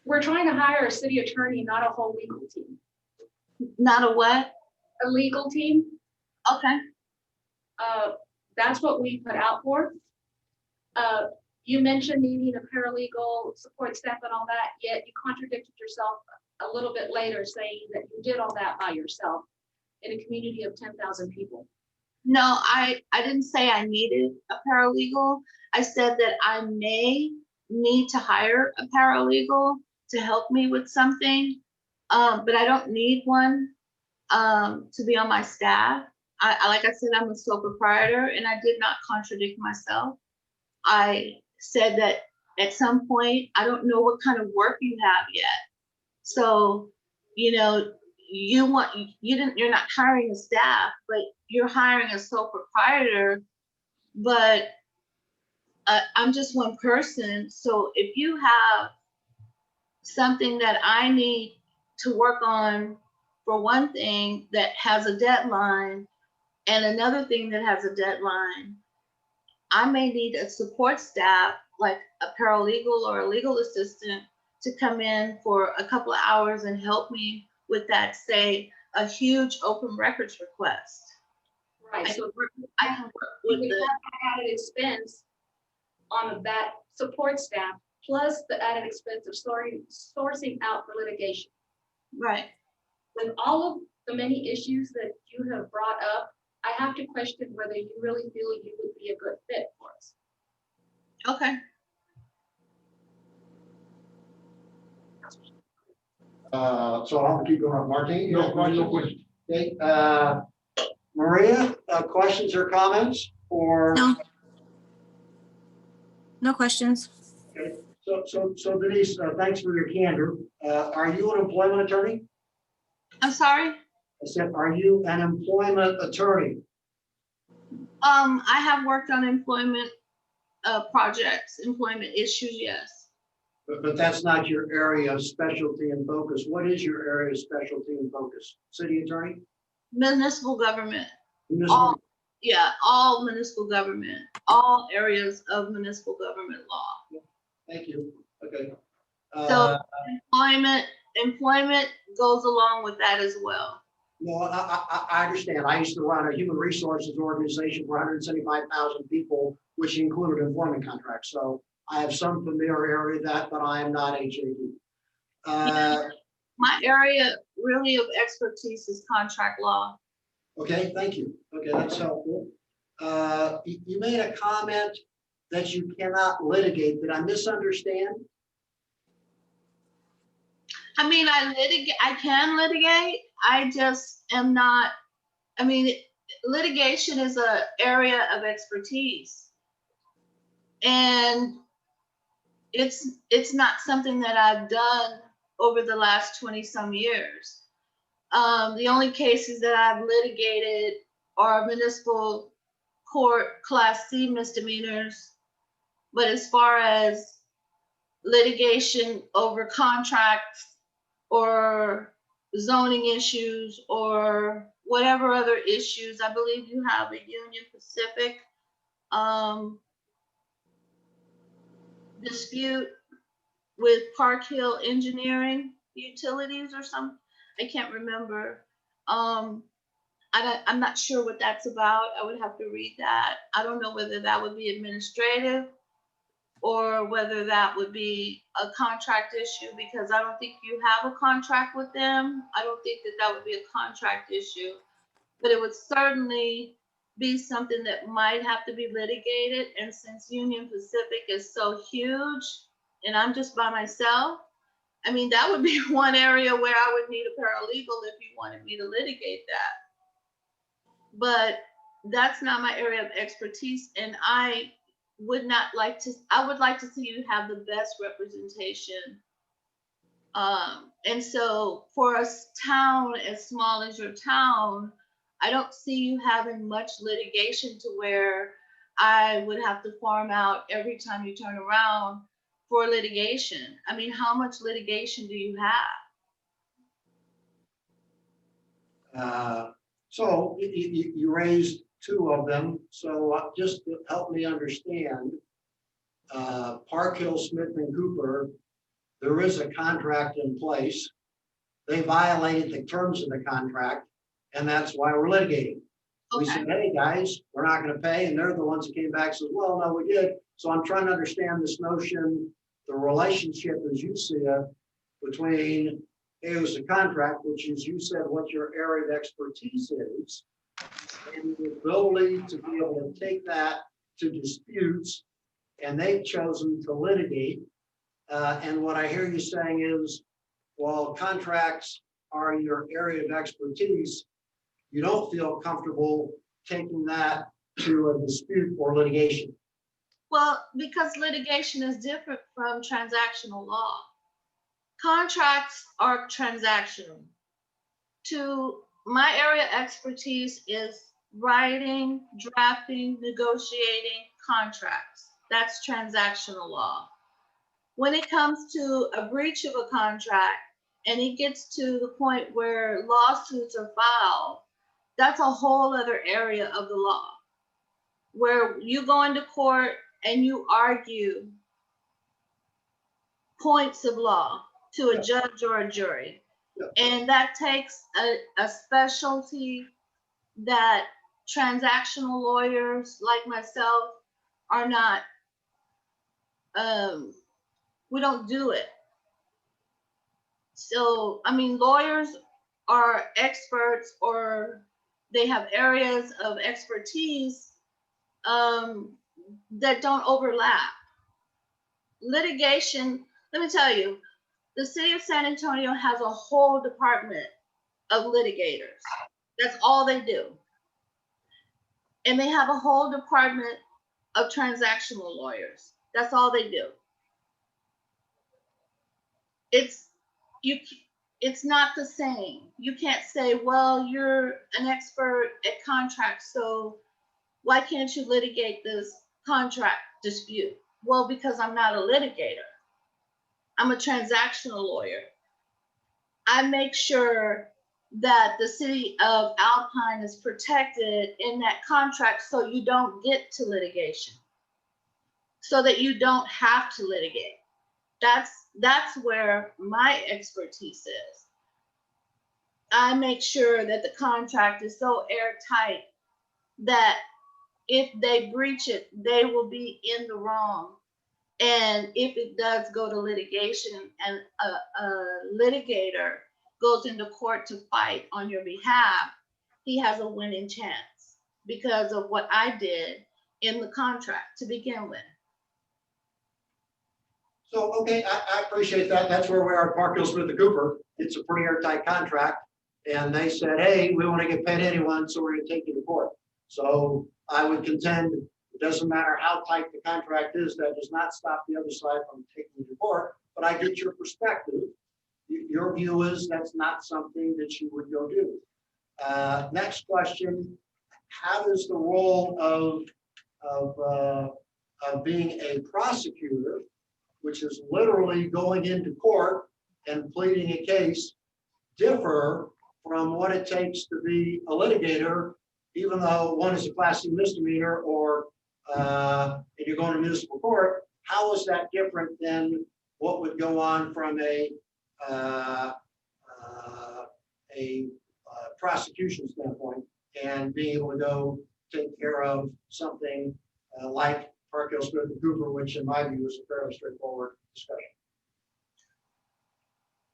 S14: we're trying to hire a city attorney, not a whole legal team.
S15: Not a what?
S14: A legal team.
S15: Okay.
S14: That's what we put out for. You mentioned needing a paralegal support staff and all that, yet you contradicted yourself a little bit later saying that you did all that by yourself in a community of 10,000 people.
S15: No, I didn't say I needed a paralegal. I said that I may need to hire a paralegal to help me with something, but I don't need one to be on my staff. Like I said, I'm a sole proprietor and I did not contradict myself. I said that at some point, I don't know what kind of work you have yet. So, you know, you're not hiring a staff, but you're hiring a sole proprietor, but I'm just one person. So if you have something that I need to work on for one thing that has a deadline and another thing that has a deadline, I may need a support staff, like a paralegal or a legal assistant, to come in for a couple of hours and help me with that, say, a huge open records request.
S14: Right.
S15: I
S14: So
S15: can work with
S14: you would have the added expense on that support staff, plus the added expense of sourcing out for litigation.
S15: Right.
S14: With all of the many issues that you have brought up, I have to question whether you really feel you would be a good fit for us.
S15: Okay.
S6: So I'll keep going. Martine, you have questions? Okay. Maria, questions or comments? Or
S12: No. No questions.
S6: okay. So Denise, thanks for your candor. Are you an employment attorney?
S15: I'm sorry.
S6: I said, are you an employment attorney?
S15: I have worked on employment projects, employment issues, yes.
S6: But that's not your area of specialty and focus. What is your area of specialty and focus? City attorney?
S15: Municipal government.
S6: Municipal.
S15: Yeah, all municipal government, all areas of municipal government law.
S6: Thank you. Okay.
S15: So employment goes along with that as well.
S6: No, I understand. I used to run a human resources organization for 175,000 people, which included employment contracts. So I have some familiarity with that, but I am not HAD.
S15: My area really of expertise is contract law.
S6: Okay, thank you. Okay, that's helpful. You made a comment that you cannot litigate. Did I misunderstand?
S15: I mean, I can litigate. I just am not, I mean, litigation is an area of expertise. And it's not something that I've done over the last 20 some years. The only cases that I've litigated are municipal court class C misdemeanors. But as far as litigation over contracts or zoning issues or whatever other issues, I believe you have a Union Pacific dispute with Park Hill Engineering Utilities or something. I can't remember. I'm not sure what that's about. I would have to read that. I don't know whether that would be administrative or whether that would be a contract issue, because I don't think you have a contract with them. I don't think that that would be a contract issue, but it would certainly be something that might have to be litigated. And since Union Pacific is so huge and I'm just by myself, I mean, that would be one area where I would need a paralegal if you wanted me to litigate that. But that's not my area of expertise, and I would like to see you have the best representation. And so for a town as small as your town, I don't see you having much litigation to where I would have to farm out every time you turn around for litigation. I mean, how much litigation do you have?
S6: So you raised two of them. So just to help me understand, Park Hill, Smith and Cooper, there is a contract in place. They violated the terms of the contract, and that's why we're litigating. Okay. We said, hey guys, we're not going to pay, and they're the ones that came back and said, well, no, we did. So I'm trying to understand this notion, the relationship as you see it between it was a contract, which is, you said, what your area of expertise is, and the ability to be able to take that to disputes, and they've chosen to litigate. And what I hear you saying is, while contracts are your area of expertise, you don't feel comfortable taking that to a dispute or litigation.
S15: Well, because litigation is different from transactional law. Contracts are transactional. To my area of expertise is writing, drafting, negotiating contracts. That's transactional law. When it comes to a breach of a contract and it gets to the point where lawsuits are filed, that's a whole other area of the law where you go into court and you argue points of law to a judge or a jury. And that takes a specialty that transactional lawyers like myself are not, we don't do it. So, I mean, lawyers are experts or they have areas of expertise that don't overlap. Litigation, let me tell you, the city of San Antonio has a whole department of litigators. That's all they do. And they have a whole department of transactional lawyers. That's all they do. It's not the same. You can't say, well, you're an expert at contracts, so why can't you litigate this contract dispute? Well, because I'm not a litigator. I'm a transactional lawyer. I make sure that the city of Alpine is protected in that contract so you don't get to litigation, so that you don't have to litigate. That's where my expertise is. I make sure that the contract is so airtight that if they breach it, they will be in the wrong. And if it does go to litigation and a litigator goes into court to fight on your behalf, he has a winning chance because of what I did in the contract to begin with.
S6: So, okay, I appreciate that. That's where we are at Park Hill Smith and Cooper. It's a pretty airtight contract. And they said, hey, we want to get paid anyone, so we're going to take you to court. So I would contend it doesn't matter how tight the contract is, that does not stop the other side from taking you to court. But I get your perspective. Your view is that's not something that you would go do. Next question, how does the role of being a prosecutor, which is literally going into court and pleading a case, differ from what it takes to be a litigator, even though one is a Class C misdemeanor or if you're going to municipal court? How is that different than what would go on from a prosecution standpoint and being able to go take care of something like Park Hill Smith and Cooper, which in my view is a fairly straightforward discussion?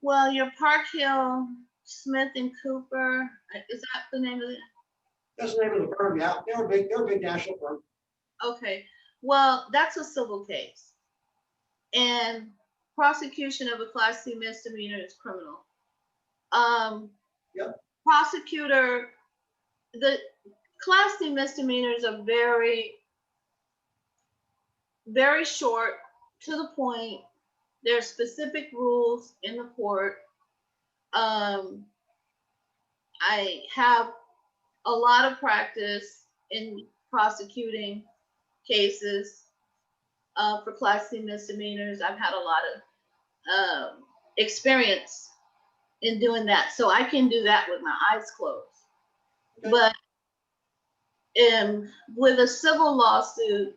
S15: Well, your Park Hill Smith and Cooper, is that the name of it?
S6: That's the name of the firm, yeah. They're a big national firm.
S15: Okay, well, that's a civil case. And prosecution of a Class C misdemeanor is criminal.
S6: Yep.
S15: Prosecutor, the Class C misdemeanors are very, very short, to the point. There are specific rules in the court. I have a lot of practice in prosecuting cases for Class C misdemeanors. I've had a lot of experience in doing that, so I can do that with my eyes closed. Okay. But with a civil lawsuit,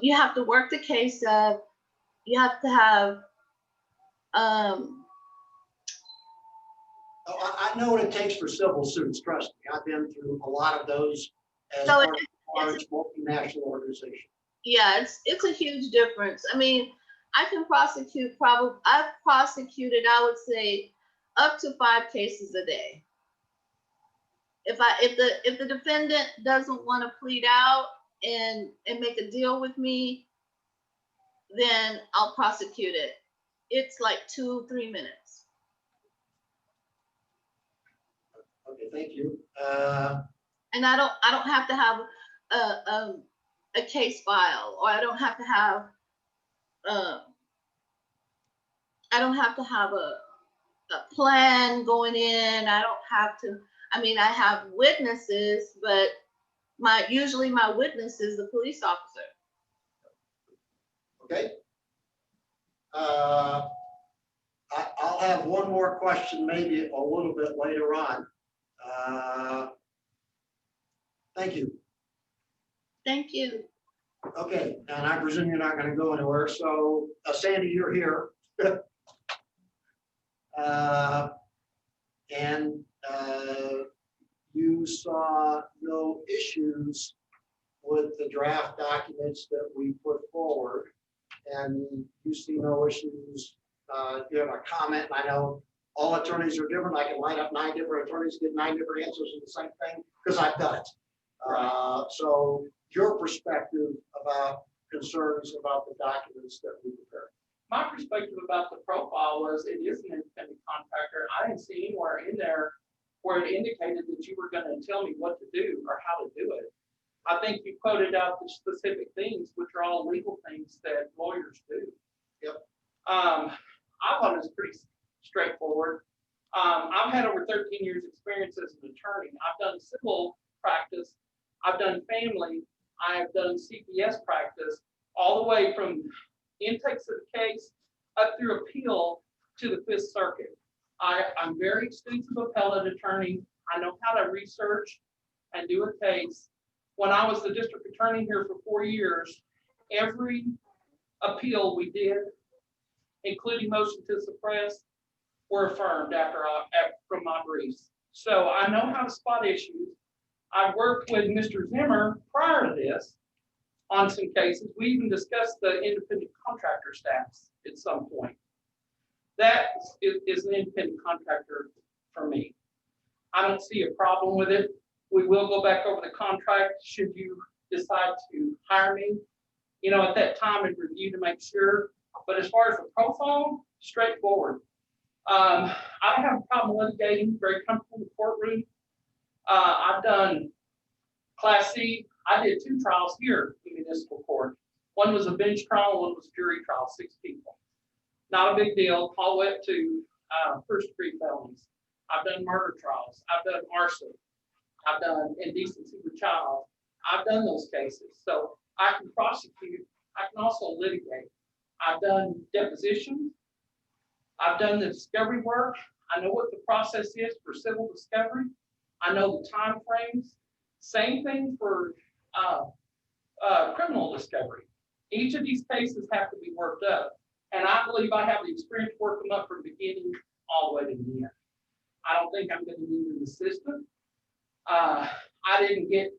S15: you have to work the case up. You have to have
S6: I know what it takes for civil suits, trust me. I've been through a lot of those as part of a large multinational organization.
S15: Yeah, it's a huge difference. I mean, I can prosecute I've prosecuted, I would say, up to 5 cases a day. If the defendant doesn't want to plead out and make a deal with me, then I'll prosecute it. It's like 2-3 minutes.
S6: Okay, thank you.
S15: And I don't have to have a case file, or I don't have to have a plan going in. I don't have to. I mean, I have witnesses, but usually my witness is the police officer.
S6: Okay. I'll have one more question, maybe a little bit later on. Thank you.
S15: Thank you.
S6: Okay, and I presume you're not going to go anywhere. So, Sandy, you're here. And you saw no issues with the draft documents that we put forward, and you see no issues. You have a comment. I know all attorneys are different. I can line up 9 different attorneys, get 9 different answers to the same thing, because I've done it. So your perspective about concerns about the documents that we prepared.
S16: My perspective about the profile was it is an independent contractor. I didn't see anywhere in there where it indicated that you were going to tell me what to do or how to do it. I think you quoted out the specific things, which are all legal things that lawyers do.
S6: Yep.
S16: I thought it was pretty straightforward. I've had over 13 years experience as an attorney. I've done civil practice. I've done family. I've done CPS practice, all the way from intakes of the case up through appeal to the 5th Circuit. I'm very extensive appellate attorney. I know how to research and do a case. When I was the district attorney here for 4 years, every appeal we did, including motion to suppress, were affirmed from my briefs. So I know how to spot issues. I worked with Mr. Zimmer prior to this on some cases. We even discussed the independent contractor status at some point. That is an independent contractor for me. I don't see a problem with it. We will go back over the contract should you decide to hire me, you know, at that time and review to make sure. But as far as the profile, straightforward. I don't have a problem litigating, very comfortable in the courtroom. I've done Class C. I did 2 trials here in municipal court. One was a bench trial, one was a jury trial, 6 people. Not a big deal, all the way up to first degree felonies. I've done murder trials. I've done arson. I've done indecency with child. I've done those cases. So I can prosecute. I can also litigate. I've done depositions. I've done the discovery work. I know what the process is for civil discovery. I know the time frames. Same thing for criminal discovery. Each of these cases have to be worked up. And I believe I have the experience to work them up from the beginning all the way to the end. I don't think I'm going to need an assistant. I didn't get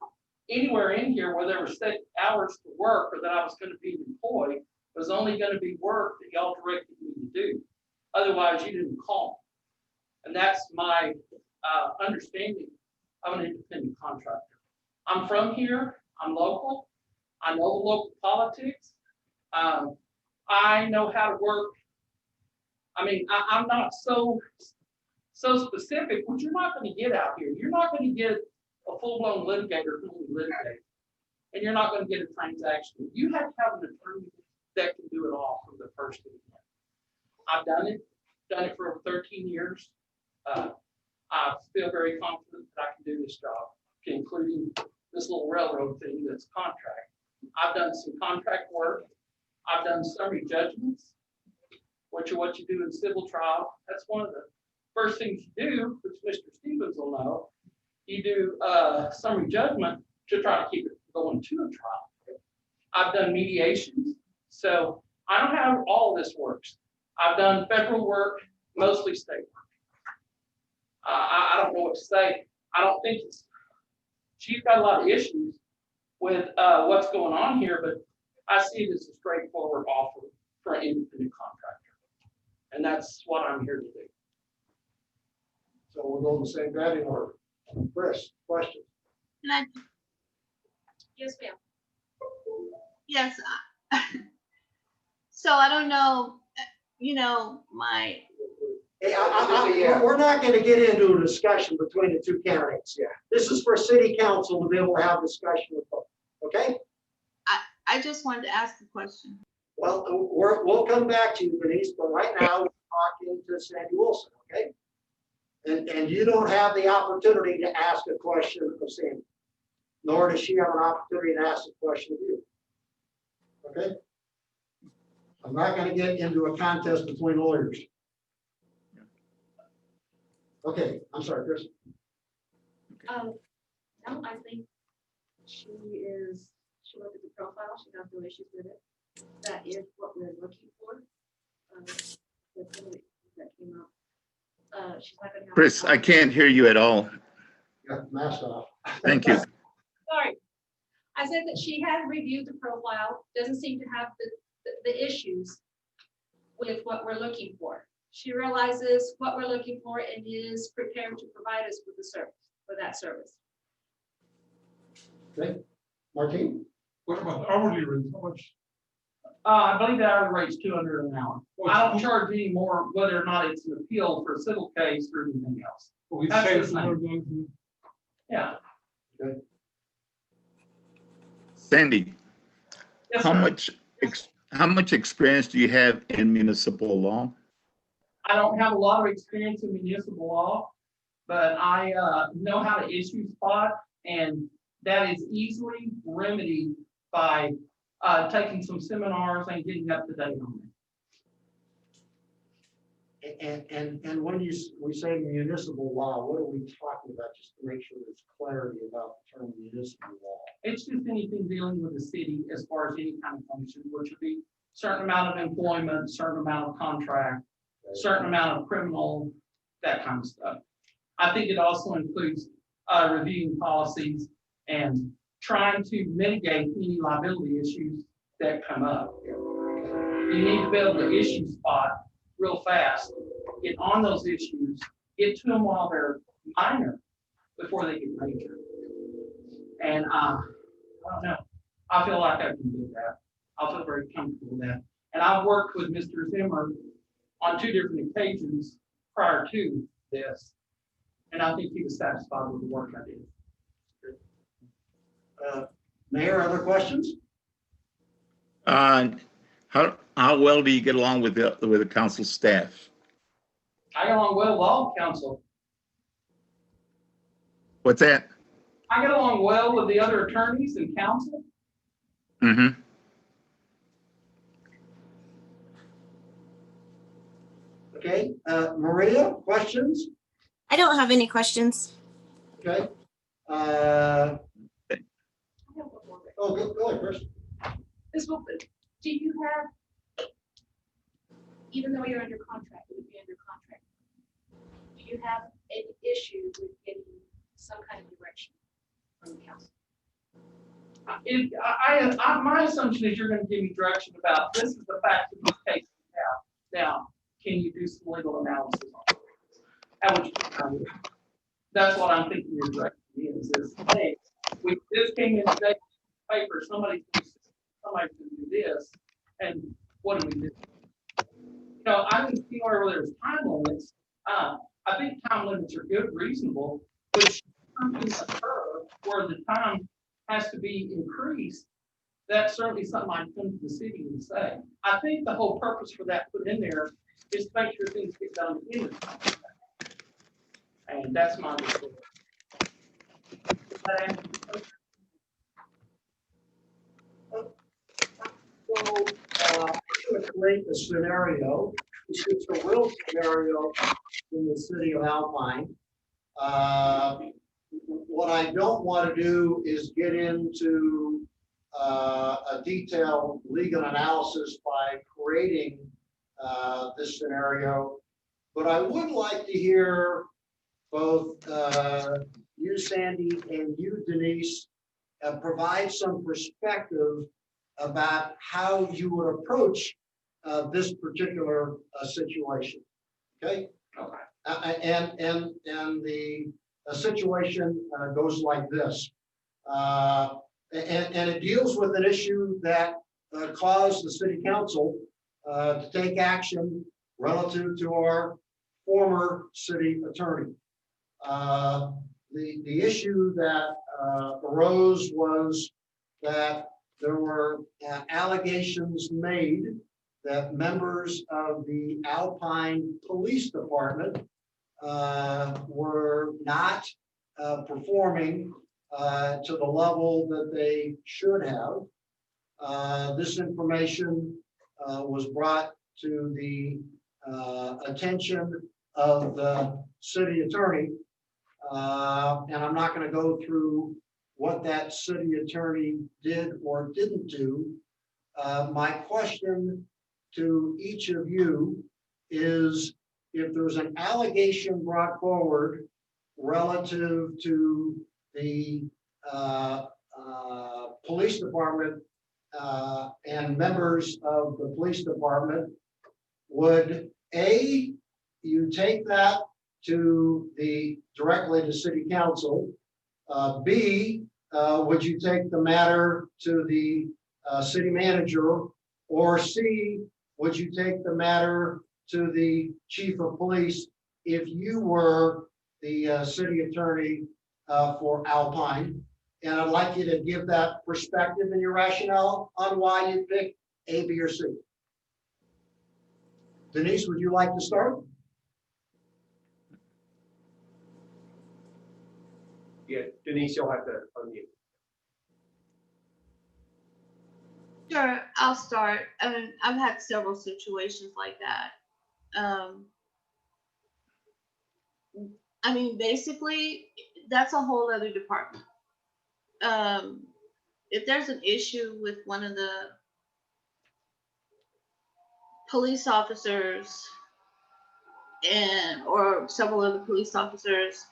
S16: anywhere in here where there were set hours to work or that I was going to be an employee. It was only going to be work that y'all directed me to do. Otherwise, you didn't call. And that's my understanding of an independent contractor. I'm from here. I'm local. I know the local politics. I know how to work. I mean, I'm not so specific, which you're not going to get out here. You're not going to get a full-blown litigator who will litigate. And you're not going to get a transaction. You have to have an attorney that can do it all from the first to the end. I've done it for over 13 years. I feel very confident that I can do this job, including this little railroad thing that's contract. I've done some contract work. I've done summary judgments, which are what you do in civil trial. That's one of the first things you do, which Mr. Stevens will know. You do summary judgment to try to keep it going to a trial. I've done mediations. So I don't know how all of this works. I've done federal work, mostly state work. I don't know what to say. I don't think she's got a lot of issues with what's going on here, but I see it as a straightforward offer for an independent contractor. And that's what I'm here to do.
S6: So we'll go the same batting order. Chris, question.
S14: Yes, ma'am.
S15: Yes. So I don't know, you know, my.
S6: Hey, we're not going to get into a discussion between the 2 candidates here. This is for city council to be able to have discussion with them. Okay?
S15: I just wanted to ask the question.
S6: Well, we'll come back to you, Denise, but right now we're talking to Sandy Wilson, okay? And you don't have the opportunity to ask a question of Sandy, nor does she have an opportunity to ask a question of you. Okay? I'm not going to get into a contest between lawyers. Okay, I'm sorry, Chris.
S3: No, I think she looked at the profile, she got no issues with it. That is what we're looking for. That's really that came up. She's not gonna have.
S1: Chris, I can't hear you at all.
S6: Got the mask off.
S1: Thank you.
S14: Sorry. I said that she had reviewed the profile, doesn't seem to have the issues with what we're looking for. She realizes what we're looking for and is prepared to provide us with the service, for that service.
S6: Okay, Martine?
S7: What about the hourly rate? How much?
S16: I believe the hourly rate's $200 an hour. I don't charge any more, whether or not it's an appeal for a civil case or anything else.
S7: We
S16: That's
S7: say
S16: the same. Yeah.
S6: Okay.
S1: Sandy,
S16: Yes,
S1: how
S16: sir.
S1: much experience do you have in municipal law?
S16: I don't have a lot of experience in municipal law, but I know how to issue spot, and that is easily remedied by taking some seminars and getting up to date on it.
S6: And when we say municipal law, what are we talking about, just to make sure there's clarity about the term municipal law?
S16: It's just anything dealing with the city as far as any kind of function, which would be certain amount of employment, certain amount of contract, certain amount of criminal, that kind of stuff. I think it also includes reviewing policies and trying to mitigate any liability issues that come up. You need to be able to issue spot real fast, get on those issues, get to them while they're minor before they get major. And I don't know, I feel like I can do that. I feel very comfortable with that. And I've worked with Mr. Zimmer on 2 different occasions prior to this. And I think he was satisfied with the work I did.
S6: Mayor, other questions?
S1: How well do you get along with the council staff?
S16: I get along well with all council.
S1: What's that?
S16: I get along well with the other attorneys and council.
S1: Mm-hmm.
S6: Okay, Maria, questions?
S12: I don't have any questions.
S6: Okay. Go ahead, Chris.
S3: This will, do you have, even though you're under contract, it would be under contract, do you have any issue with getting some kind of direction from the council?
S16: My assumption is you're going to give me direction about this is the fact of this case we have. Now, can you do some legal analysis on it? How would you that's what I'm thinking your direction is hey, this came in today paper, somebody can do this, and what do we do? You know, I didn't see where there's time limits. I think time limits are good, reasonable, but if something occur where the time has to be increased, that's certainly something I'd come to the city and say. I think the whole purpose for that put in there is to make sure things get done in the time. And that's my understanding.
S6: So, I'm going to create a scenario. This is a real scenario in the city of Alpine. What I don't want to do is get into a detailed legal analysis by creating this scenario, but I would like to hear both you, Sandy, and you, Denise, provide some perspective about how you would approach this particular situation. Okay. Okay. And the situation goes like this, and it deals with an issue that caused the city council to take action relative to our former city attorney. The issue that arose was that there were allegations made that members of the Alpine Police Department were not performing to the level that they should have. This information was brought to the attention of the city attorney. And I'm not going to go through what that city attorney did or didn't do. My question to each of you is, if there's an allegation brought forward relative to the police department and members of the police department, would A, you take that to directly to city council? B, would you take the matter to the city manager? Or C, would you take the matter to the chief of police if you were the city attorney for Alpine? And I'd like you to give that perspective and your rationale on why you pick A, B, or C. Denise, would you like to start?
S2: Yeah, Denise, you'll have to unmute.
S15: Sure, I'll start. I mean, I've had several situations like that. I mean, basically, that's a whole other department. If there's an issue with one of the police officers or several other police officers,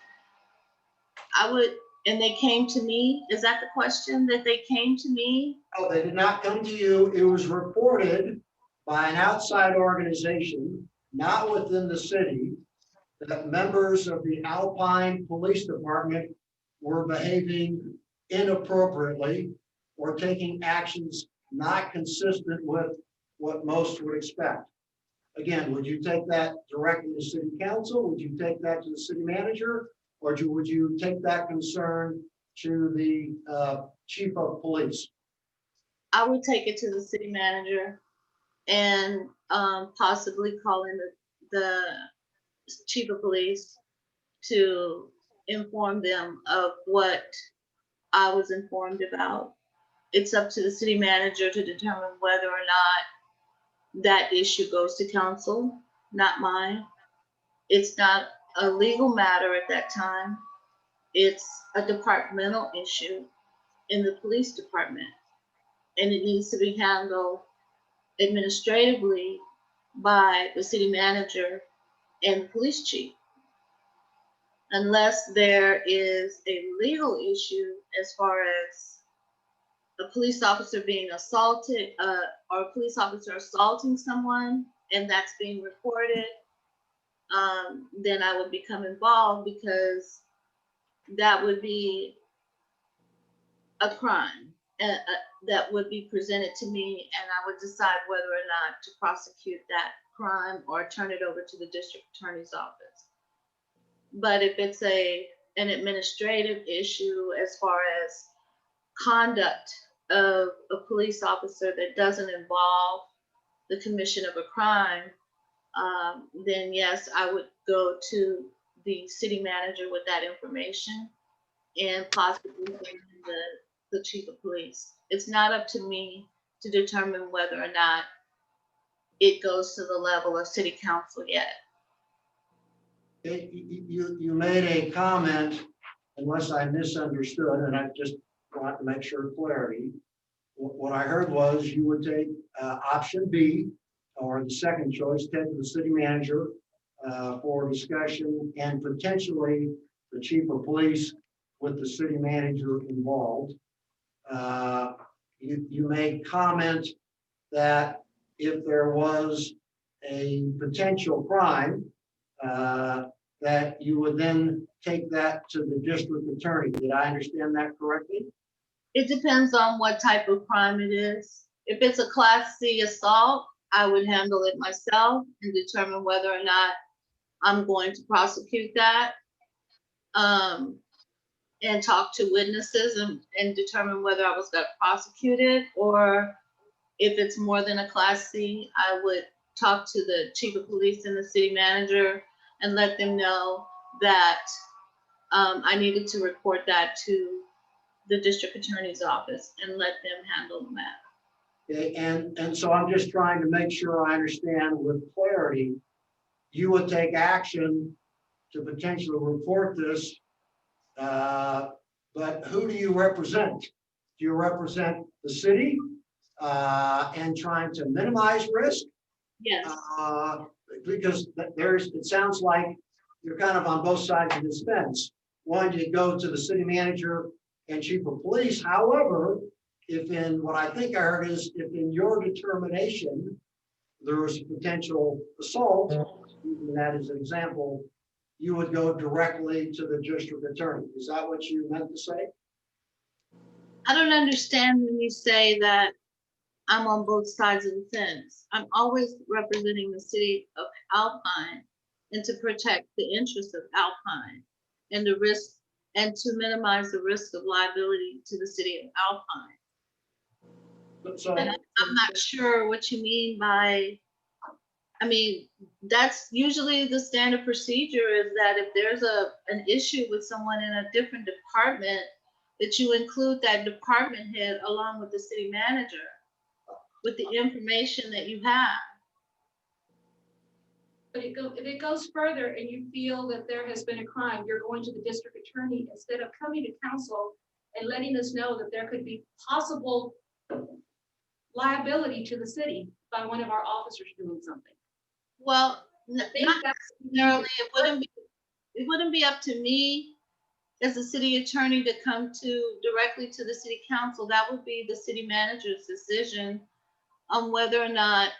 S15: and they came to me, is that the question, that they came to me?
S6: No, they did not come to you. It was reported by an outside organization, not within the city, that members of the Alpine Police Department were behaving inappropriately or taking actions not consistent with what most would expect. Again, would you take that directly to city council? Would you take that to the city manager? Or would you take that concern to the chief of police?
S15: I would take it to the city manager and possibly call in the chief of police to inform them of what I was informed about. It's up to the city manager to determine whether or not that issue goes to council, not mine. It's not a legal matter at that time. It's a departmental issue in the police department, and it needs to be handled administratively by the city manager and the police chief. Unless there is a legal issue as far as a police officer being assaulted, or a police officer assaulting someone, and that's being reported, then I would become involved, because that would be a crime that would be presented to me, and I would decide whether or not to prosecute that crime or turn it over to the district attorney's office. But if it's an administrative issue as far as conduct of a police officer that doesn't involve the commission of a crime, then yes, I would go to the city manager with that information and possibly the chief of police. It's not up to me to determine whether or not it goes to the level of city council yet.
S6: You made a comment, unless I misunderstood, and I just want to make sure clarity. What I heard was you would take option B, or the second choice, take to the city manager for discussion, and potentially the chief of police with the city manager involved. You made comment that if there was a potential crime, that you would then take that to the district attorney. Did I understand that correctly?
S15: It depends on what type of crime it is. If it's a Class C assault, I would handle it myself and determine whether or not I'm going to prosecute that, and talk to witnesses and determine whether I was going to prosecute it. Or if it's more than a Class C, I would talk to the chief of police and the city manager and let them know that I needed to report that to the district attorney's office and let them handle the matter.
S6: Okay, and so I'm just trying to make sure I understand with clarity. You would take action to potentially report this, but who do you represent? Do you represent the city and trying to minimize risk?
S15: Yes.
S6: Because it sounds like you're kind of on both sides of this fence. Wanting to go to the city manager and chief of police. However, if in what I think I heard is if in your determination there was a potential assault, using that as an example, you would go directly to the district attorney. Is that what you meant to say?
S15: I don't understand when you say that I'm on both sides of the fence. I'm always representing the city of Alpine and to protect the interests of Alpine and the risk, and to minimize the risk of liability to the city of Alpine.
S6: So
S15: and I'm not sure what you mean by, I mean, that's usually the standard procedure, is that if there's an issue with someone in a different department, that you include that department head along with the city manager with the information that you have.
S14: But if it goes further and you feel that there has been a crime, you're going to the district attorney instead of coming to council and letting us know that there could be possible liability to the city by one of our officers doing something.
S15: Well,
S14: I think
S15: not
S14: that's
S15: necessarily, it wouldn't be up to me as a city attorney to come directly to the city council. That would be the city manager's decision on whether or not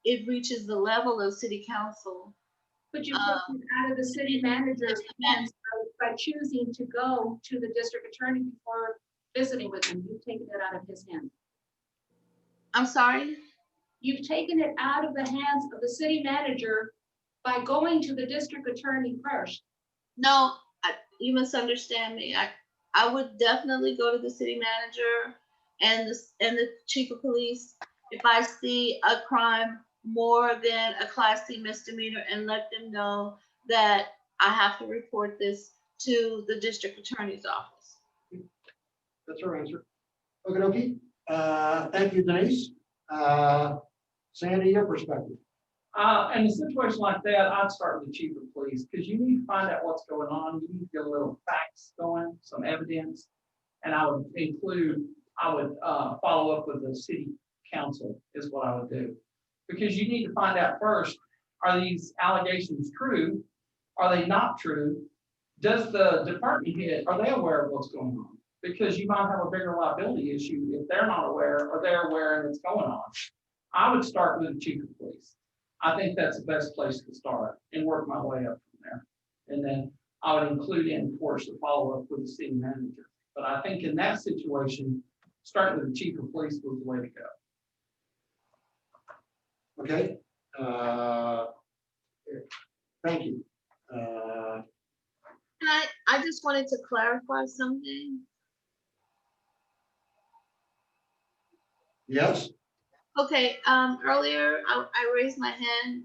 S15: it reaches the level of city council.
S14: But you took it out of the city manager's hands by choosing to go to the district attorney before visiting with him. You've taken it out of his hands.
S15: I'm sorry?
S14: You've taken it out of the hands of the city manager by going to the district attorney first.
S15: No, you misunderstand me. I would definitely go to the city manager and the chief of police if I see a crime more than a Class C misdemeanor and let them know that I have to report this to the district attorney's office.
S6: That's her answer. Okay. Thank you, Denise. Sandy, your perspective.
S16: In a situation like that, I'd start with the chief of police, because you need to find out what's going on. You need to get a little facts going, some evidence. And I would follow up with the city council is what I would do. Because you need to find out first, are these allegations true? Are they not true? Does the department head, are they aware of what's going on? Because you might have a bigger liability issue if they're not aware or they're aware and it's going on. I would start with the chief of police. I think that's the best place to start and work my way up from there. And then I would include in, of course, the follow-up with the city manager. But I think in that situation, starting with the chief of police was the way to go.
S6: Okay. Thank you.
S15: I just wanted to clarify something.
S6: Yes.
S15: Okay, earlier I raised my hand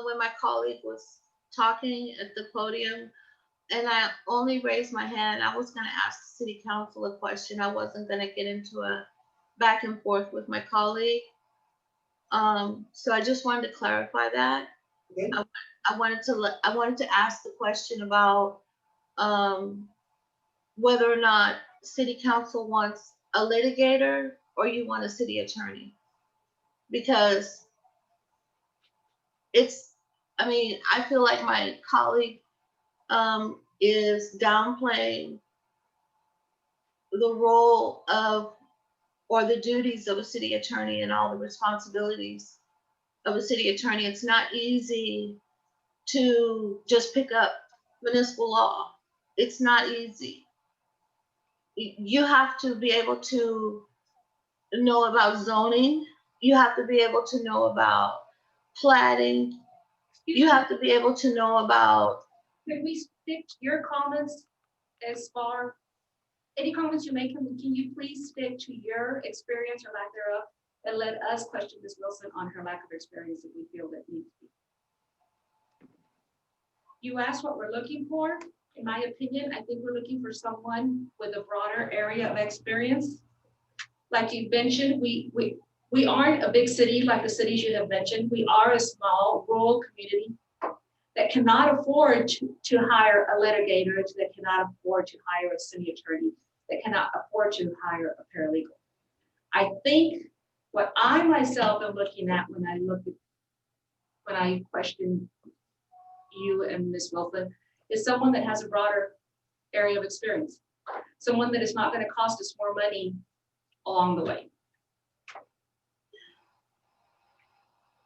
S15: when my colleague was talking at the podium, and I only raised my hand. I was going to ask the city council a question. I wasn't going to get into a back and forth with my colleague. So I just wanted to clarify that.
S6: Okay.
S15: I wanted to ask the question about whether or not city council wants a litigator or you want a city attorney. Because I feel like my colleague is downplaying the role of or the duties of a city attorney and all the responsibilities of a city attorney. It's not easy to just pick up municipal law. It's not easy. You have to be able to know about zoning. You have to be able to know about platting. You have to be able to know about.
S14: Could we stick to your comments as far, any comments you make, can you please stick to your experience or lack thereof and let us question Ms. Wilson on her lack of experience if we feel that needs to be. You asked what we're looking for. In my opinion, I think we're looking for someone with a broader area of experience. Like you mentioned, we aren't a big city like the cities you have mentioned. We are a small rural community that cannot afford to hire a litigator, that cannot afford to hire a city attorney, that cannot afford to hire a paralegal. I think what I myself am looking at when I question you and Ms. Wilson is someone that has a broader area of experience, someone that is not going to cost us more money along the way.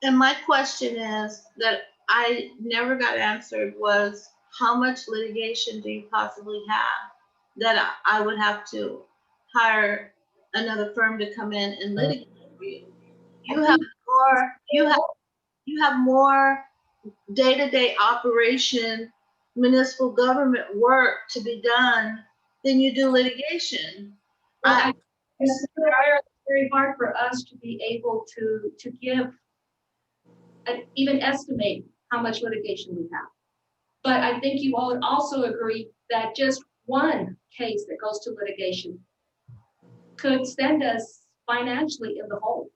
S15: And my question is that I never got answered was, how much litigation do you possibly have that I would have to hire another firm to come in and litigate for you? You have more day-to-day operation, municipal government work to be done than you do litigation.
S14: It's very hard for us to be able to give and even estimate how much litigation we have. But I think you all also agree that just one case that goes to litigation could send us financially in the hole.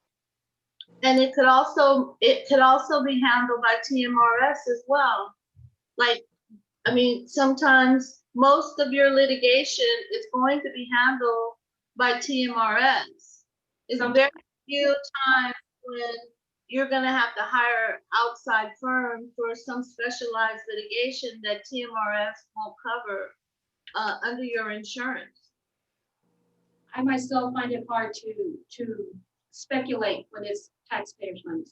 S15: And it could also be handled by TMRS as well. Like, I mean, sometimes most of your litigation is going to be handled by TMRS. It's very few times when you're gonna have to hire outside firm for some specialized litigation that TMRS won't cover under your insurance.
S3: I myself find it hard to speculate when it's taxpayers' money.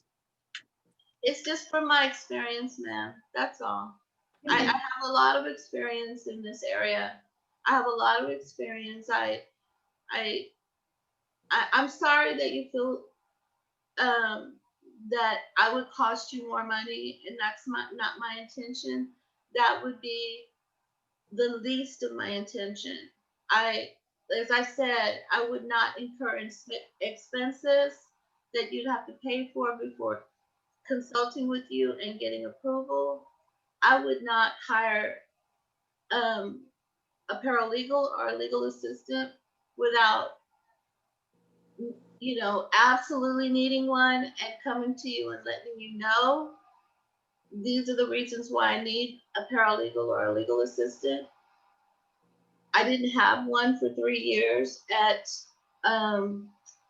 S15: It's just from my experience, ma'am. That's all. I have a lot of experience in this area. I have a lot of experience. I'm sorry that you feel that I would cost you more money, and that's not my intention. That would be the least of my intention. As I said, I would not incur expenses that you'd have to pay for before consulting with you and getting approval. I would not hire a paralegal or a legal assistant without, absolutely needing one and coming to you and letting you know, these are the reasons why I need a paralegal or a legal assistant. I didn't have one for 3 years at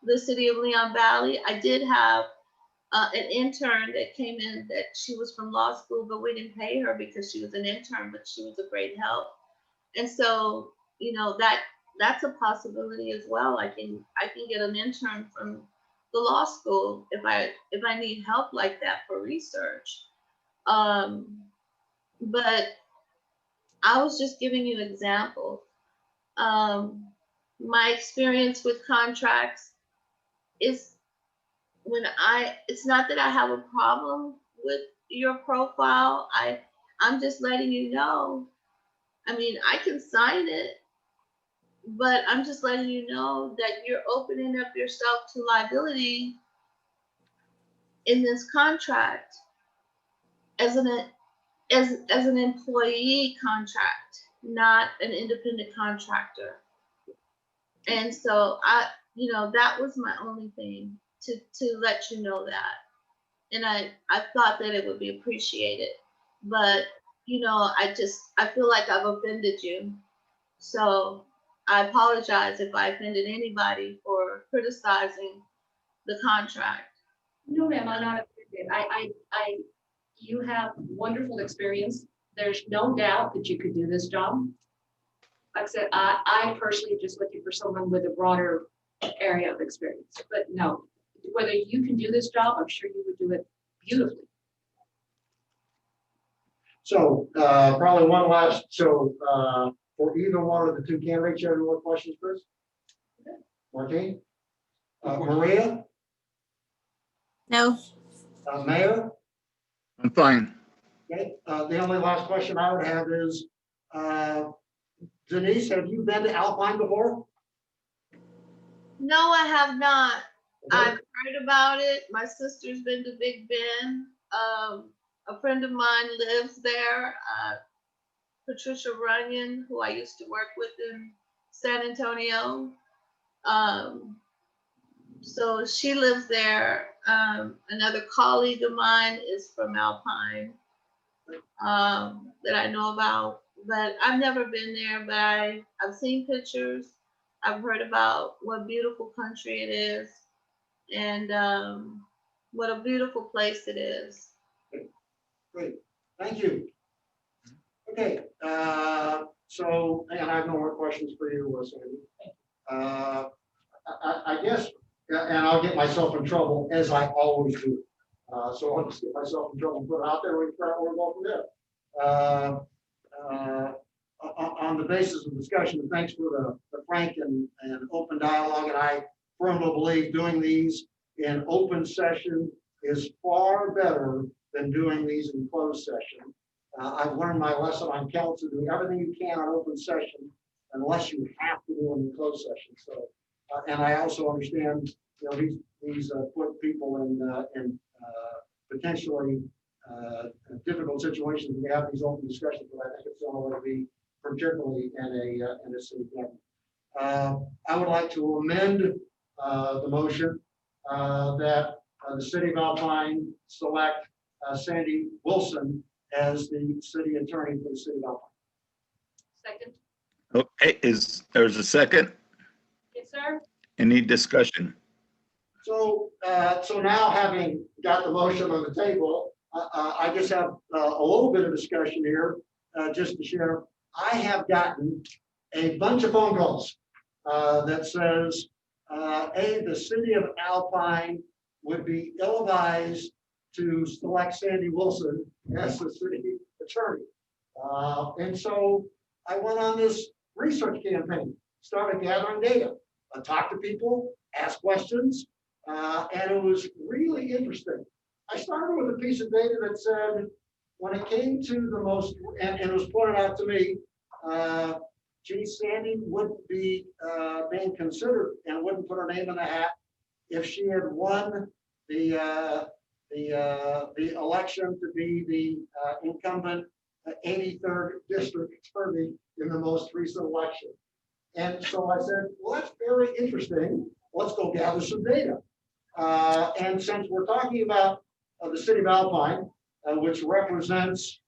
S15: the city of Leon Valley. I did have an intern that came in that she was from law school, but we didn't pay her because she was an intern, but she was a great help. And so, that's a possibility as well. I can get an intern from the law school if I need help like that for research. But I was just giving you an example. My experience with contracts is it's not that I have a problem with your profile. I'm just letting you know. I mean, I can sign it, but I'm just letting you know that you're opening up yourself to liability in this contract as an employee contract, not an independent contractor. And so that was my only thing to let you know that. And I thought that it would be appreciated, but I feel like I've offended you. So I apologize if I offended anybody for criticizing the contract.
S3: No, ma'am, I'm not offended. You have wonderful experience. There's no doubt that you could do this job. Like I said, I personally am just looking for someone with a broader area of experience. But no, whether you can do this job, I'm sure you would do it beautifully.
S6: So probably one last, for either one of the two candidates, you have any more questions, Chris? Martine? Maria?
S12: No.
S6: Mayor?
S1: I'm fine.
S6: Okay, the only last question I would have is, Denise, have you been to Alpine before?
S15: No, I have not.
S6: Okay.
S15: I've heard about it. My sister's been to Big Bend. A friend of mine lives there, Patricia Runyon, who I used to work with in San Antonio. So she lives there. Another colleague of mine is from Alpine that I know about, but I've never been there, but I've seen pictures. I've heard about what beautiful country it is and what a beautiful place it is.
S6: Great, thank you. Okay, so, and I have no more questions for you, Sandy. I guess, and I'll get myself in trouble as I always do. So I'll just get myself in trouble and put it out there. We'll go from there. On the basis of discussion, thanks for the frank and open dialogue. And I firmly believe doing these in open session is far better than doing these in closed session. I've learned my lesson on council, do everything you can on open session unless you have to do it in closed session. So, and I also understand, these put people in potentially difficult situations when we have these open discussions, but I think it's the only way to be, particularly in a city government. I would like to amend the motion that the city of Alpine select Sandy Wilson as the city attorney for the city of Alpine.
S14: Second.
S1: Okay, there's a second?
S14: Yes, sir.
S1: Any discussion?
S6: So, so now having got the motion on the table, I just have a little bit of discussion here, just to share. I have gotten a bunch of phone calls that says, the city of Alpine would be ill-advised to select Sandy Wilson as the city attorney. And so I went on this research campaign, started gathering data, talked to people, asked questions, and it was really interesting. I started with a piece of data that said, when it came to the most, and it was pointed out to me, gee, Sandy wouldn't be being considered and wouldn't put her name in the hat if she had won the election to be the incumbent 83rd district attorney in the most recent election. And so I said, well, that's very interesting. Let's go gather some data. And since we're talking about the city of Alpine, which represents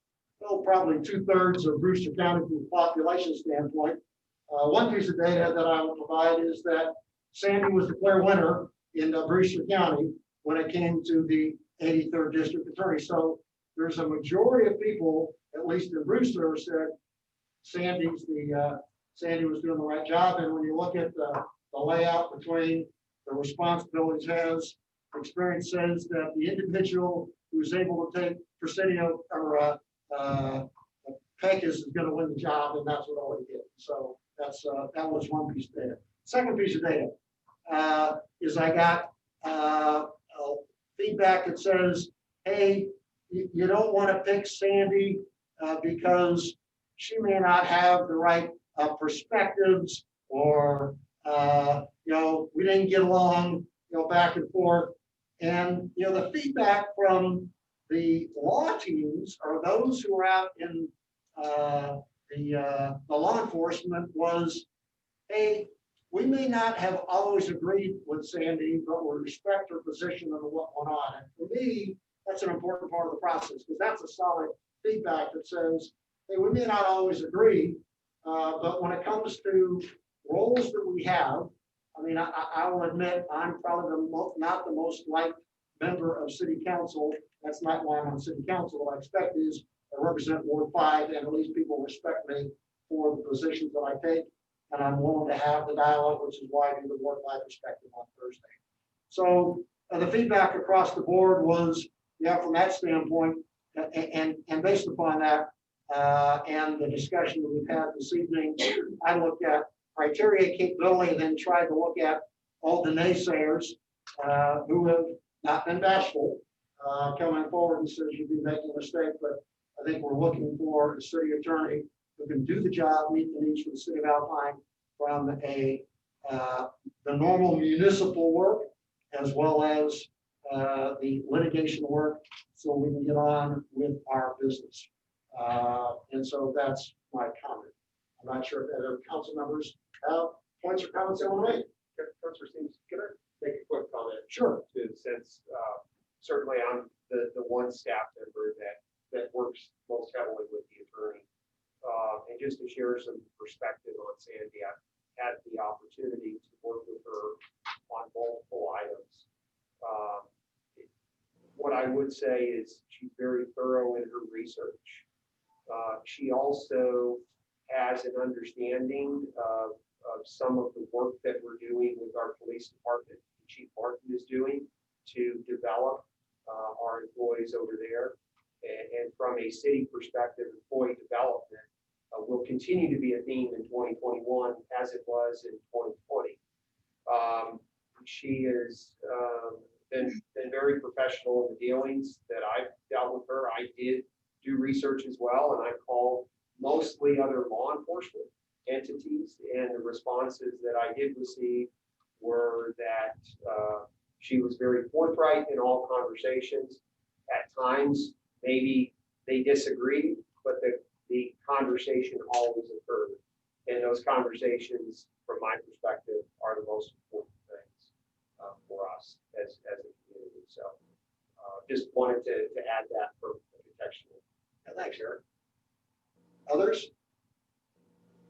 S6: probably 2/3 of Brewster County from a population standpoint, one piece of data that I will provide is that Sandy was declared winner in Brewster County when it came to the 83rd district attorney. So there's a majority of people, at least in Brewster, said Sandy was doing the right job. And when you look at the layout between the responsibilities has, experience says that the individual who's able to take Presidio or Pecos is going to win the job, and that's what already did. So that was one piece of data. Second piece of data is I got feedback that says, hey, you don't want to pick Sandy because she may not have the right perspectives, or we didn't get along, back and forth. And the feedback from the law teams or those who are out in the law enforcement was, hey, we may not have always agreed with Sandy, but we respect her position and what went on. And for me, that's an important part of the process, because that's a solid feedback that says, hey, we may not always agree, but when it comes to roles that we have, I mean, I will admit I'm probably not the most liked member of city council. That's not why I'm on city council. What I expect is I represent Ward 5, and at least people respect me for the positions that I take. And I'm willing to have the dialogue, which is why I do the Ward 5 perspective on Thursday. So the feedback across the board was, yeah, from that standpoint, and based upon that, and the discussion that we've had this evening, I looked at criteria, capability, and then tried to look at all the naysayers who have not been bashful, coming forward and says you'd be making a mistake. But I think we're looking for a city attorney who can do the job, meet the needs for the city of Alpine from the normal municipal work as well as the litigation work, so we can get on with our business. And so that's my comment. I'm not sure if other council members have points or comments they want to make.
S2: Councilor Steves, can I make a quick comment?
S6: Sure.
S2: Since certainly I'm the one staff member that works most heavily with the attorney. And just to share some perspective on Sandy, I've had the opportunity to work with her on multiple items. What I would say is she's very thorough in her research. She also has an understanding of some of the work that we're doing with our police department, Chief Martin is doing to develop our employees over there. And from a city perspective, employee development will continue to be a theme in 2021 as it was in 2020. She has been very professional in the dealings that I've dealt with her. I did do research as well, and I called mostly other law enforcement entities, and the responses that I did receive were that she was very forthright in all conversations. At times, maybe they disagreed, but the conversation always occurred. And those conversations, from my perspective, are the most important things for us as a community. So just wanted to add that for protection.
S6: Thanks, Eric. Others?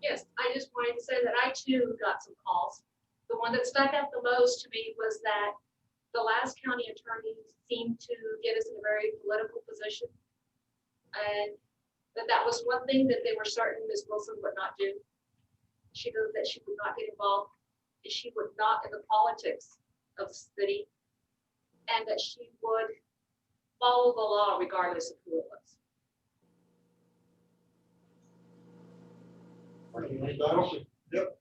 S14: Yes, I just wanted to say that I too got some calls. The one that stuck out the most to me was that the last county attorney seemed to get us in a very political position. And that was one thing that they were certain Ms. Wilson would not do. She knew that she would not get involved, and she would not in the politics of the city, and that she would follow the law regardless of who it was.
S6: Yep.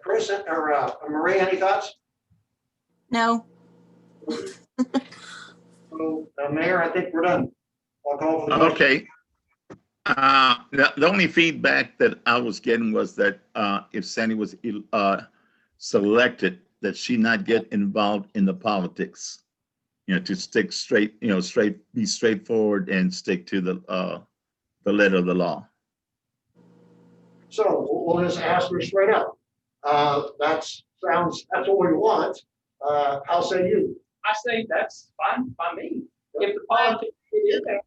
S6: Chris or Maria, any thoughts?
S12: No.
S6: So, Mayor, I think we're done. I'll call for the motion.
S1: Okay. The only feedback that I was getting was that if Sandy was selected, that she not get involved in the politics. To stick straight, be straightforward and stick to the letter of the law.
S6: So we'll just ask her straight up. That's what we want. How say you?
S16: I say that's fine by me. If the politics is there,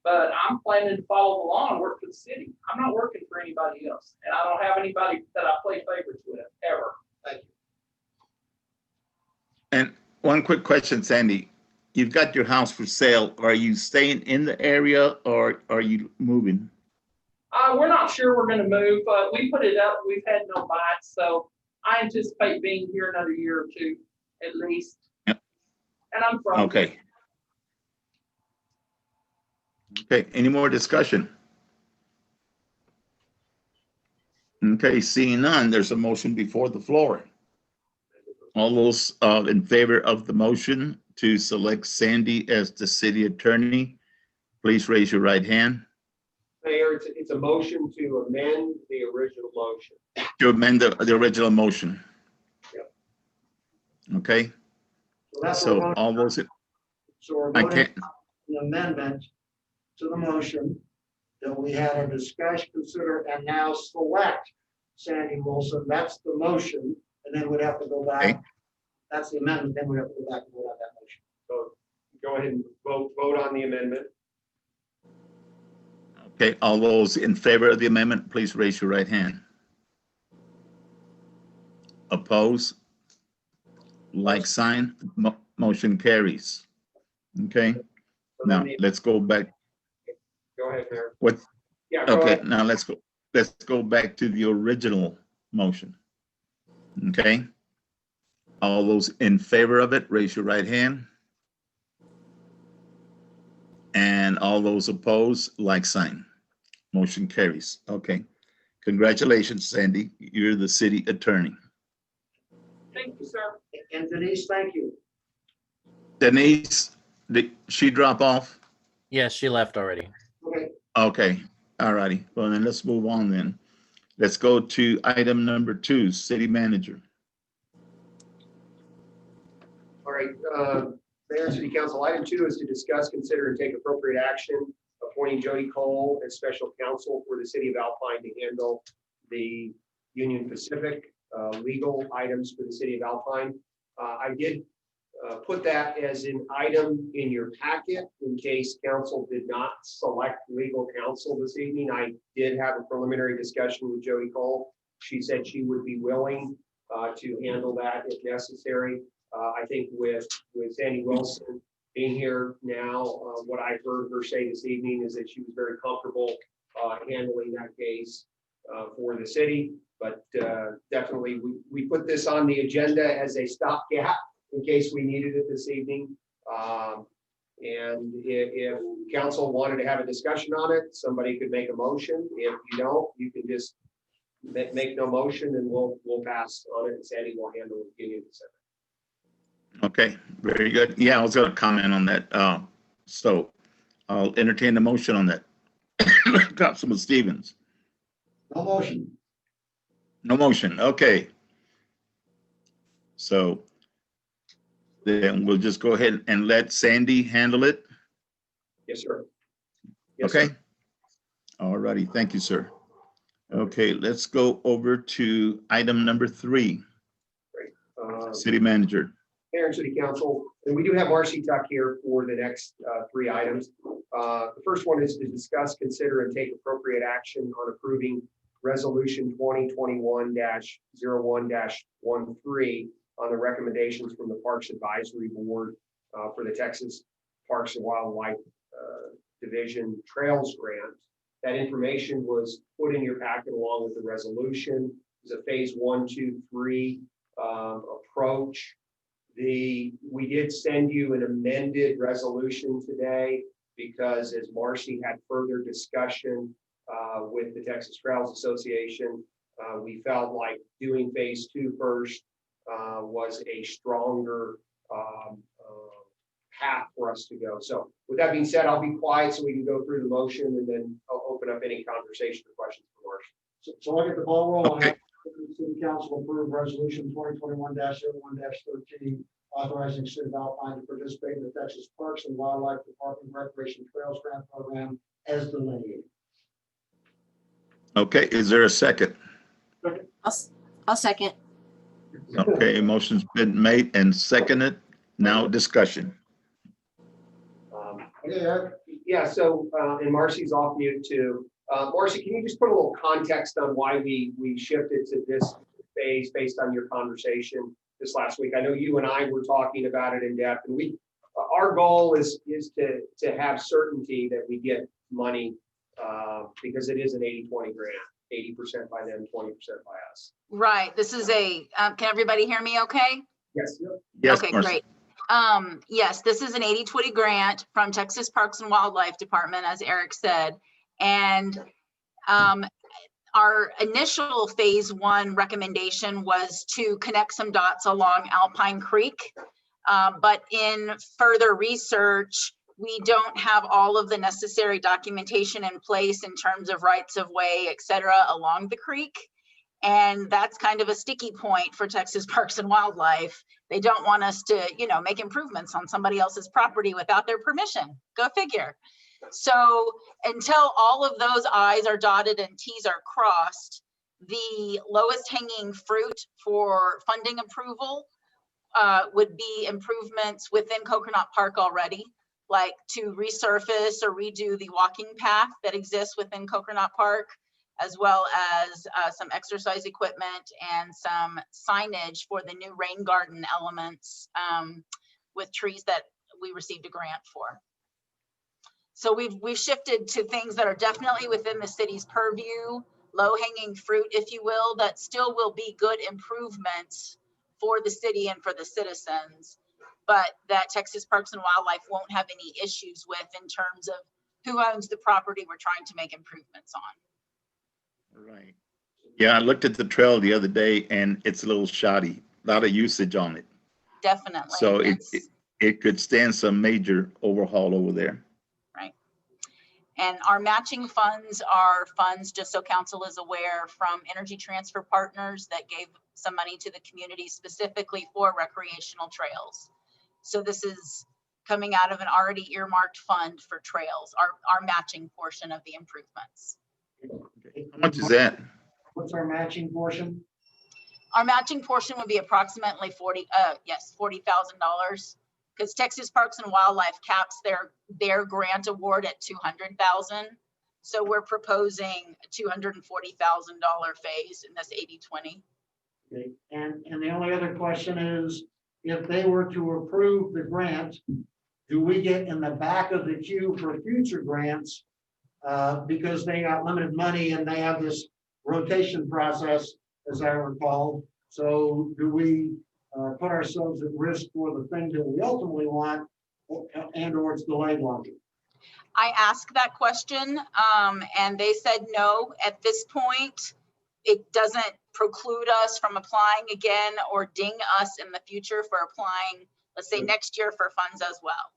S16: but I'm planning to follow the law and work for the city. I'm not working for anybody else, and I don't have anybody that I play favorites with ever.
S6: Thank you.
S1: And one quick question, Sandy. You've got your house for sale. Are you staying in the area or are you moving?
S16: We're not sure we're going to move, but we put it up. We've had no bites, so I anticipate being here another year or two at least.
S1: Yep.
S16: And I'm from.
S1: Okay. Okay, any more discussion? Okay, seeing none, there's a motion before the floor. All those in favor of the motion to select Sandy as the city attorney, please raise your right hand.
S2: Mayor, it's a motion to amend the original motion.
S1: To amend the original motion.
S2: Yep.
S1: Okay,
S6: So that's
S1: so
S6: what we're
S1: all
S6: voting
S1: those,
S6: on. So we're
S1: I
S6: voting
S1: can't,
S6: an amendment to the motion that we had a discussion, consider, and now select Sandy Wilson. That's the motion, and then we'd have to go back.
S1: Okay.
S6: That's the amendment, then we have to go back and vote on that motion.
S2: So go ahead and vote on the amendment.
S1: okay, all those in favor of the amendment, please raise your right hand. Oppose? Like sign, motion carries. Okay,
S2: So
S1: now
S2: then
S1: let's go back.
S2: Go ahead, Mayor.
S1: What?
S2: Yeah, go
S1: Okay,
S2: ahead.
S1: now let's go back to the original motion. Okay? All those in favor of it, raise your right hand. And all those opposed, like sign. Motion carries. Okay. Congratulations, Sandy. You're the city attorney.
S16: Thank you, sir.
S6: And Denise, thank you.
S1: Denise, did she drop off?
S4: Yes, she left already.
S6: Okay.
S1: Okay, all righty. Well, then let's move on then. Let's go to item number 2, city manager.
S2: All right, Mayor and City Council, item 2 is to discuss, consider, and take appropriate action appointing Jody Cole as special counsel for the city of Alpine to handle the Union Pacific legal items for the city of Alpine. I did put that as an item in your packet in case council did not select legal counsel this evening. I did have a preliminary discussion with Jody Cole. She said she would be willing to handle that if necessary. I think with Sandy Wilson being here now, what I heard her say this evening is that she was very comfortable handling that case for the city. But definitely, we put this on the agenda as a stopgap in case we needed it this evening. And if council wanted to have a discussion on it, somebody could make a motion. If you don't, you can just make no motion and we'll pass on it and Sandy will handle it beginning of December.
S1: Okay, very good. Yeah, I was going to comment on that. So I'll entertain the motion on that. Councilman Stevens.
S6: No motion.
S1: No motion. Okay. So then we'll just go ahead and let Sandy handle it.
S2: Yes, sir. Yes,
S1: Okay.
S2: sir.
S1: All righty. Thank you, sir. Okay, let's go over to item number 3.
S2: Great.
S1: City manager.
S2: Mayor and City Council, and we do have Marcy Tuck here for the next 3 items. The first one is to discuss, consider, and take appropriate action on approving Resolution 2021-01-13 on the recommendations from the Parks Advisory Board for the Texas Parks and Wildlife Division Trails Grant. That information was put in your packet along with the resolution. It's a phase 1, 2, 3 approach. We did send you an amended resolution today because as Marcy had further discussion with the Texas Trails Association, we felt like doing phase 2 first was a stronger path for us to go. So with that being said, I'll be quiet so we can go through the motion and then I'll open up any conversation or questions for Marcy.
S6: So I'll get the ball rolling.
S1: Okay.
S6: City Council approved resolution 2021-01-13, authorizing City of Alpine to participate in the Texas Parks and Wildlife Department Recreation Trails Grant Program as delineated.
S1: Okay, is there a second?
S12: I'll second.
S1: Okay, motion's been made and seconded. Now discussion.
S2: Yeah, so, and Marcy's off mute too. Marcy, can you just put a little context on why we shifted to this phase based on your conversation this last week? I know you and I were talking about it in depth, and our goal is to have certainty that we get money because it is an 80-20 grant, 80% by them, 20% by us.
S17: Right. This is can everybody hear me okay?
S2: Yes.
S1: Yes,
S17: Okay,
S1: Marcy.
S17: great. Yes, this is an 80-20 grant from Texas Parks and Wildlife Department, as Eric said. And our initial phase 1 recommendation was to connect some dots along Alpine Creek. But in further research, we don't have all of the necessary documentation in place in terms of rights of way, et cetera, along the creek. And that's kind of a sticky point for Texas Parks and Wildlife. They don't want us to, make improvements on somebody else's property without their permission. Go figure. So until all of those I's are dotted and T's are crossed, the lowest hanging fruit for funding approval would be improvements within Coconut Park already, like to resurface or redo the walking path that exists within Coconut Park, as well as some exercise equipment and some signage for the new rain garden elements with trees that we received a grant for. So we've shifted to things that are definitely within the city's purview, low-hanging fruit, if you will, that still will be good improvements for the city and for the citizens, but that Texas Parks and Wildlife won't have any issues with in terms of who owns the property we're trying to make improvements on.
S1: Right. Yeah, I looked at the trail the other day and it's a little shoddy, a lot of usage on it.
S17: Definitely.
S1: So it could stand some major overhaul over there.
S17: Right. And our matching funds are funds, just so council is aware, from Energy Transfer Partners that gave some money to the community specifically for recreational trails. So this is coming out of an already earmarked fund for trails, our matching portion of the improvements.
S1: How much is that?
S6: What's our matching portion?
S17: Our matching portion would be approximately $40,000 because Texas Parks and Wildlife caps their grant award at $200,000. So we're proposing a $240,000 phase in this 80-20.
S6: Okay. And the only other question is, if they were to approve the grant, do we get in the back of the queue for future grants? Because they got limited money and they have this rotation process, as I recall. So do we put ourselves at risk for the thing that we ultimately want and or it's delayed longer?
S17: I asked that question and they said no. At this point, it doesn't preclude us from applying again or ding us in the future for applying, let's say next year for funds as well.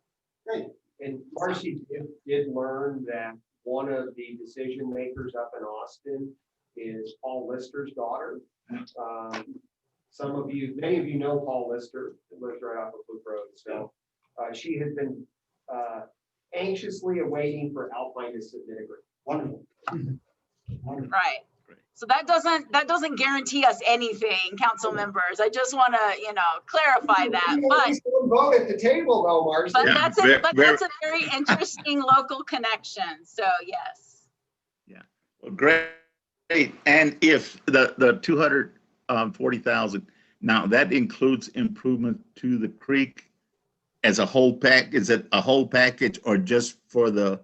S6: Great.
S2: And Marcy did learn that one of the decision makers up in Austin is Paul Lister's daughter. Many of you know Paul Lister, who lives right off of Loop Road. So she has been anxiously awaiting for Alpine to submit a grant.
S6: Wonderful.
S17: Right. So that doesn't guarantee us anything, council members. I just want to, clarify that. But
S6: Vote at the table though, Marcy.
S17: But
S1: Yeah,
S17: that's a very interesting local connection. So yes.
S1: Well, great. And if the 240,000, now that includes improvement to the creek as a whole pack, is it a whole package or just for the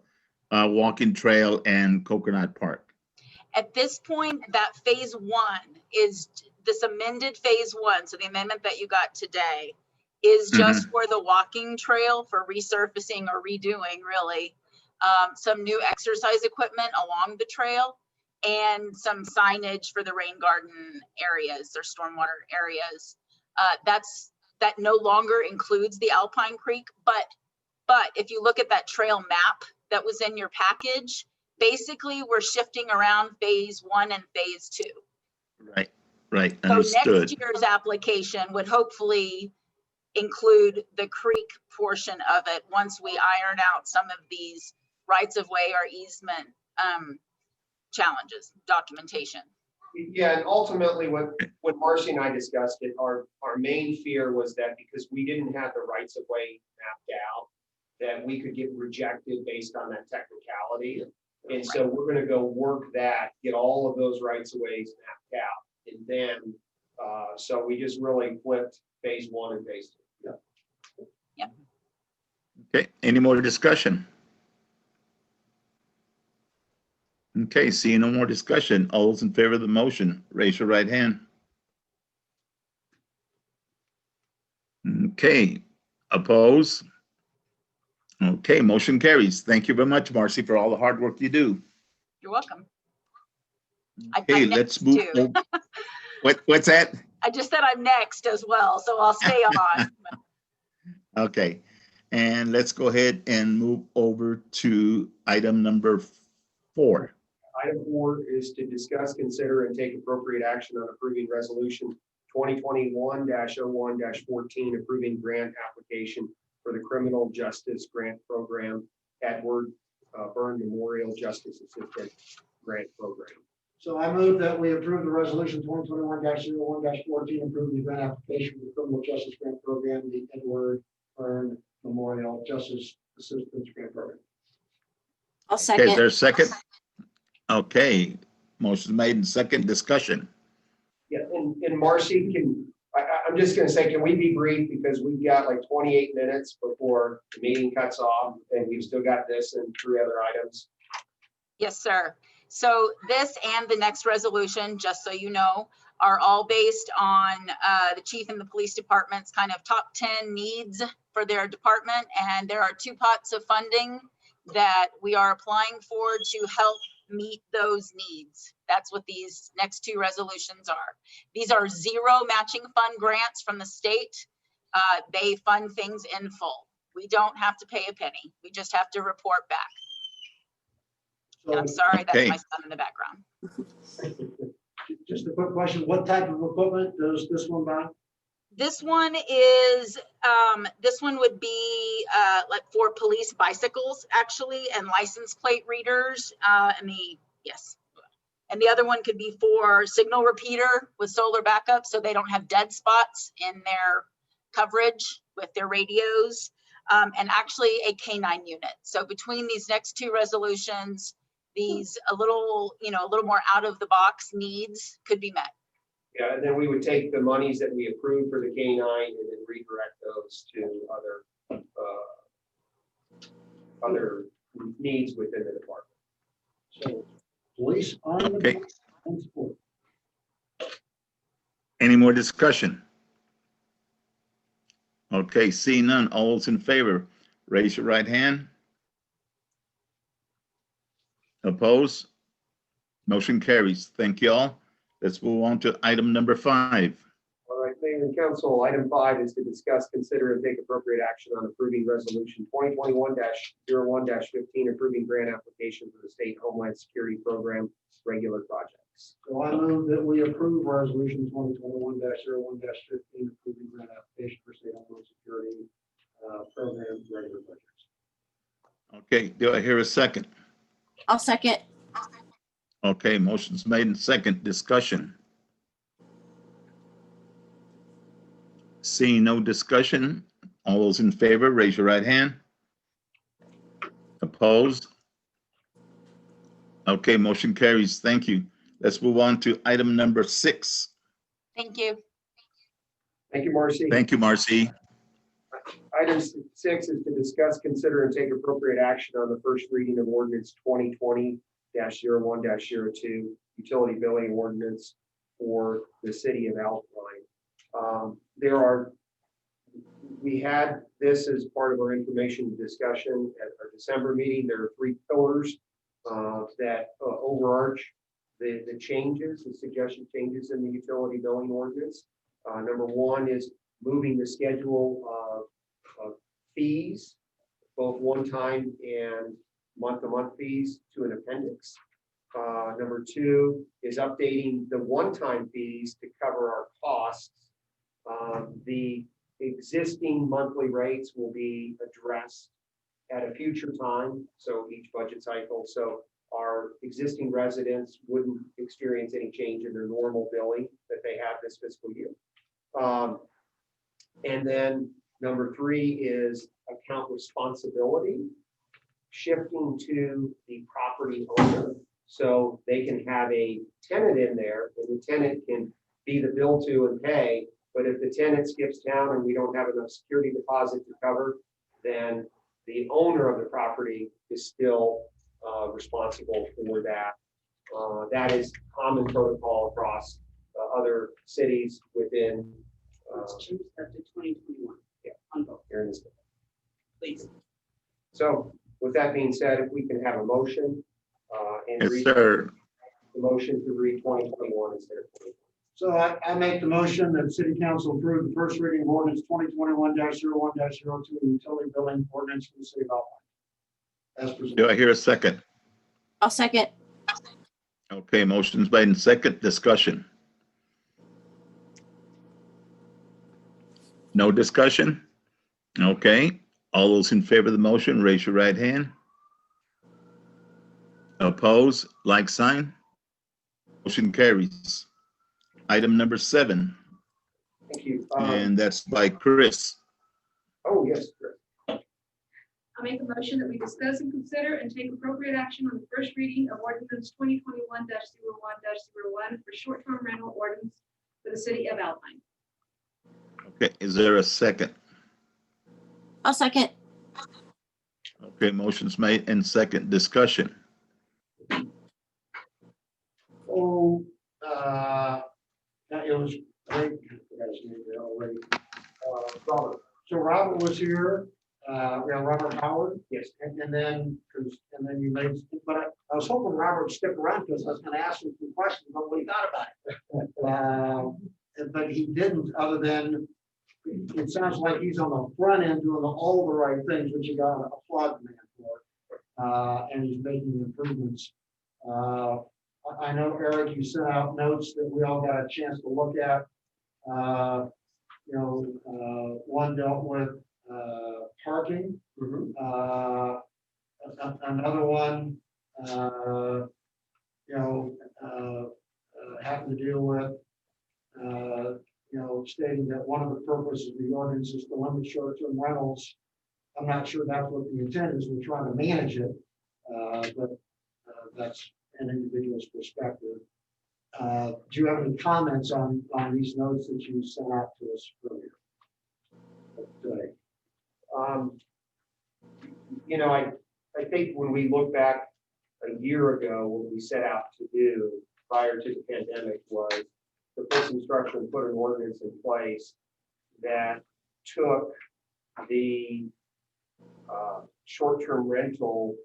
S1: walking trail and Coconut Park?
S17: At this point, that phase 1 is this amended phase 1. So the amendment that you got today is just for the walking trail, for resurfacing or redoing really, some new exercise equipment along the trail and some signage for the rain garden areas or stormwater areas. That no longer includes the Alpine Creek, but if you look at that trail map that was in your package, basically we're shifting around phase 1 and phase 2.
S1: Right,
S17: So
S1: understood.
S17: next year's application would hopefully include the creek portion of it once we iron out some of these rights of way or easement challenges, documentation.
S2: Yeah, and ultimately, when Marcy and I discussed it, our main fear was that because we didn't have the rights of way mapped out, that we could get rejected based on that technicality. And so we're going to go work that, get all of those rights of ways mapped out. And then, so we just really flipped phase 1 and phase 2.
S17: Yeah.
S1: Okay, any more discussion? Okay, seeing no more discussion, all those in favor of the motion, raise your right hand. Okay, oppose? Okay, motion carries. Thank you very much, Marcy, for all the hard work you do.
S17: You're welcome.
S1: Okay, let's move. What's that?
S17: I just said I'm next as well, so I'll stay on.
S1: Okay, and let's go ahead and move over to item number 4.
S2: Item 4 is to discuss, consider, and take appropriate action on approving resolution 2021-01-14, approving grant application for the Criminal Justice Grant Program, Edward Byrne Memorial Justice Assistant Grant Program.
S6: So I move that we approve the resolution 2021-01-14, approving the grant application for the Criminal Justice Grant Program, the Edward Byrne Memorial Justice Assistance Grant Program.
S12: I'll
S1: Okay,
S12: second.
S1: is there a second? Okay, motion made and second, discussion.
S2: Yeah, and Marcy, I'm just going to say, can we be brief because we've got like 28 minutes before the meeting cuts off and we've still got this and 3 other items.
S17: Yes, sir. So this and the next resolution, just so you know, are all based on the chief and the police department's kind of top 10 needs for their department. And there are 2 pots of funding that we are applying for to help meet those needs. That's what these next 2 resolutions are. These are 0 matching fund grants from the state. They fund things in full. We don't have to pay a penny. We just have to report back. And I'm sorry, that's
S1: Okay.
S17: my son in the background.
S6: Just a quick question, what type of equipment does this one buy?
S17: This one would be like for police bicycles actually, and license plate readers. And the other one could be for signal repeater with solar backup, so they don't have dead spots in their coverage with their radios, and actually a K9 unit. So between these next 2 resolutions, these a little more out of the box needs could be met.
S2: Yeah, and then we would take the monies that we approved for the K9 and then redirect those to other needs within the department.
S6: So police on the
S1: Okay.
S6: books and support.
S1: Any more discussion? Okay, seeing none, all those in favor, raise your right hand. Oppose? Motion carries. Thank you all. Let's move on to item number 5.
S2: All right, Mayor and Council, item 5 is to discuss, consider, and take appropriate action on approving resolution 2021-01-15, approving grant application for the State Homeland Security Program regular projects.
S6: So I move that we approve resolution 2021-01-15, approving grant application for state homeland security program regular projects.
S1: Okay, do I hear a second?
S12: I'll second.
S1: Okay. Okay, motion's made and second. Discussion. Seeing no discussion, all those in favor, raise your right hand. Opposed? Okay, motion carries. Thank you. Let's move on to item number 6.
S17: Thank you.
S2: Thank you, Marcy.
S1: Thank you, Marcy.
S2: Item 6 is to discuss, consider, and take appropriate action on the first reading of ordinance 2020-01-02, utility billing ordinance for the city of Alpine. We had this as part of our information discussion at our December meeting. There are 3 pillars that overarch the changes, the suggested changes in the utility billing ordinance. Number 1 is moving the schedule of fees, both one-time and month-to-month fees, to an appendix. Number 2 is updating the one-time fees to cover our costs. The existing monthly rates will be addressed at a future time, so each budget cycle. So our existing residents wouldn't experience any change in their normal billing that they have this fiscal year. And then number 3 is account responsibility, shifting to the property owner. So they can have a tenant in there, and the tenant can be the bill to and pay. But if the tenant skips town and we don't have enough security deposit to cover, then the owner of the property is still responsible for that. That is common protocol across other cities within.
S18: Let's choose that to 2021.
S2: Yeah,
S18: on both,
S2: here in this.
S18: please.
S2: So with that being said, if we can have a motion and
S1: Yes,
S2: read
S1: sir.
S2: the motion to read 2021 instead of 2020.
S6: So I make the motion that city council approve the first reading of ordinance 2021-01-02, utility billing ordinance for the city of Alpine. As presented.
S1: Do I hear a second?
S12: I'll second.
S1: Okay, motion's made and second. Discussion. No discussion? Okay, all those in favor of the motion, raise your right hand. Oppose, like sign. Motion carries. Item number 7,
S2: Thank you.
S1: and that's by Chris.
S2: Oh, yes. Chris.
S14: I make a motion that we discuss and consider and take appropriate action on the first reading of ordinance 2021-01-01 for short-term rental ordinance for the city of Alpine.
S1: Okay, is there a second?
S12: I'll second.
S1: Okay, motion's made and second. Discussion.
S6: Oh, it was great. I forgot his name there already. Robert. So Robert was here. We have Robert Howard.
S2: Yes.
S6: And then you made, but I was hoping Robert would stick around because I was going to ask him some questions about what he thought about it. But he didn't, other than it sounds like he's on the front end doing all the right things, which you got to applaud the man for. And he's making improvements. I know, Eric, you sent out notes that we all got a chance to look at. One dealt with parking. Another one, having to deal with, stating that one of the purposes of the ordinance is to limit short-term rentals. I'm not sure that's what the intent is. We're trying to manage it, but that's an individual's perspective. Do you have any comments on these notes that you sent out to us earlier today?
S2: I think when we look back a year ago, what we set out to do prior to the pandemic was to put some structure and put an ordinance in place that took the short-term rental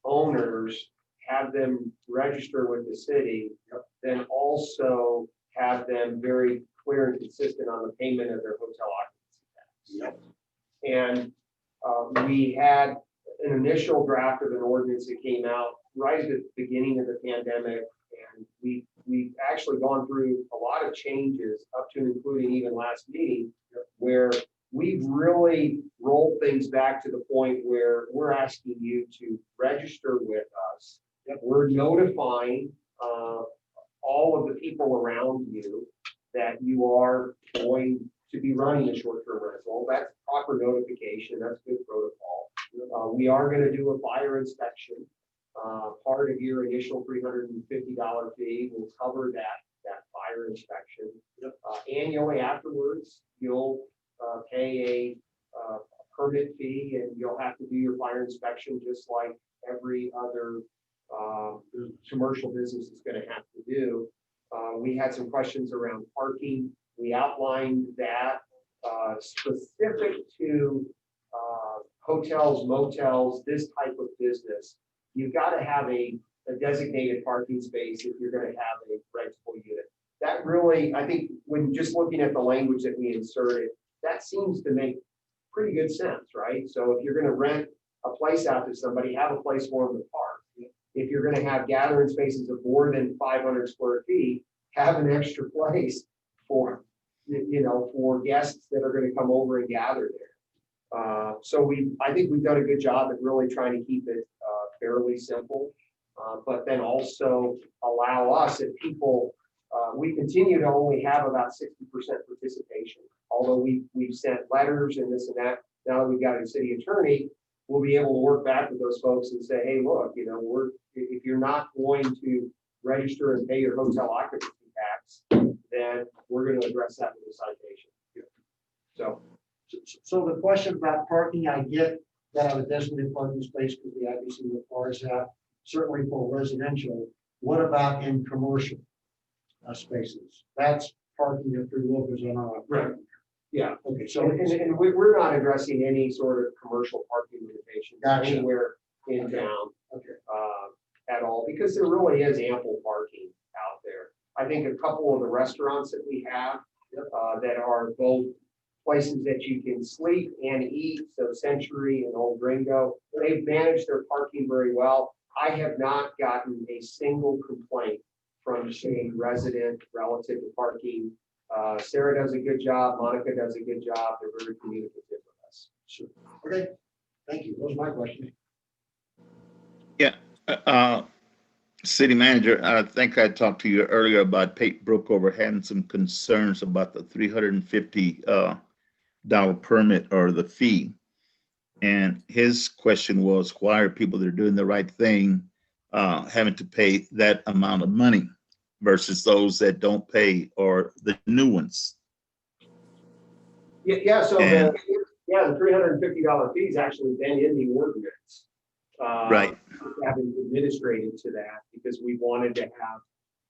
S2: owners, have them register with the city, then also have them very clear and consistent on the payment of their hotel occupancy tax. And we had an initial draft of an ordinance that came out right at the beginning of the pandemic, and we've actually gone through a lot of changes up to and including even last meeting, where we've really rolled things back to the point where we're asking you to register with us. We're notifying all of the people around you that you are going to be running a short-term rental. That's proper notification. That's good protocol. We are going to do a fire inspection. Part of your initial $350 fee will cover that fire inspection. Annually afterwards, you'll pay a permit fee, and you'll have to do your fire inspection just like every other commercial business is going to have to do. We had some questions around parking. We outlined that specific to hotels, motels, this type of business. You've got to have a designated parking space if you're going to have a rentable unit. That really, I think, when just looking at the language that we inserted, that seems to make pretty good sense, right? So if you're going to rent a place out to somebody, have a place for them to park. If you're going to have gathering spaces of more than 500 square feet, have an extra place for, for guests that are going to come over and gather there. So I think we've done a good job at really trying to keep it fairly simple, but then also allow us, if people, we continue to only have about 60% participation, although we've sent letters and this and that. Now that we've got a city attorney, we'll be able to work back with those folks and say, hey, look, if you're not going to register and pay your hotel occupancy tax, then we're going to address that with a citation.
S6: So the question about parking, I get that on a designated parking space because the IBC requires that, certainly for residential. What about in commercial spaces? That's parking if through locals on our.
S2: Right. Yeah.
S6: Okay. So
S2: and we're not addressing any sort of commercial parking limitations anywhere in town.
S6: Okay.
S2: At all, because there really is ample parking out there. I think a couple of the restaurants that we have that are both places that you can sleep and eat, so Century and Old Gringo, they've managed their parking very well. I have not gotten a single complaint from a resident relative to parking. Sarah does a good job. Monica does a good job. They're very communicative with us.
S6: Sure. Okay. Thank you. That was my question.
S1: Yeah. City manager, I think I talked to you earlier about Pate Brookover having some concerns about the $350 permit or the fee. And his question was, why are people that are doing the right thing having to pay that amount of money versus those that don't pay or the new ones?
S2: Yeah. So the $350 fee is actually been in the ordinance.
S1: Right.
S2: Having administrated to that because we wanted to have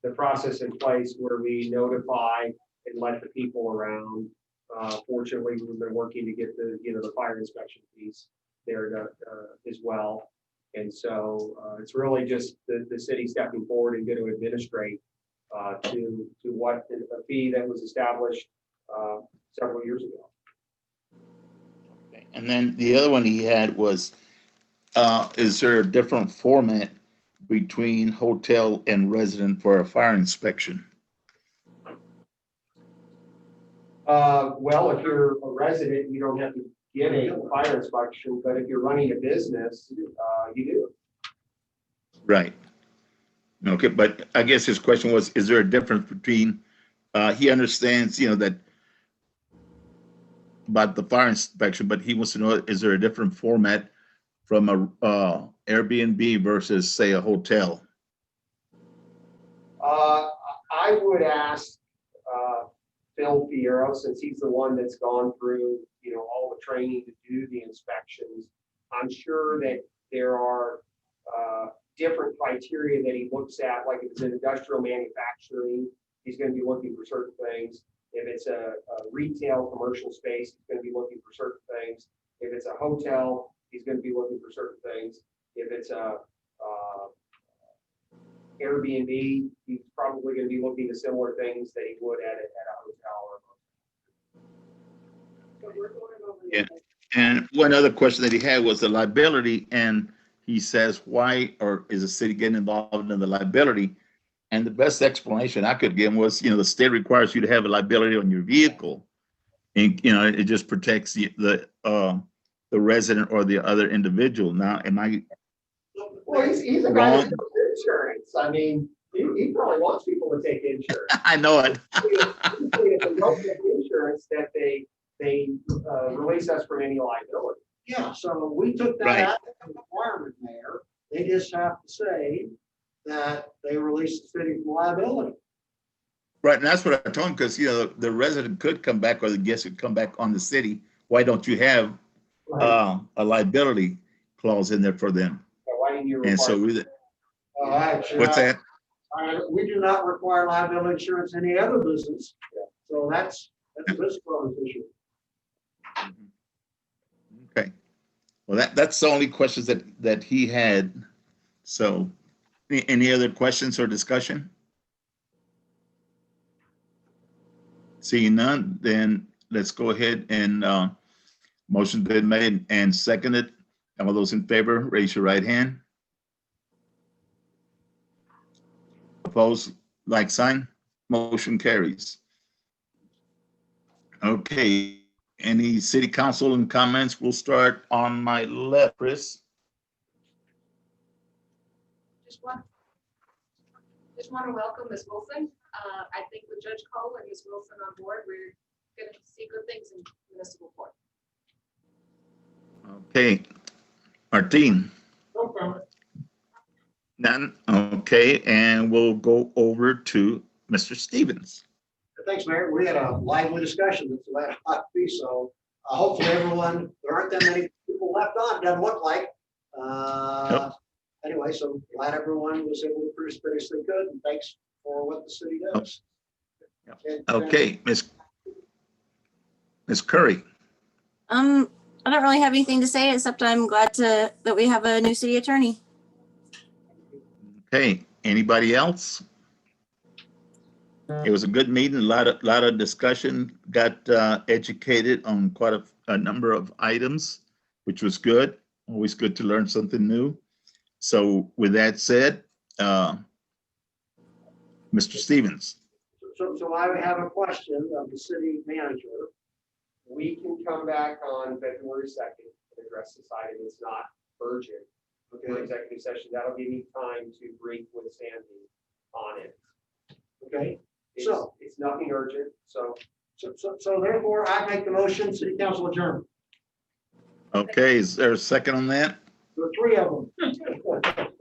S2: the process in place where we notify and let the people around. Fortunately, we've been working to get the fire inspection piece there as well. And so it's really just the city stepping forward and going to administrate to what a fee that was established several years ago.
S1: And then the other one he had was, is there a different format between hotel and resident for a fire inspection?
S2: Well, if you're a resident, you don't have to get a fire inspection, but if you're running a business, you do.
S1: Right. Okay, but I guess his question was, is there a difference between, he understands, that about the fire inspection, but he wants to know, is there a different format from a Airbnb versus, say, a hotel?
S2: I would ask Phil Fierro, since he's the one that's gone through, all the training to do the inspections. I'm sure that there are different criteria that he looks at, like if it's an industrial manufacturing, he's going to be looking for certain things. If it's a retail commercial space, he's going to be looking for certain things. If it's a hotel, he's going to be looking for certain things. If it's a Airbnb, he's probably going to be looking at similar things that he would at a hotel or a motel.
S1: Yeah. And one other question that he had was the liability, and he says, why or is the city getting involved in the liability? And the best explanation I could give him was, the state requires you to have a liability on your vehicle, and it just protects the resident or the other individual. Now, am I
S2: Well, he's a guy that does insurance. I mean, He probably wants people to take insurance.
S1: I know it.
S2: If they don't take insurance, that they release us from any liability.
S6: Yeah, so we took that
S1: Right.
S6: out of the requirement, Mayor. They just have to say that they release the city from liability.
S1: Right, and that's what I told him, because, you know, the resident could come back, or the guest could come back on the city. Why don't you have a liability clause in there for them?
S2: So why didn't you
S1: And so
S2: require?
S1: what's that?
S6: We do not require liability insurance in any other business. So that's a business issue.
S1: Okay. Well, that's the only questions that he had. So any other questions or discussion? Seeing none, then let's go ahead and motion been made and seconded. All those in favor, raise your right hand. Opposed, like sign. Motion carries. Okay, any city council and comments? We'll start on my left, Chris.
S3: Just want to welcome Ms. Wilson. I think with Judge Cole and Ms. Wilson on board, we're going to see good things in municipal court.
S1: Okay, Martine.
S7: No comment.
S1: None. Okay, and we'll go over to Mr. Stevens.
S6: Thanks, Mayor. We had a lively discussion at the last hot piece, so hopefully everyone, there aren't that many people left on, doesn't look like. Anyway, so glad everyone was able to participate as they could, and thanks for what the city does.
S1: Okay, Miss Curry.
S19: I don't really have anything to say, except I'm glad that we have a new city attorney.
S1: Okay, anybody else? It was a good meeting, a lot of discussion, got educated on quite a number of items, which was good. Always good to learn something new. So with that said, Mr. Stevens.
S6: So I would have a question of the city manager.
S2: We can come back on February 2nd and address this item. It's not urgent. For executive session, that'll give me time to brief with Sandy on it.
S6: Okay,
S2: It's nothing urgent, so.
S6: So therefore, I make the motion, city council adjourned.
S1: Okay, is there a second on that?
S6: There are three of them.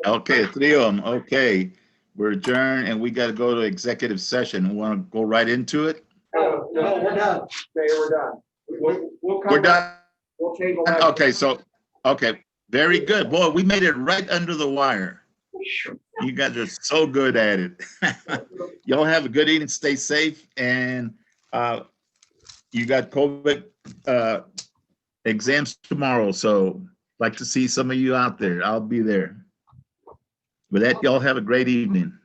S1: Okay, three of them. Okay, we're adjourned and we got to go to executive session. We want to go right into it?
S2: No,
S6: we're done.
S2: Mayor, we're done. We'll come
S1: We're
S2: back.
S1: done.
S2: We'll table that.
S1: Okay, okay, very good. Boy, we made it right under the wire. You guys are so good at it. Y'all have a good evening, stay safe, and you got COVID exams tomorrow, so like to see some of you out there. I'll be there. With that, y'all have a great evening.